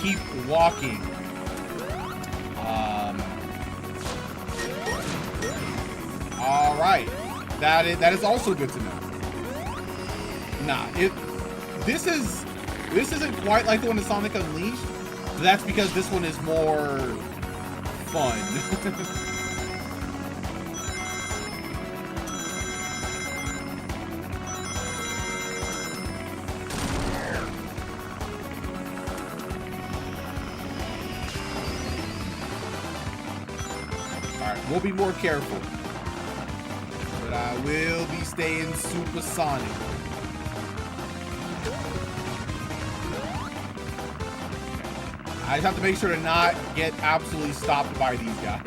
keep walking. All right, that is also good to know. Nah, this isn't quite like the one in Sonic Unleashed. But that's because this one is more fun. Alright, we'll be more careful. But I will be staying supersonic. I just have to make sure to not get absolutely stopped by these guys.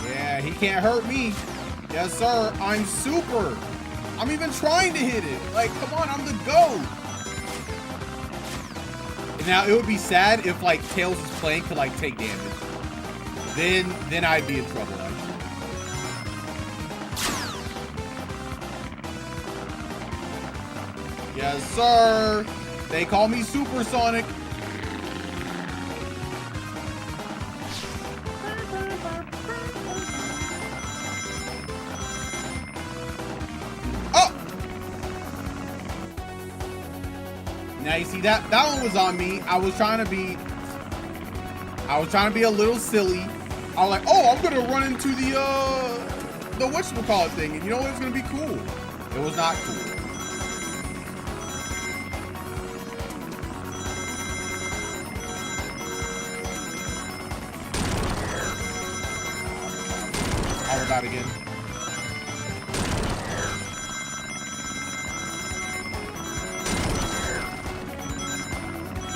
Yeah, he can't hurt me. Yes, sir. I'm super. I'm even trying to hit it. Like, come on, I'm the GOAT. Now, it would be sad if, like, Tails' playing could, like, take damage. Then I'd be in trouble, actually. Yes, sir. They call me Supersonic. Oh! Now you see that one was on me. I was trying to be a little silly. I was like, oh, I'm gonna run into the whatchamacallit thing, and you know what? It's gonna be cool. It was not cool. I forgot again.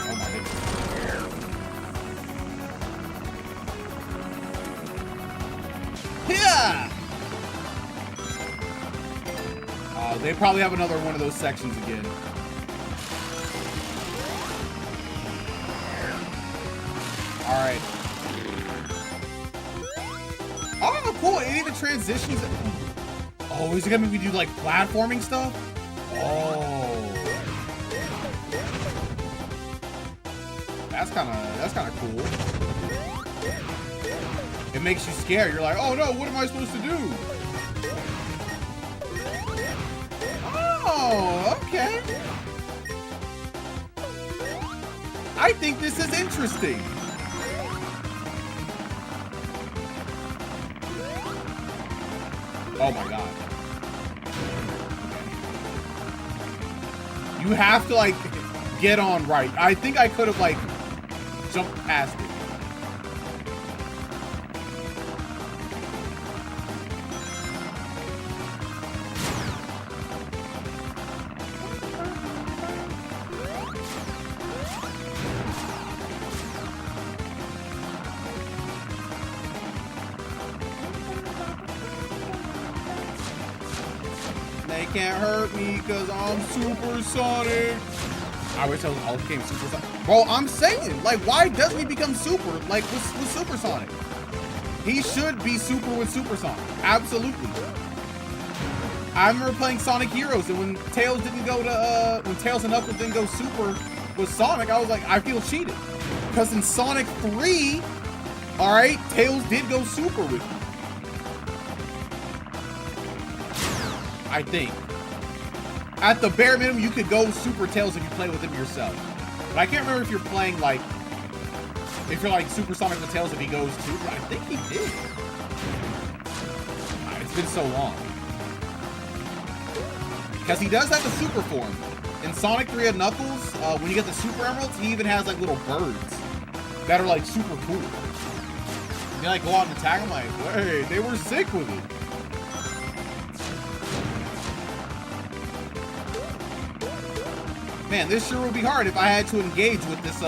Oh my goodness. Yeah! They probably have another one of those sections again. Alright. Oh, cool. It even transitions. Oh, is it gonna make me do like platforming stuff? Oh. That's kind of cool. It makes you scared. You're like, oh no, what am I supposed to do? Oh, okay. I think this is interesting. Oh my god. You have to like get on right. I think I could have like jumped past it. They can't hurt me because I'm Supersonic. I wish I was all became Supersonic. Bro, I'm saying, like, why doesn't he become super, like, with Supersonic? He should be super with Supersonic. Absolutely. I remember playing Sonic Heroes, and when Tails didn't go to, when Tails and Knuckles didn't go super with Sonic, I was like, I feel cheated. Because in Sonic 3, all right, Tails did go super with me. I think. At the bare minimum, you could go Super Tails if you play with him yourself. But I can't remember if you're playing, like, if you're, like, Supersonic with Tails if he goes too. But I think he did. It's been so long. Because he does have the super form. In Sonic 3 and Knuckles, when you get the Super Emeralds, he even has, like, little birds that are, like, super cool. And they, like, go out and attack him, like, hey, they were sick with it. Man, this sure would be hard if I had to engage with this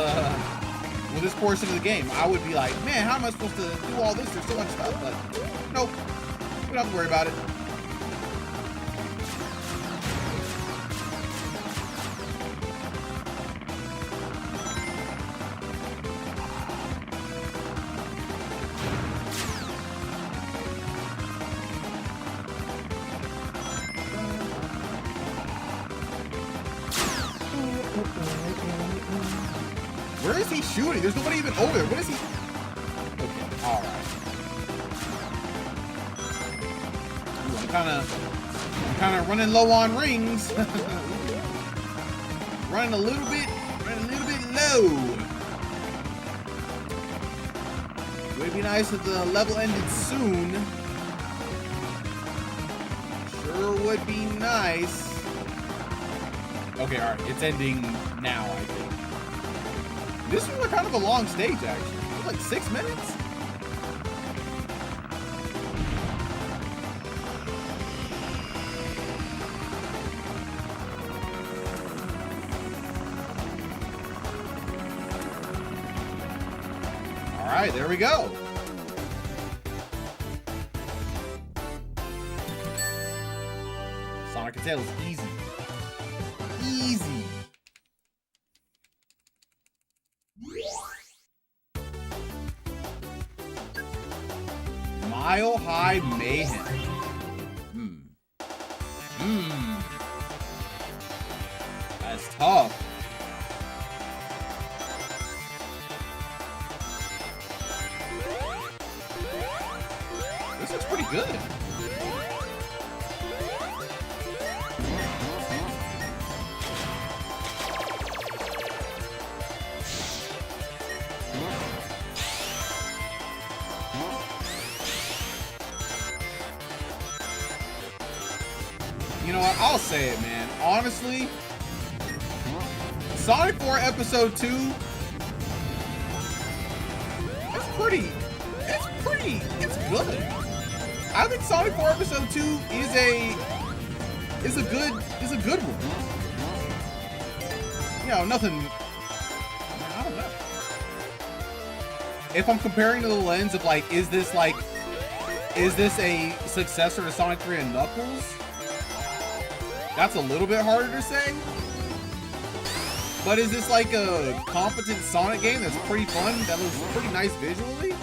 portion of the game. I would be like, man, how am I supposed to do all this? There's so much stuff, but nope. We don't have to worry about it. Where is he shooting? There's nobody even over there. What is he? Okay, alright. I'm kinda running low on rings. running a little bit low. It would be nice if the level ended soon. Sure would be nice. Okay, alright, it's ending now, I think. This was kind of a long stage, actually. It was like 6 minutes. All right, there we go. Sonic and Tails, easy. Easy. Mile High Mayhem. That's tough. This looks pretty good. You know what? I'll say it, man. Honestly, Sonic 4 Episode 2, it's good. I think Sonic 4 Episode 2 is a good one. You know, nothing, I don't know. If I'm comparing to the lens of like, is this a successor to Sonic 3 and Knuckles? That's a little bit harder to say. But is this like a competent Sonic game that's pretty fun, that looks pretty nice visually?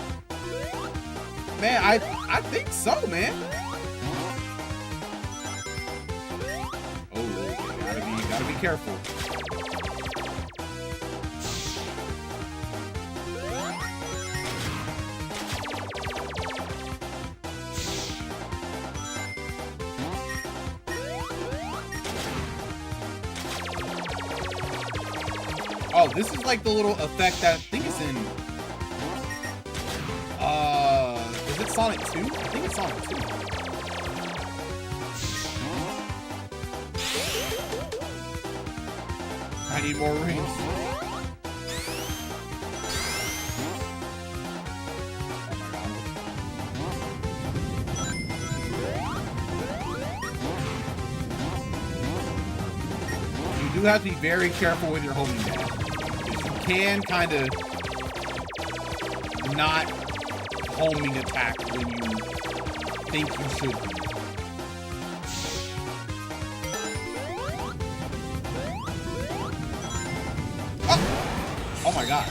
Man, I think so, man. Oh, okay, gotta be careful. Oh, this is like the little effect that I think is in, is it Sonic 2? I think it's Sonic 2. I need more rings. You do have to be very careful with your homing dash. Can kind of not homing attack when you think you should be. Oh my god.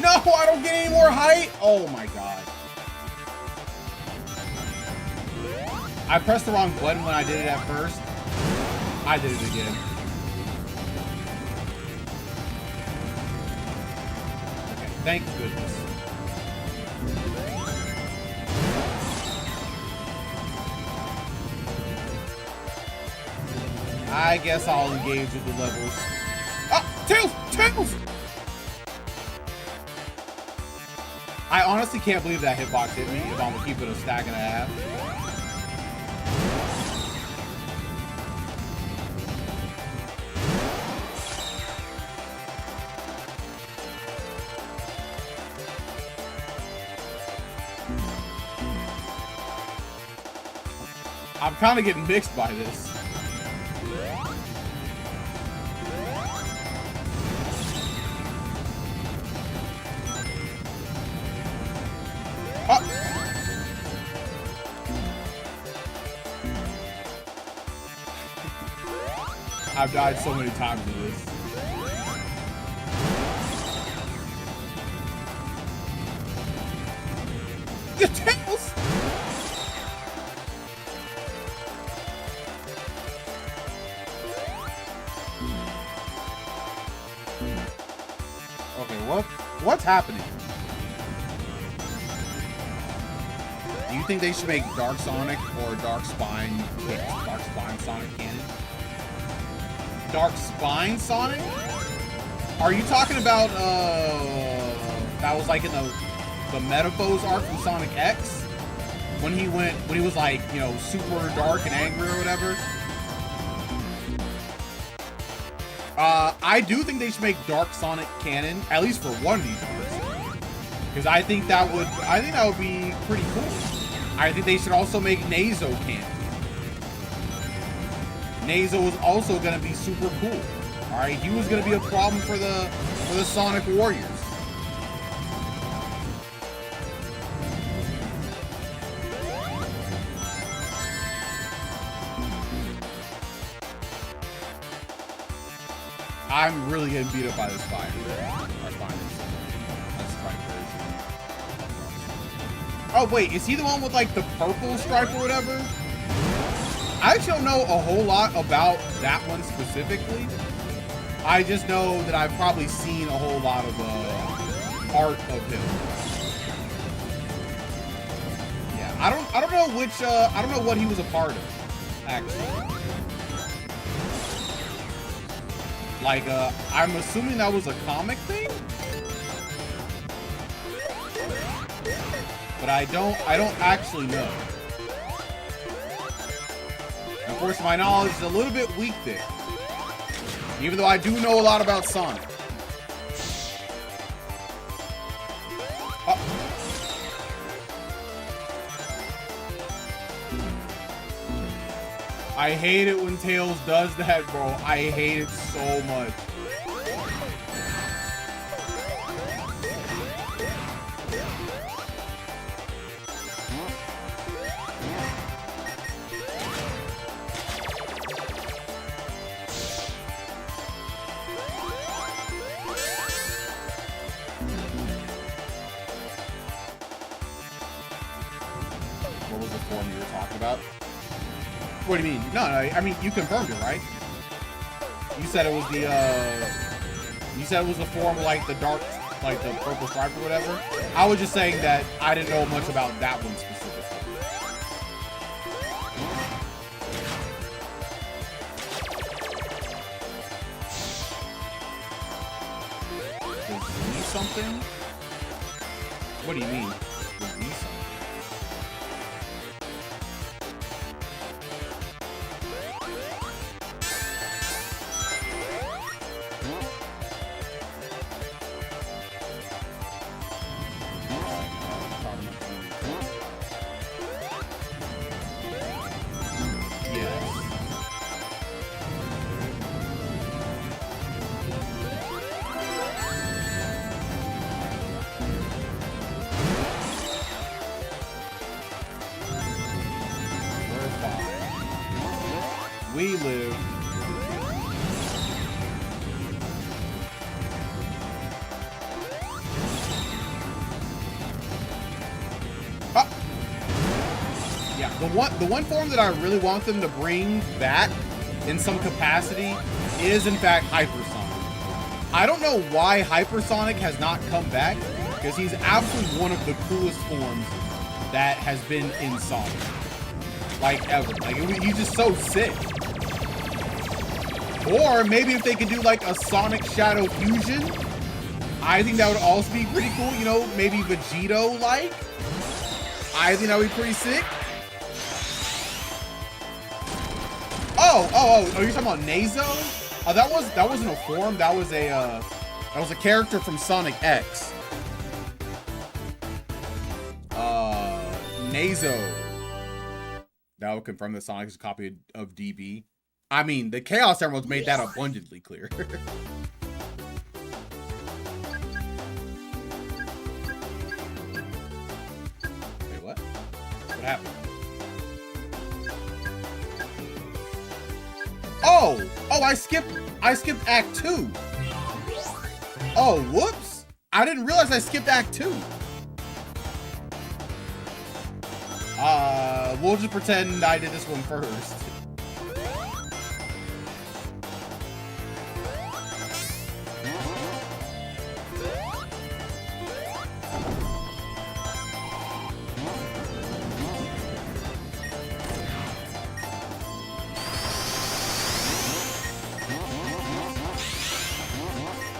No, I don't get any more height. Oh my god. I pressed the wrong button when I did it at first. I did it again. Okay, thank goodness. I guess I'll engage with the levels. Ah, Tails! Tails! I honestly can't believe that hitbox hit me if I'm gonna keep it a stack and a half. I'm kind of getting mixed by this. I've died so many times in this. The Tails! Okay, what's happening? Do you think they should make Dark Sonic or Dark Spine Sonic canon? Dark Spine Sonic? Are you talking about that was like in the Metaphors arc from Sonic X? When he was like, you know, super dark and angry or whatever? I do think they should make Dark Sonic canon, at least for one of these arcs. Because I think that would be pretty cool. I think they should also make Nazo canon. Nazo is also gonna be super cool. All right, he was gonna be a problem for the Sonic Warriors. I'm really getting beat up by this fire. That's fine. Oh wait, is he the one with like the purple stripe or whatever? I actually don't know a whole lot about that one specifically. I just know that I've probably seen a whole lot of art of him. Yeah, I don't know which I don't know what he was a part of, actually. Like, I'm assuming that was a comic thing? But I don't actually know. And of course, my knowledge is a little bit weak there. Even though I do know a lot about Sonic. I hate it when Tails does that, bro. I hate it so much. What was the form you were talking about? What do you mean? No, I mean, you confirmed it, right? You said it was the, you said it was the form like the dark, like the purple stripe or whatever. I was just saying that I didn't know much about that one specifically. Is he something? What do you mean? Is he something? We live. Yeah, the one form that I really want them to bring back in some capacity is in fact Hypersonic. I don't know why Hypersonic has not come back, because he's absolutely one of the coolest forms that has been in Sonic. Like ever. Like he's just so sick. Or maybe if they could do like a Sonic Shadow Fusion, I think that would also be pretty cool. You know, maybe Vegito-like. I think that would be pretty sick. Oh, you're talking about Nazo? Oh, that wasn't a form. That was a character from Sonic X. Nazo. That would confirm that Sonic is a copy of DB. I mean, the Chaos Emeralds made that abundantly clear. Wait, what? What happened? Oh, I skipped Act 2. Oh, whoops. I didn't realize I skipped Act 2. We'll just pretend I did this one first.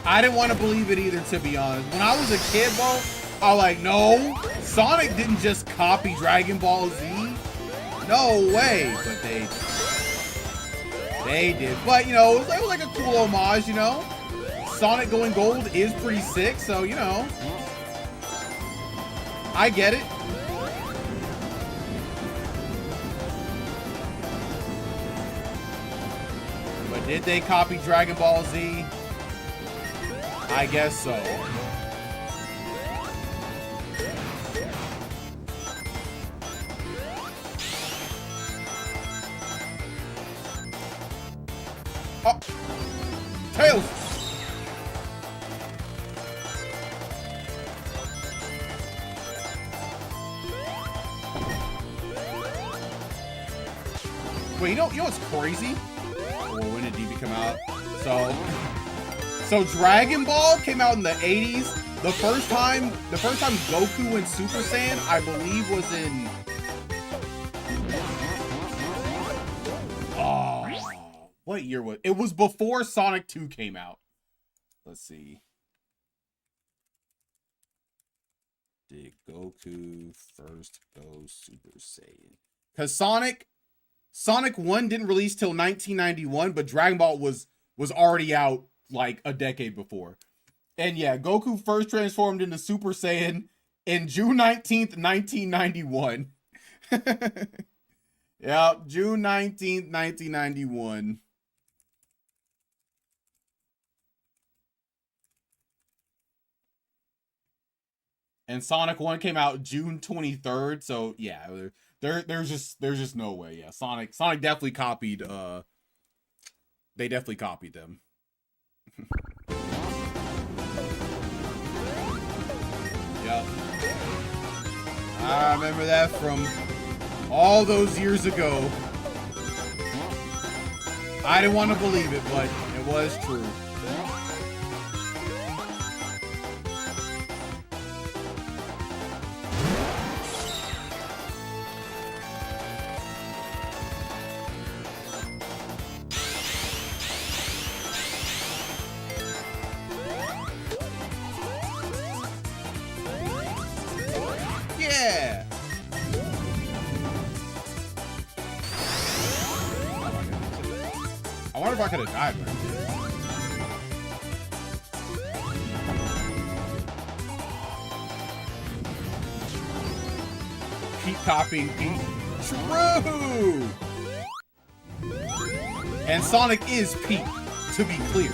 I didn't want to believe it either, to be honest. When I was a kid, bro, I was like, no, Sonic didn't just copy Dragon Ball Z. No way. But they did. But, you know, it was like a cool homage, you know? Sonic going gold is pretty sick, so, you know. I get it. But Did they copy Dragon Ball Z? I guess so. Oh! Tails! Wait, you know what's crazy? Well, when did DB come out? So Dragon Ball came out in the 80s. The first time Goku went Super Saiyan, I believe, was in... Oh, what year was it? It was before Sonic 2 came out. Let's see. Did Goku first go Super Saiyan? Because Sonic 1 didn't release till 1991, but Dragon Ball was already out like a decade before. And yeah, Goku first transformed into Super Saiyan in June 19th, 1991. Yep, June 19th, 1991. And Sonic 1 came out June 23rd, so yeah, there's just no way. Yeah, Sonic definitely copied they definitely copied them. Yep. I remember that from all those years ago. I didn't want to believe it, but it was true. Yeah. I wonder if I could have died right there. Keep copying Pete. True! And Sonic is Pete, to be clear.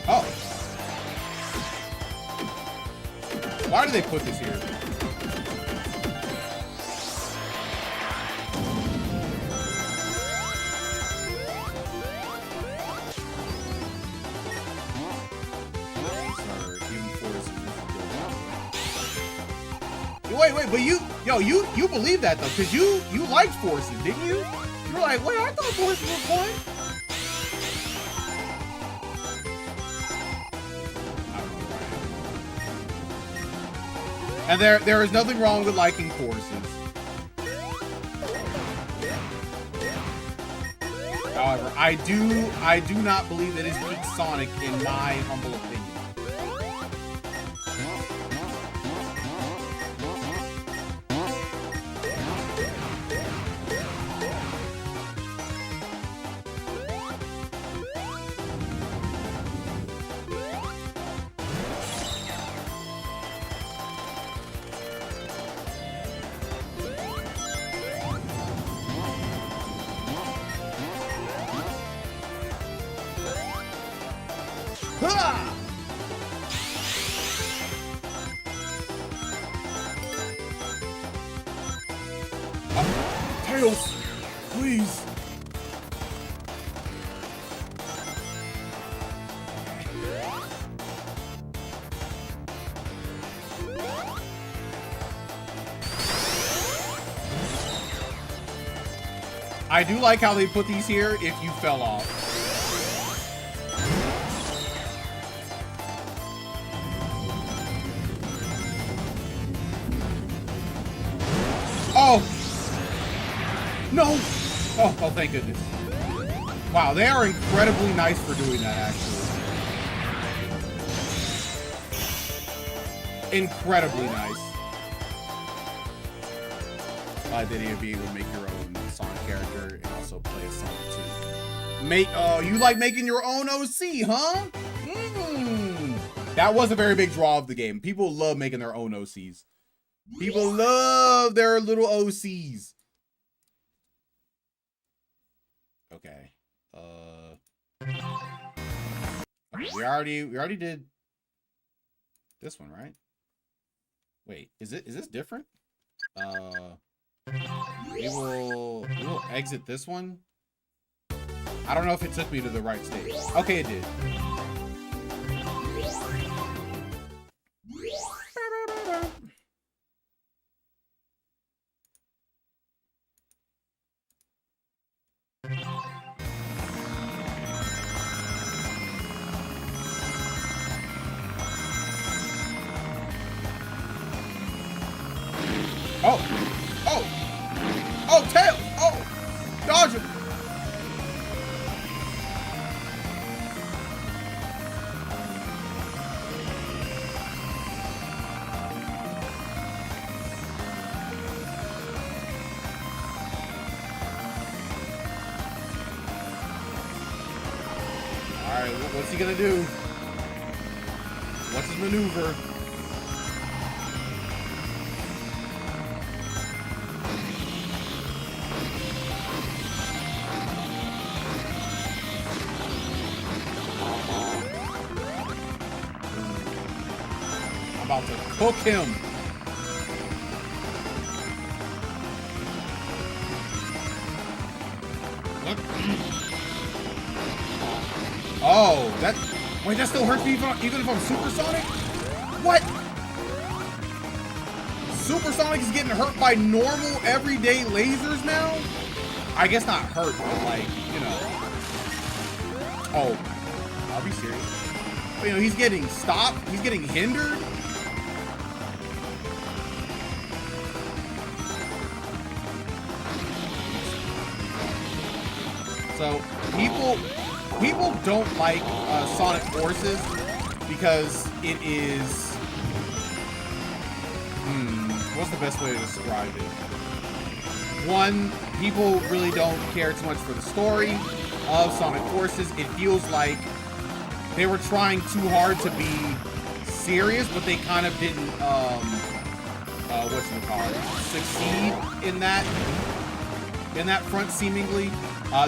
Oh. Why did they put this here? Wait, but you believe that though, because you liked Forces, didn't you? You were like, wait, I thought Forces was fun. And there is nothing wrong with liking Forces. However, I do not believe that it's peak Sonic in my humble opinion. Tails, please. I do like how they put these here if you fell off. Oh! No! Oh, thank goodness. Wow, they are incredibly nice for doing that, actually. Incredibly nice. I like the idea of being able to make your own Sonic character and also play a Sonic too. Oh, you like making your own OC, huh? That was a very big draw of the game. People love making their own OCs. People love their little OCs. Okay. Okay, we already did this one, right? Wait, is this different? We will exit this one. I don't know if it took me to the right stage. Okay, it did. Oh! Oh! Oh, tail! Oh! Dodge him! Alright, what's he gonna do? What's his maneuver? I'm about to cook him. Look. Oh, wait, that still hurts me even if I'm supersonic? What? Supersonic is getting hurt by normal, everyday lasers now? I guess not hurt, but like, you know. Oh, I'll be serious. But, you know, he's getting stopped. He's getting hindered. So, people don't like Sonic Forces because it is... what's the best way to describe it? One, people really don't care too much for the story of Sonic Forces. It feels like they were trying too hard to be serious, but they kind of didn't, succeed in that front, seemingly.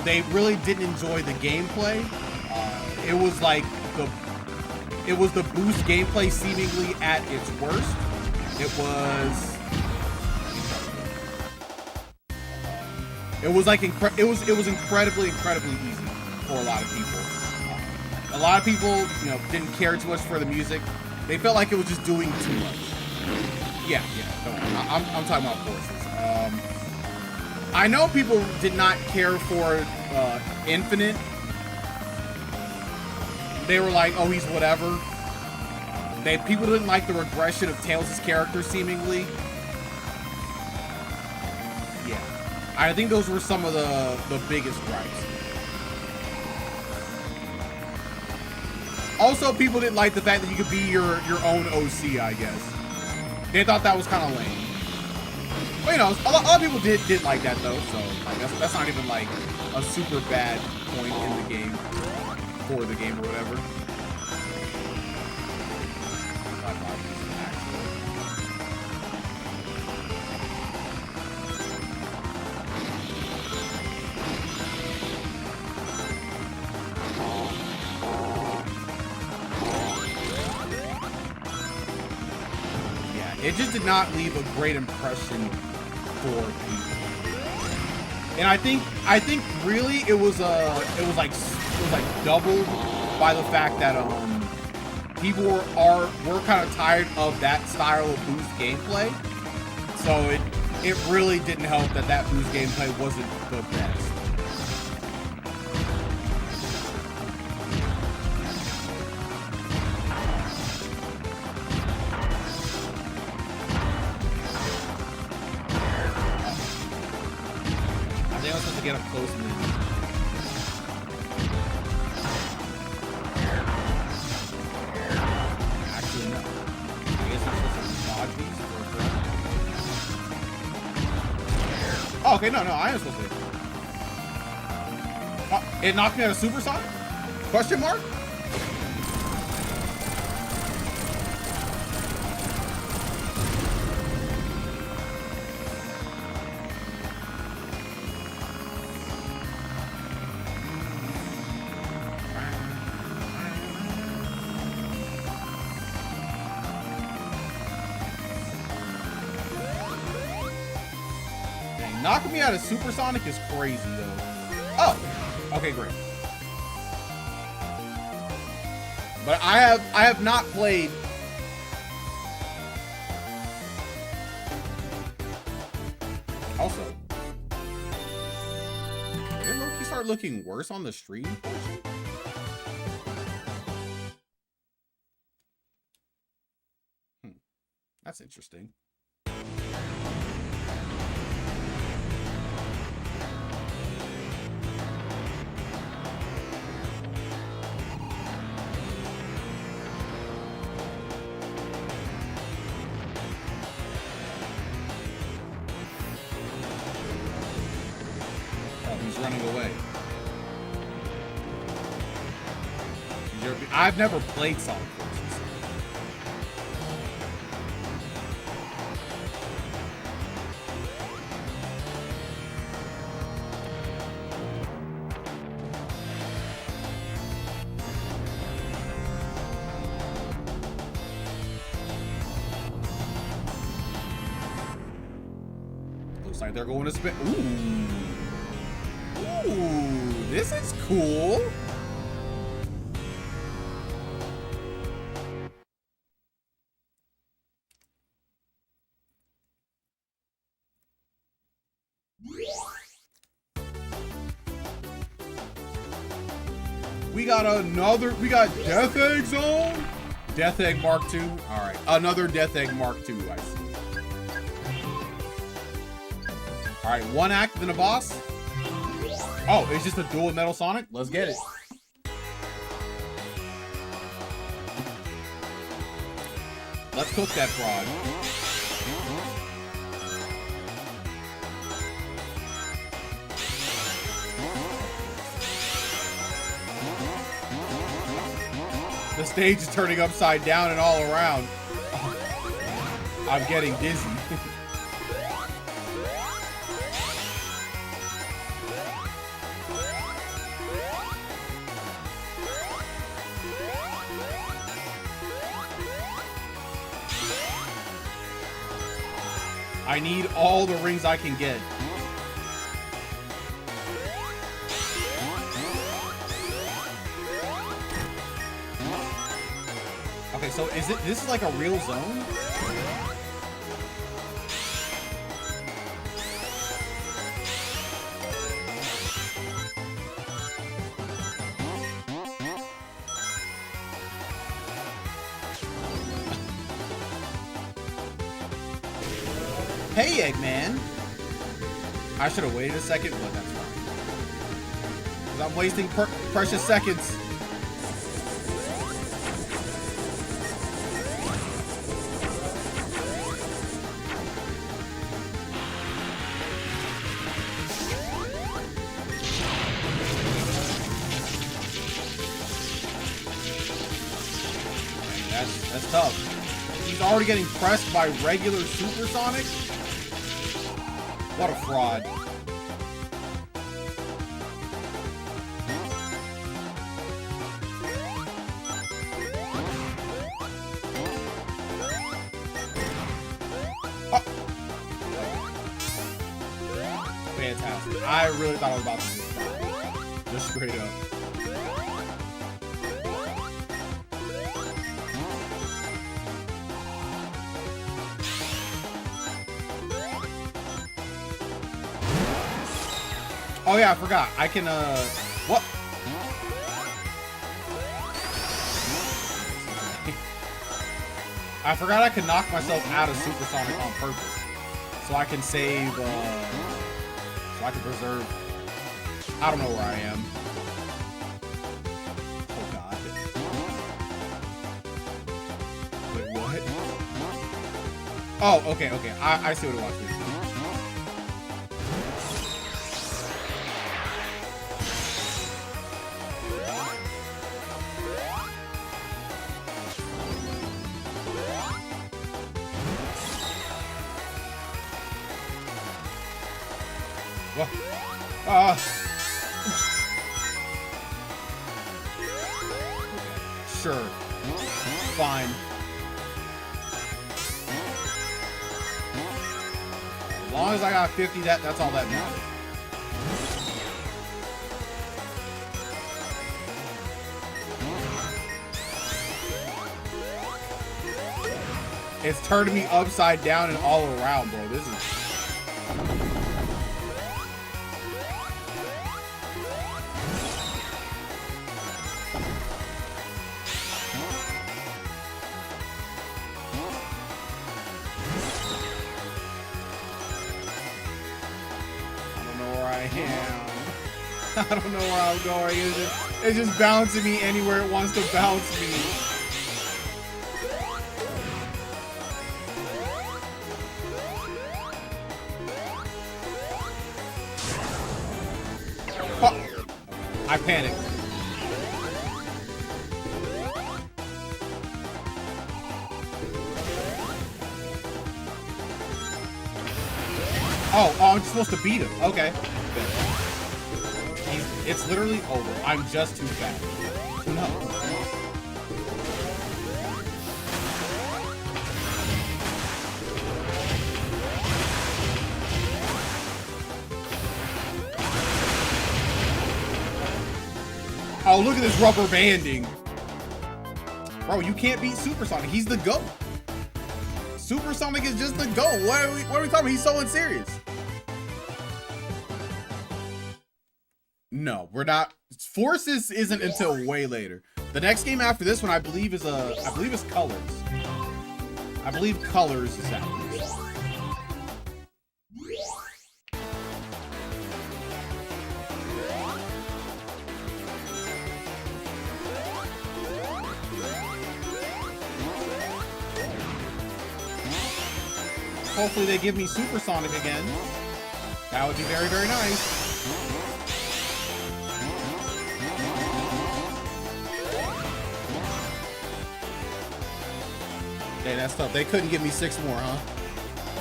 They really didn't enjoy the gameplay. It was like the boost gameplay seemingly at its worst. It was like it was incredibly easy for a lot of people. A lot of people, you know, didn't care too much for the music. They felt like it was just doing too much. Yeah. I'm talking about Forces. I know people did not care for Infinite. They were like, oh, he's whatever. People didn't like the regression of Tails' character, seemingly. Yeah. I think those were some of the biggest gripes. Also, people didn't like the fact that you could be your own OC, I guess. They thought that was kind of lame. But, you know, a lot of people did like that, though, so like, that's not even, like, a super bad point in the game, for the game or whatever. It just did not leave a great impression for people, and I think really it was like doubled by the fact that people were kind of tired of that style of boost gameplay, so it really didn't help that boost gameplay wasn't the best. Get up close and then... Actually, no. I guess I'm supposed to dodge these for a Oh, okay, no, I am supposed to. Oh, it knocked me out of Supersonic? Question mark? Knocking me out of Supersonic is crazy, though. Oh, okay, great. But I have not played. Also, did Loki start looking worse on the stream portion? That's interesting. He's running away. I've never played Sonic Forces. Looks like they're going to spin. Ooh. Ooh, this is cool. We got Death Egg Zone. Death Egg Mark II. All right, another Death Egg Mark II, I see. All right, one act, then a boss. Oh, it's just a dual Metal Sonic? Let's get it. Let's cook that frog. The stage is turning upside down and all around. Oh, I'm getting dizzy. I need all the rings I can get. Okay, so this is like a real zone? Hey, Eggman! I should have waited a second, but that's fine. Because I'm wasting precious seconds. That's tough. He's already getting pressed by regular Supersonic? What a fraud. Oh. Fantastic. I really thought I was about to just die. Just straight up. Oh yeah, I forgot. I can, what? I forgot I can knock myself out of Supersonic on purpose. So I can save, so I can preserve. I don't know where I am. Oh god. Wait, what? Oh, okay. I see what it wants me to do. Sure. Fine. As long as I got 50, that's all that matters. It's turning me upside down and all around, bro. This is... I don't know where I'm going. It's just bouncing me anywhere it wants to bounce me. Oh, I panicked. Oh, I'm supposed to beat him. Okay. It's literally over. I'm just too fast. No. Oh, look at this rubber banding. Bro, you can't beat Supersonic. He's the GOAT. Supersonic is just the GOAT. What are we talking about? He's so unserious. No, we're not. Forces isn't until way later. The next game after this one, I believe is Colors. I believe Colors is after this. Hopefully they give me Supersonic again. That would be very, very nice. Okay, that's tough. They couldn't give me 6 more, huh?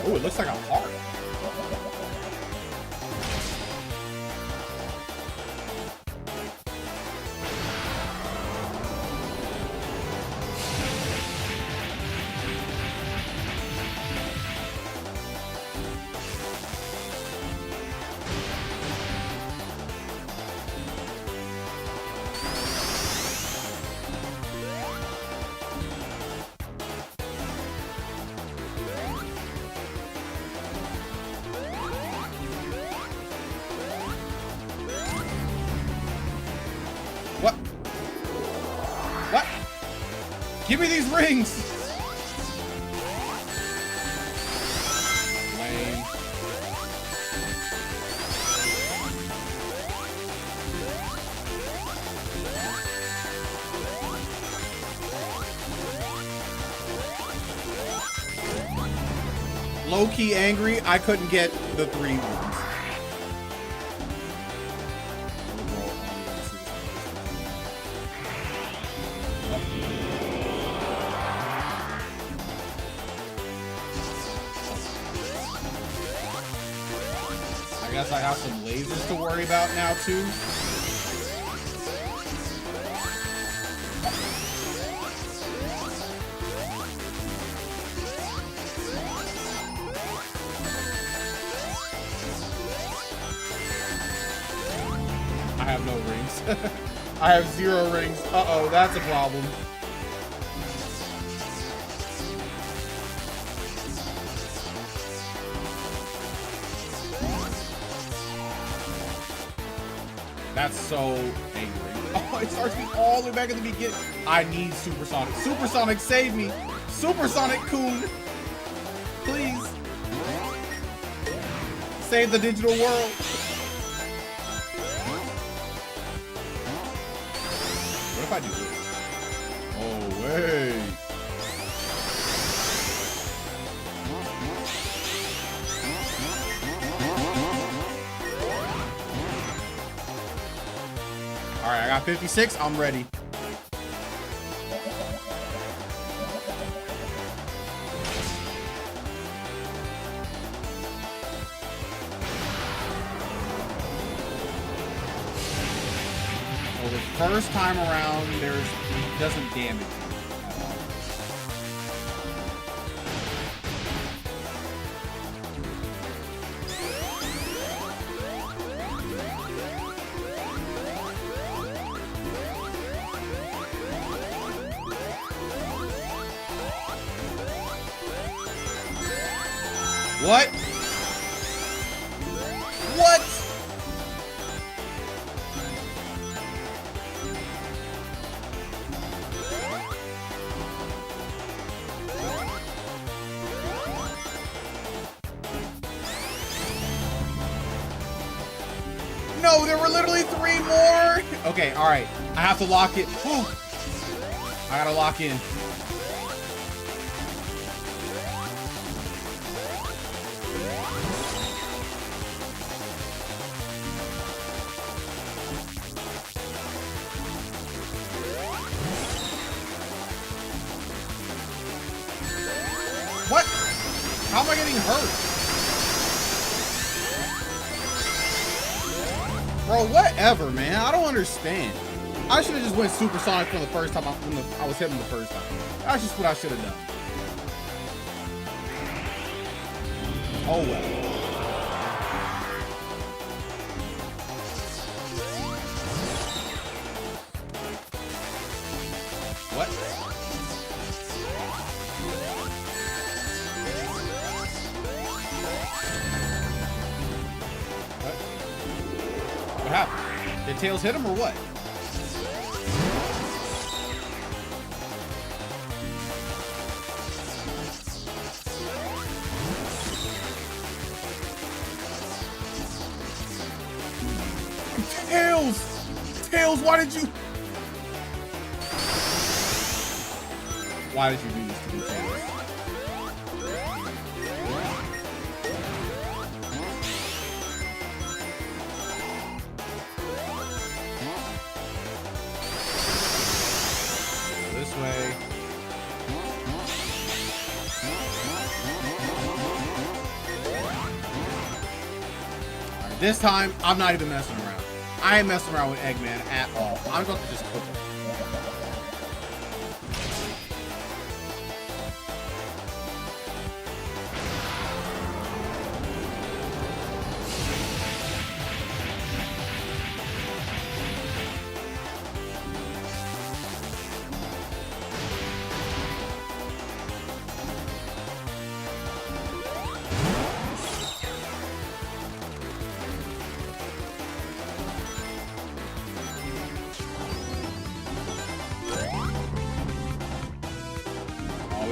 Oh, it looks like a heart. Give me these rings! Lame. Low-key angry, I couldn't get the 3 ones. I guess I have some lasers to worry about now, too. I have no rings. I have 0 rings. Uh-oh, that's a problem. That's so angry. Oh, it starts me all the way back at the beginning. I need Supersonic. Supersonic, save me. Supersonic Coon. Please. Save the digital world. What if I do this? Oh, wait. All right, I got 56. I'm ready. Well, the first time around, it doesn't damage you at all. What? What? No, there were literally 3 more. Okay, all right. I have to lock it. Oh, I gotta lock in. What? How am I getting hurt? Bro, whatever, man. I don't understand. I should have just went supersonic from the first time I was hitting the first time. That's just what I should have done. Oh well. What? What happened? Did Tails hit him or what? Tails! Tails, why did you do this to me, Tails? This way. All right, this time, I'm not even messing around. I ain't messing around with Eggman at all. I'm going to just cook him.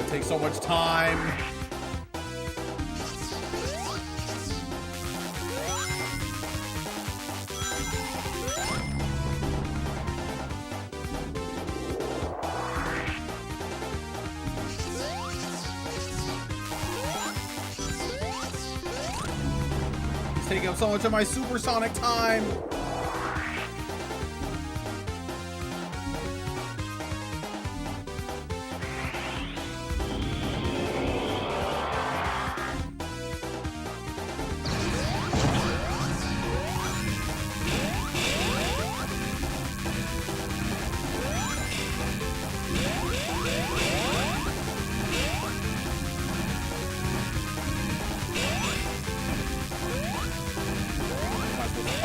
Takes so much time. It's taking up so much of my supersonic time.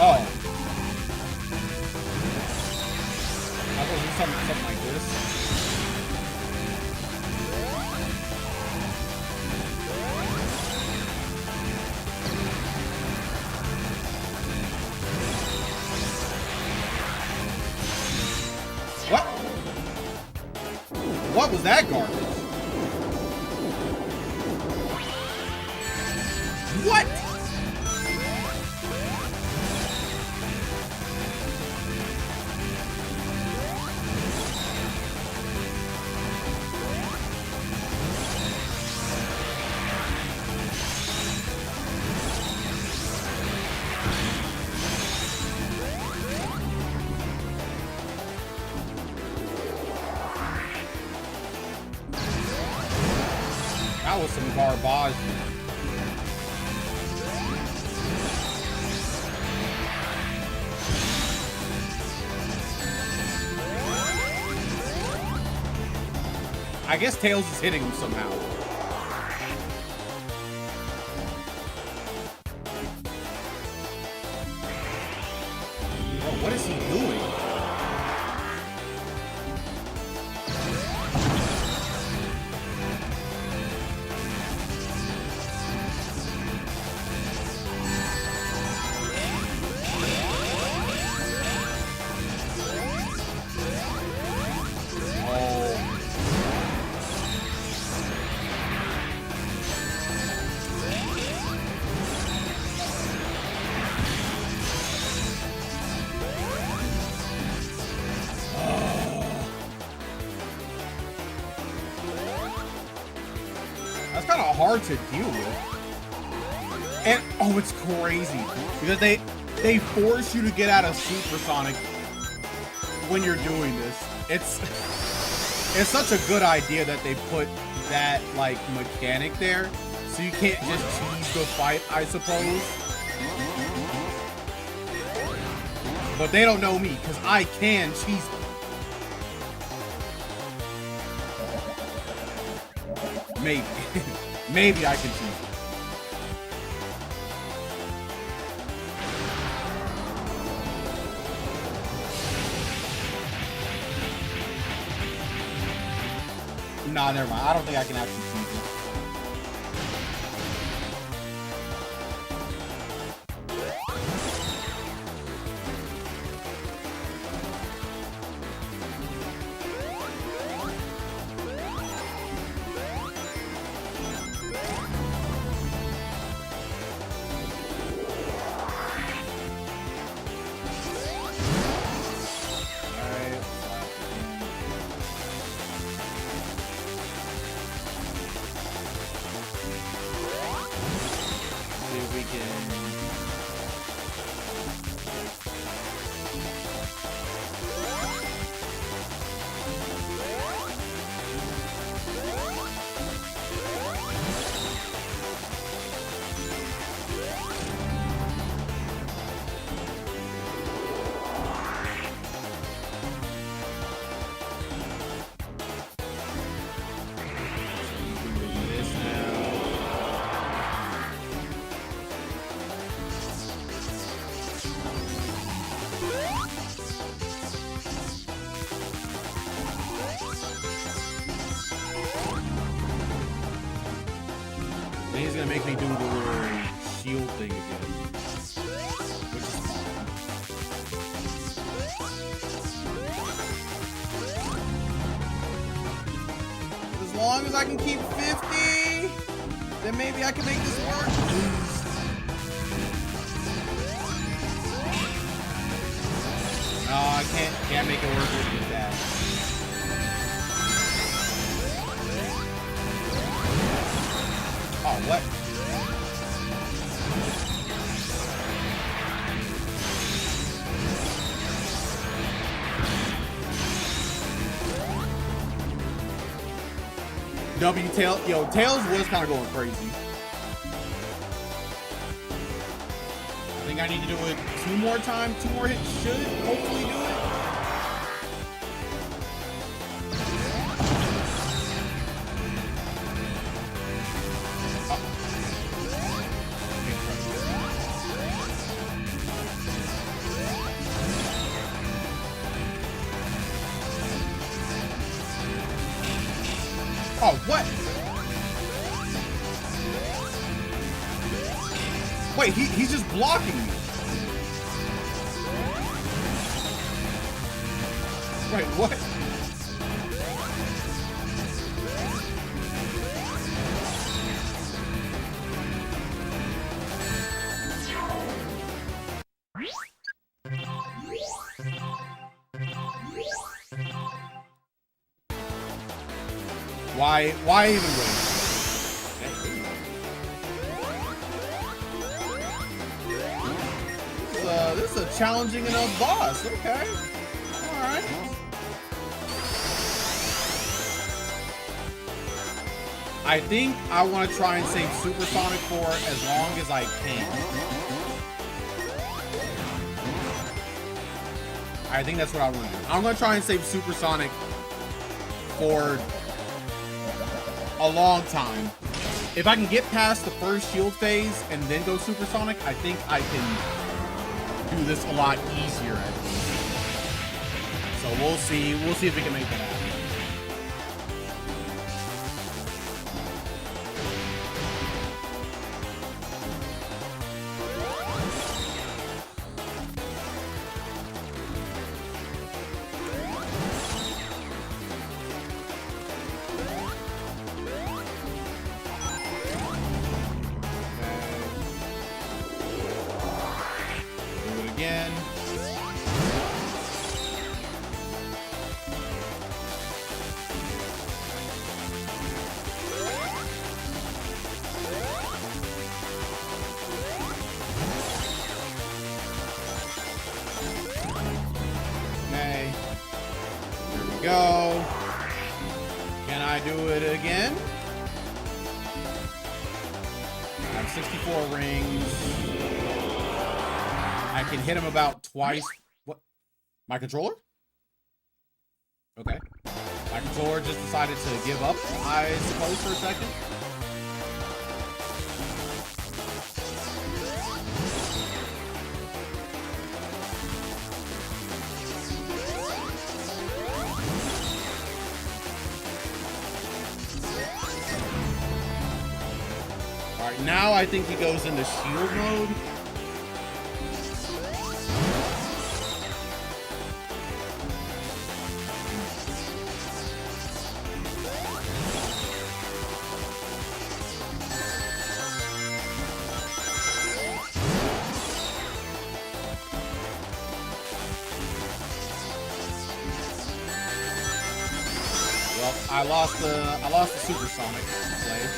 Oh. I thought it was something like this. What? What was that garbage? What? That was some garbage. I guess Tails is hitting him somehow. Bro, what is he doing? kind of hard to deal with. And oh, it's crazy because they force you to get out of supersonic when you're doing this. It's such a good idea that they put that like mechanic there, so you can't just cheese the fight, I suppose. But they don't know me because I can cheese them. Maybe, maybe I can cheese them. Nah, never mind. I don't think I can actually cheese it. He's gonna make me do the little shield thing again, which is fine. As long as I can keep 50, then maybe I can make this work. No, I can't make it work with that. Oh, what? Tails, yo, Tails was kind of going crazy. I think I need to do it 2 more times. 2 more hits should hopefully do it. Oh, what? Wait, he's just blocking me. Wait, what? Why even wait? This is a challenging enough boss. Okay. Alright. I think I want to try and save Supersonic for as long as I can. I think that's what I want to do. I'm going to try and save Supersonic for a long time. If I can get past the first shield phase and then go Supersonic, I think I can do this a lot easier at least. So we'll see. We'll see if we can make that happen. go. Can I do it again? I have 64 rings. I can hit him about twice. What? My controller? Okay. My controller just decided to give up, I suppose, for a second. Alright, now I think he goes into shield mode. Well, I lost the supersonic play.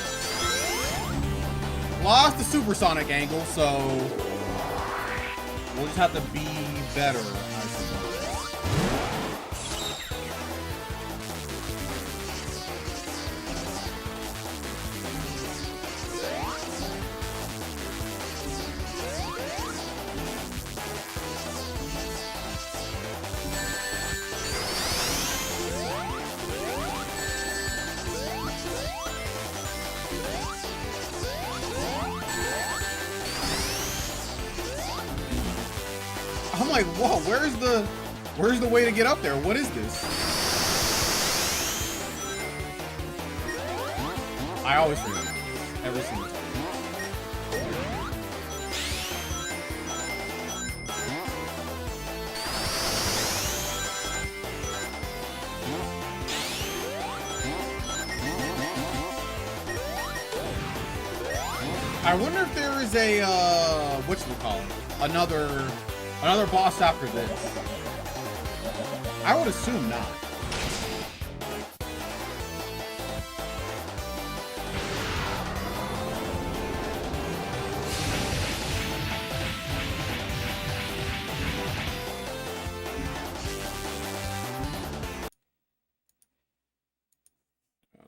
Lost the supersonic angle, so we'll just have to be better, I suppose. I'm like, whoa, where's the way to get up there? What is this? I always forget every single time. I wonder if there is a whatchamacallit, another boss after this. I would assume not.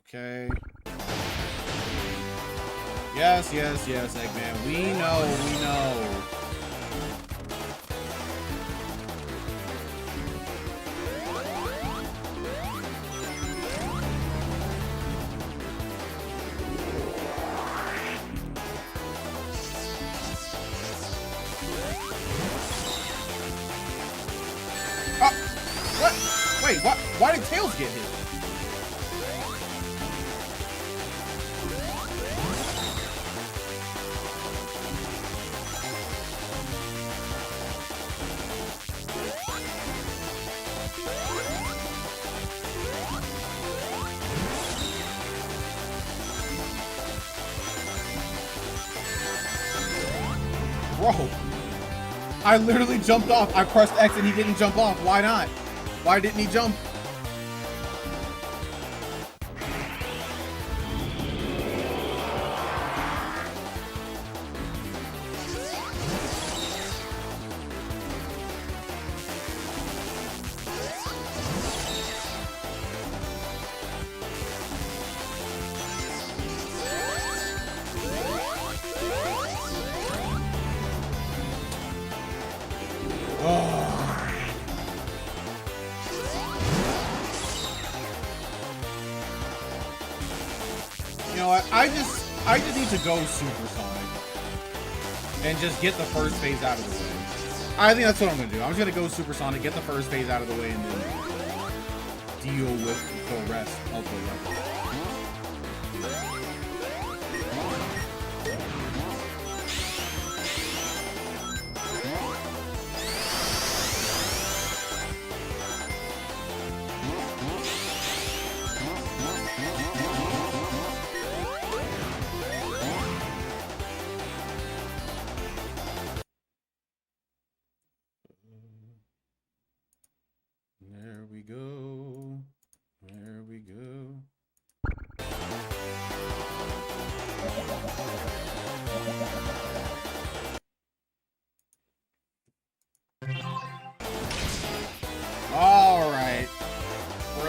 Okay. Yes, yes, yes, Eggman. We know, we know. What? Wait, what? Why did Tails get hit? Bro, I literally jumped off. I pressed X and he didn't jump off. Why not? Why didn't he jump? You know what? I just need to go supersonic and just get the first phase out of the way. I think that's what I'm gonna do. I'm just gonna go supersonic, get the first phase out of the way, and then deal with the rest of the level. There we go. There we go.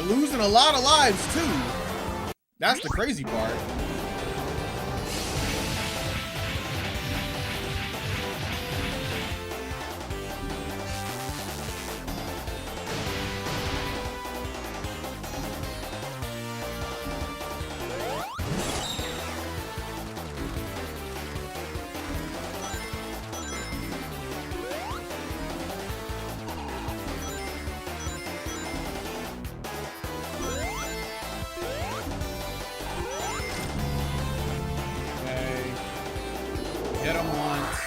losing a lot of lives, too. That's the crazy part. Hit him once.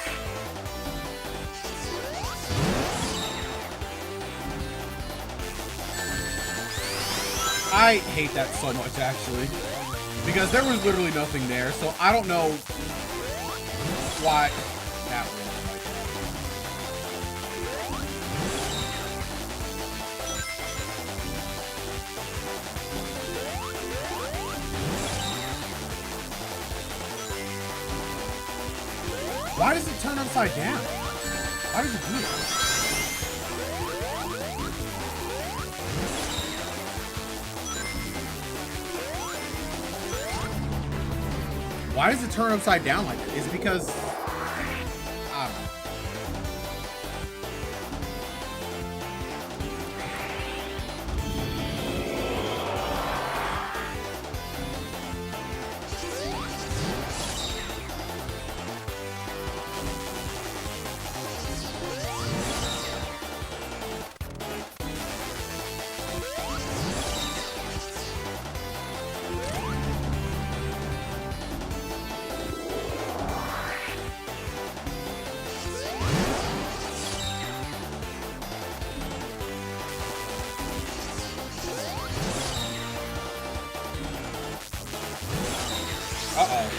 I hate that so much, actually. Because there was literally nothing there, so I don't know why that was like that. Why does it turn upside down? Why does it do that? Why does it turn upside down like that? Is it because... I don't know. Uh-oh.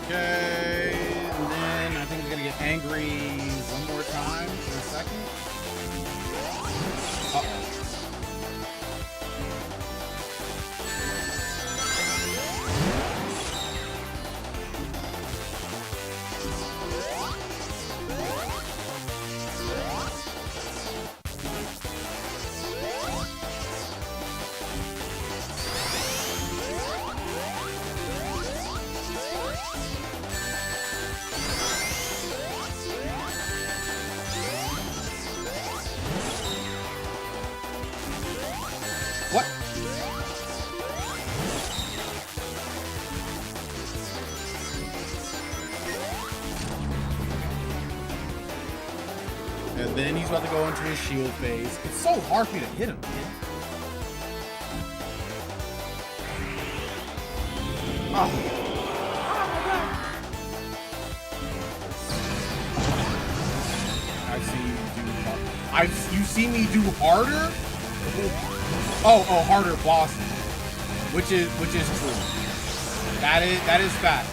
Okay, and then I think he's gonna get angry one more time for a second. Uh-oh. What? And then he's about to go into his shield phase. It's so hard for me to hit him, man. Oh. You see me do harder? Oh, harder bosses, which is true. That is fact.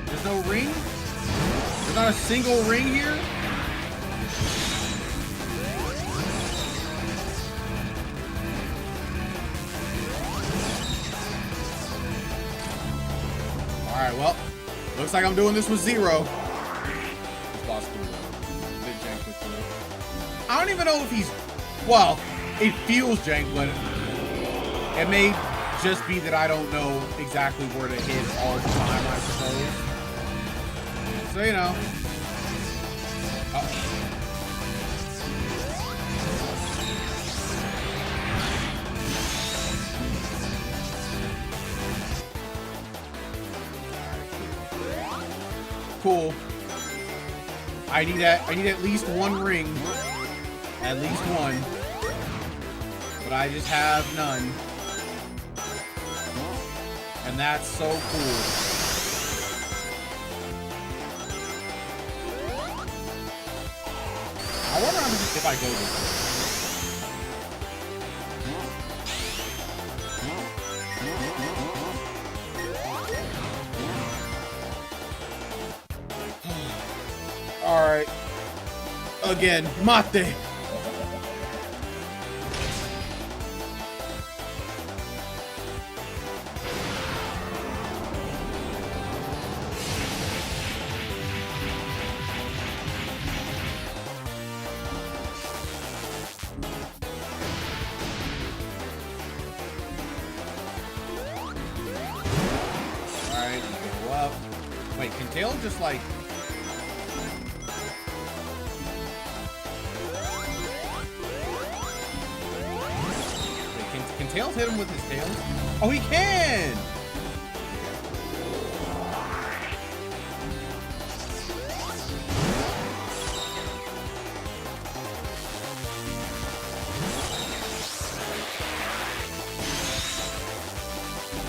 There's no ring. There's not a single ring here. Alright, well, looks like I'm doing this with Zero. I don't even know if he's... Well, it feels jank, but it may just be that I don't know exactly where to hit all the time, I suppose. So, you know. Cool. I need at least one ring. At least one. But I just have none. And that's so cool. I wonder if I go this way. Again, mate. Alright, go up. Wait, can Tail just like... Wait, can Tails hit him with his tails? Oh, he can!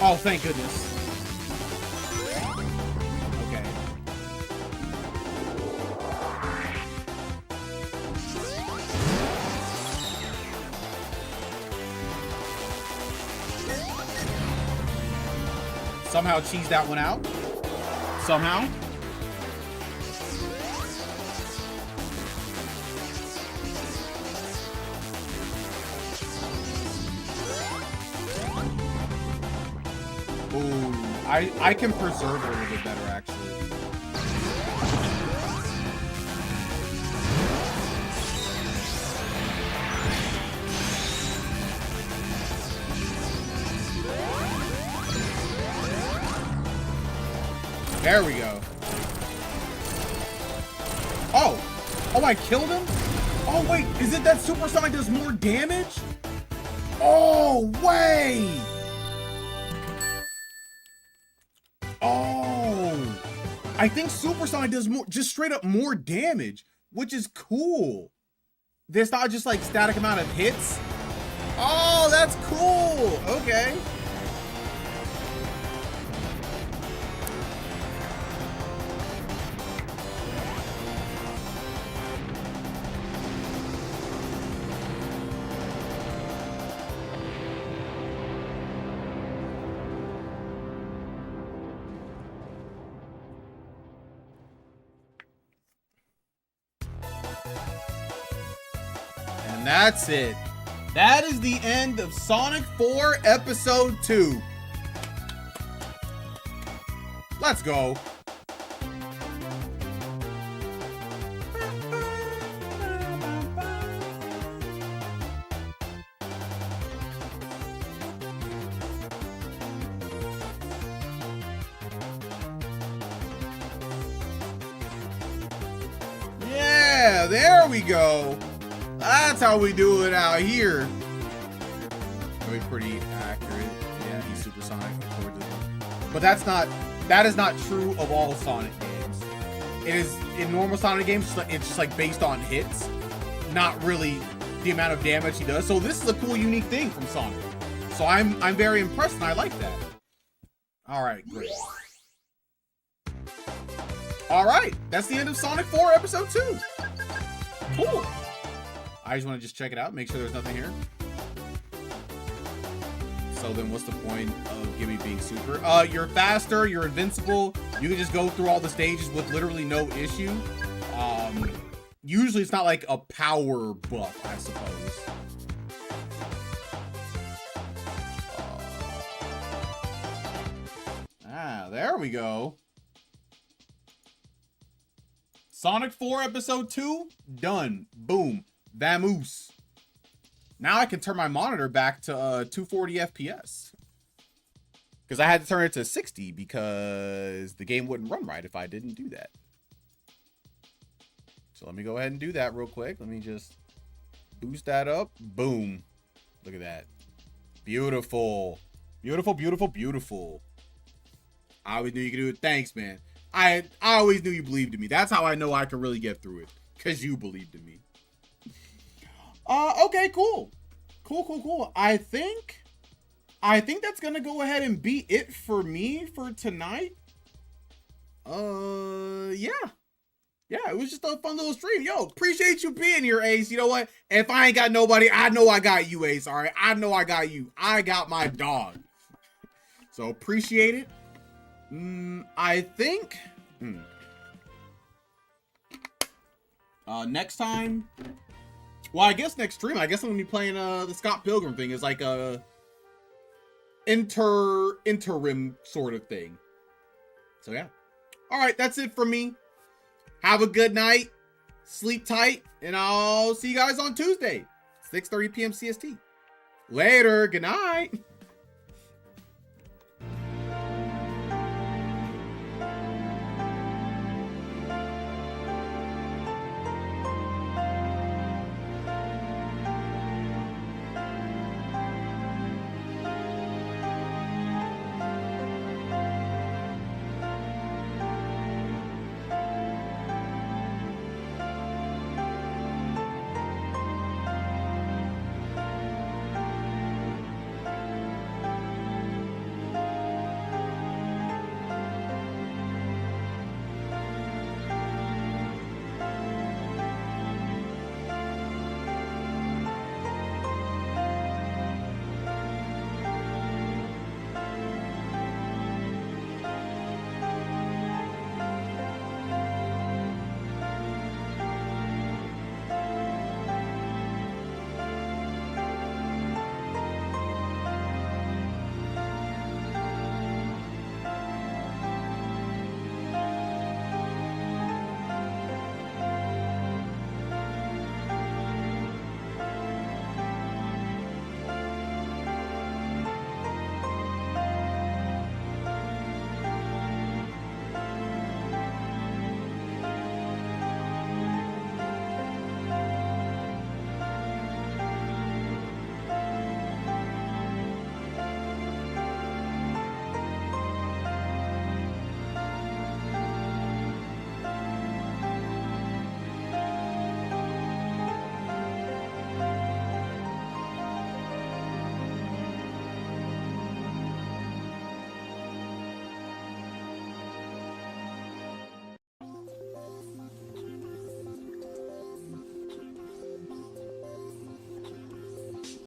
Oh, thank goodness. Okay. Somehow cheese that one out. Somehow. Ooh, I can preserve it a little bit better, actually. There we go. Oh! Oh, I killed him? Oh, wait, is it that Super Sonic does more damage? Oh, wait! Oh! I think Super Sonic does more, just straight up more damage, which is cool. There's not just like static amount of hits. Oh, that's cool! Okay. And that's it. That is the end of Sonic 4 Episode 2. Let's go. Yeah, there we go. That's how we do it out here. Probably pretty accurate. Yeah, he's supersonic. But that is not true of all Sonic games. It is in normal Sonic games, it's just like based on hits, not really the amount of damage he does. So this is a cool, unique thing from Sonic. So I'm very impressed and I like that. All right, great. All right, that's the end of Sonic 4 Episode 2. Cool. I just want to check it out, make sure there's nothing here. So then what's the point of Gimme being super? You're faster, you're invincible, you can just go through all the stages with literally no issue. Usually it's not like a power buff, I suppose. There we go. Sonic 4 Episode 2, done. Boom. Vamoose. Now I can turn my monitor back to 240 FPS. Because I had to turn it to 60 because the game wouldn't run right if I didn't do that. So let me go ahead and do that real quick. Let me just boost that up. Boom. Look at that. Beautiful. Beautiful, beautiful, beautiful. I always knew you could do it. Thanks, man. I always knew you believed in me. That's how I know I can really get through it. Because you believed in me. Okay, cool. Cool. I think that's gonna go ahead and be it for me for tonight. Yeah. Yeah, it was just a fun little stream. Yo, appreciate you being here, Ace. You know what? If I ain't got nobody, I know I got you, Ace, all right? I know I got you. I got my dog. So appreciate it. I think... Next time, well, I guess next stream, I guess I'm gonna be playing the Scott Pilgrim thing. Is like a interim sort of thing. So yeah. All right, that's it for me. Have a good night. Sleep tight, and I'll see you guys on Tuesday, 6:30 p.m. CST. Later. Good night.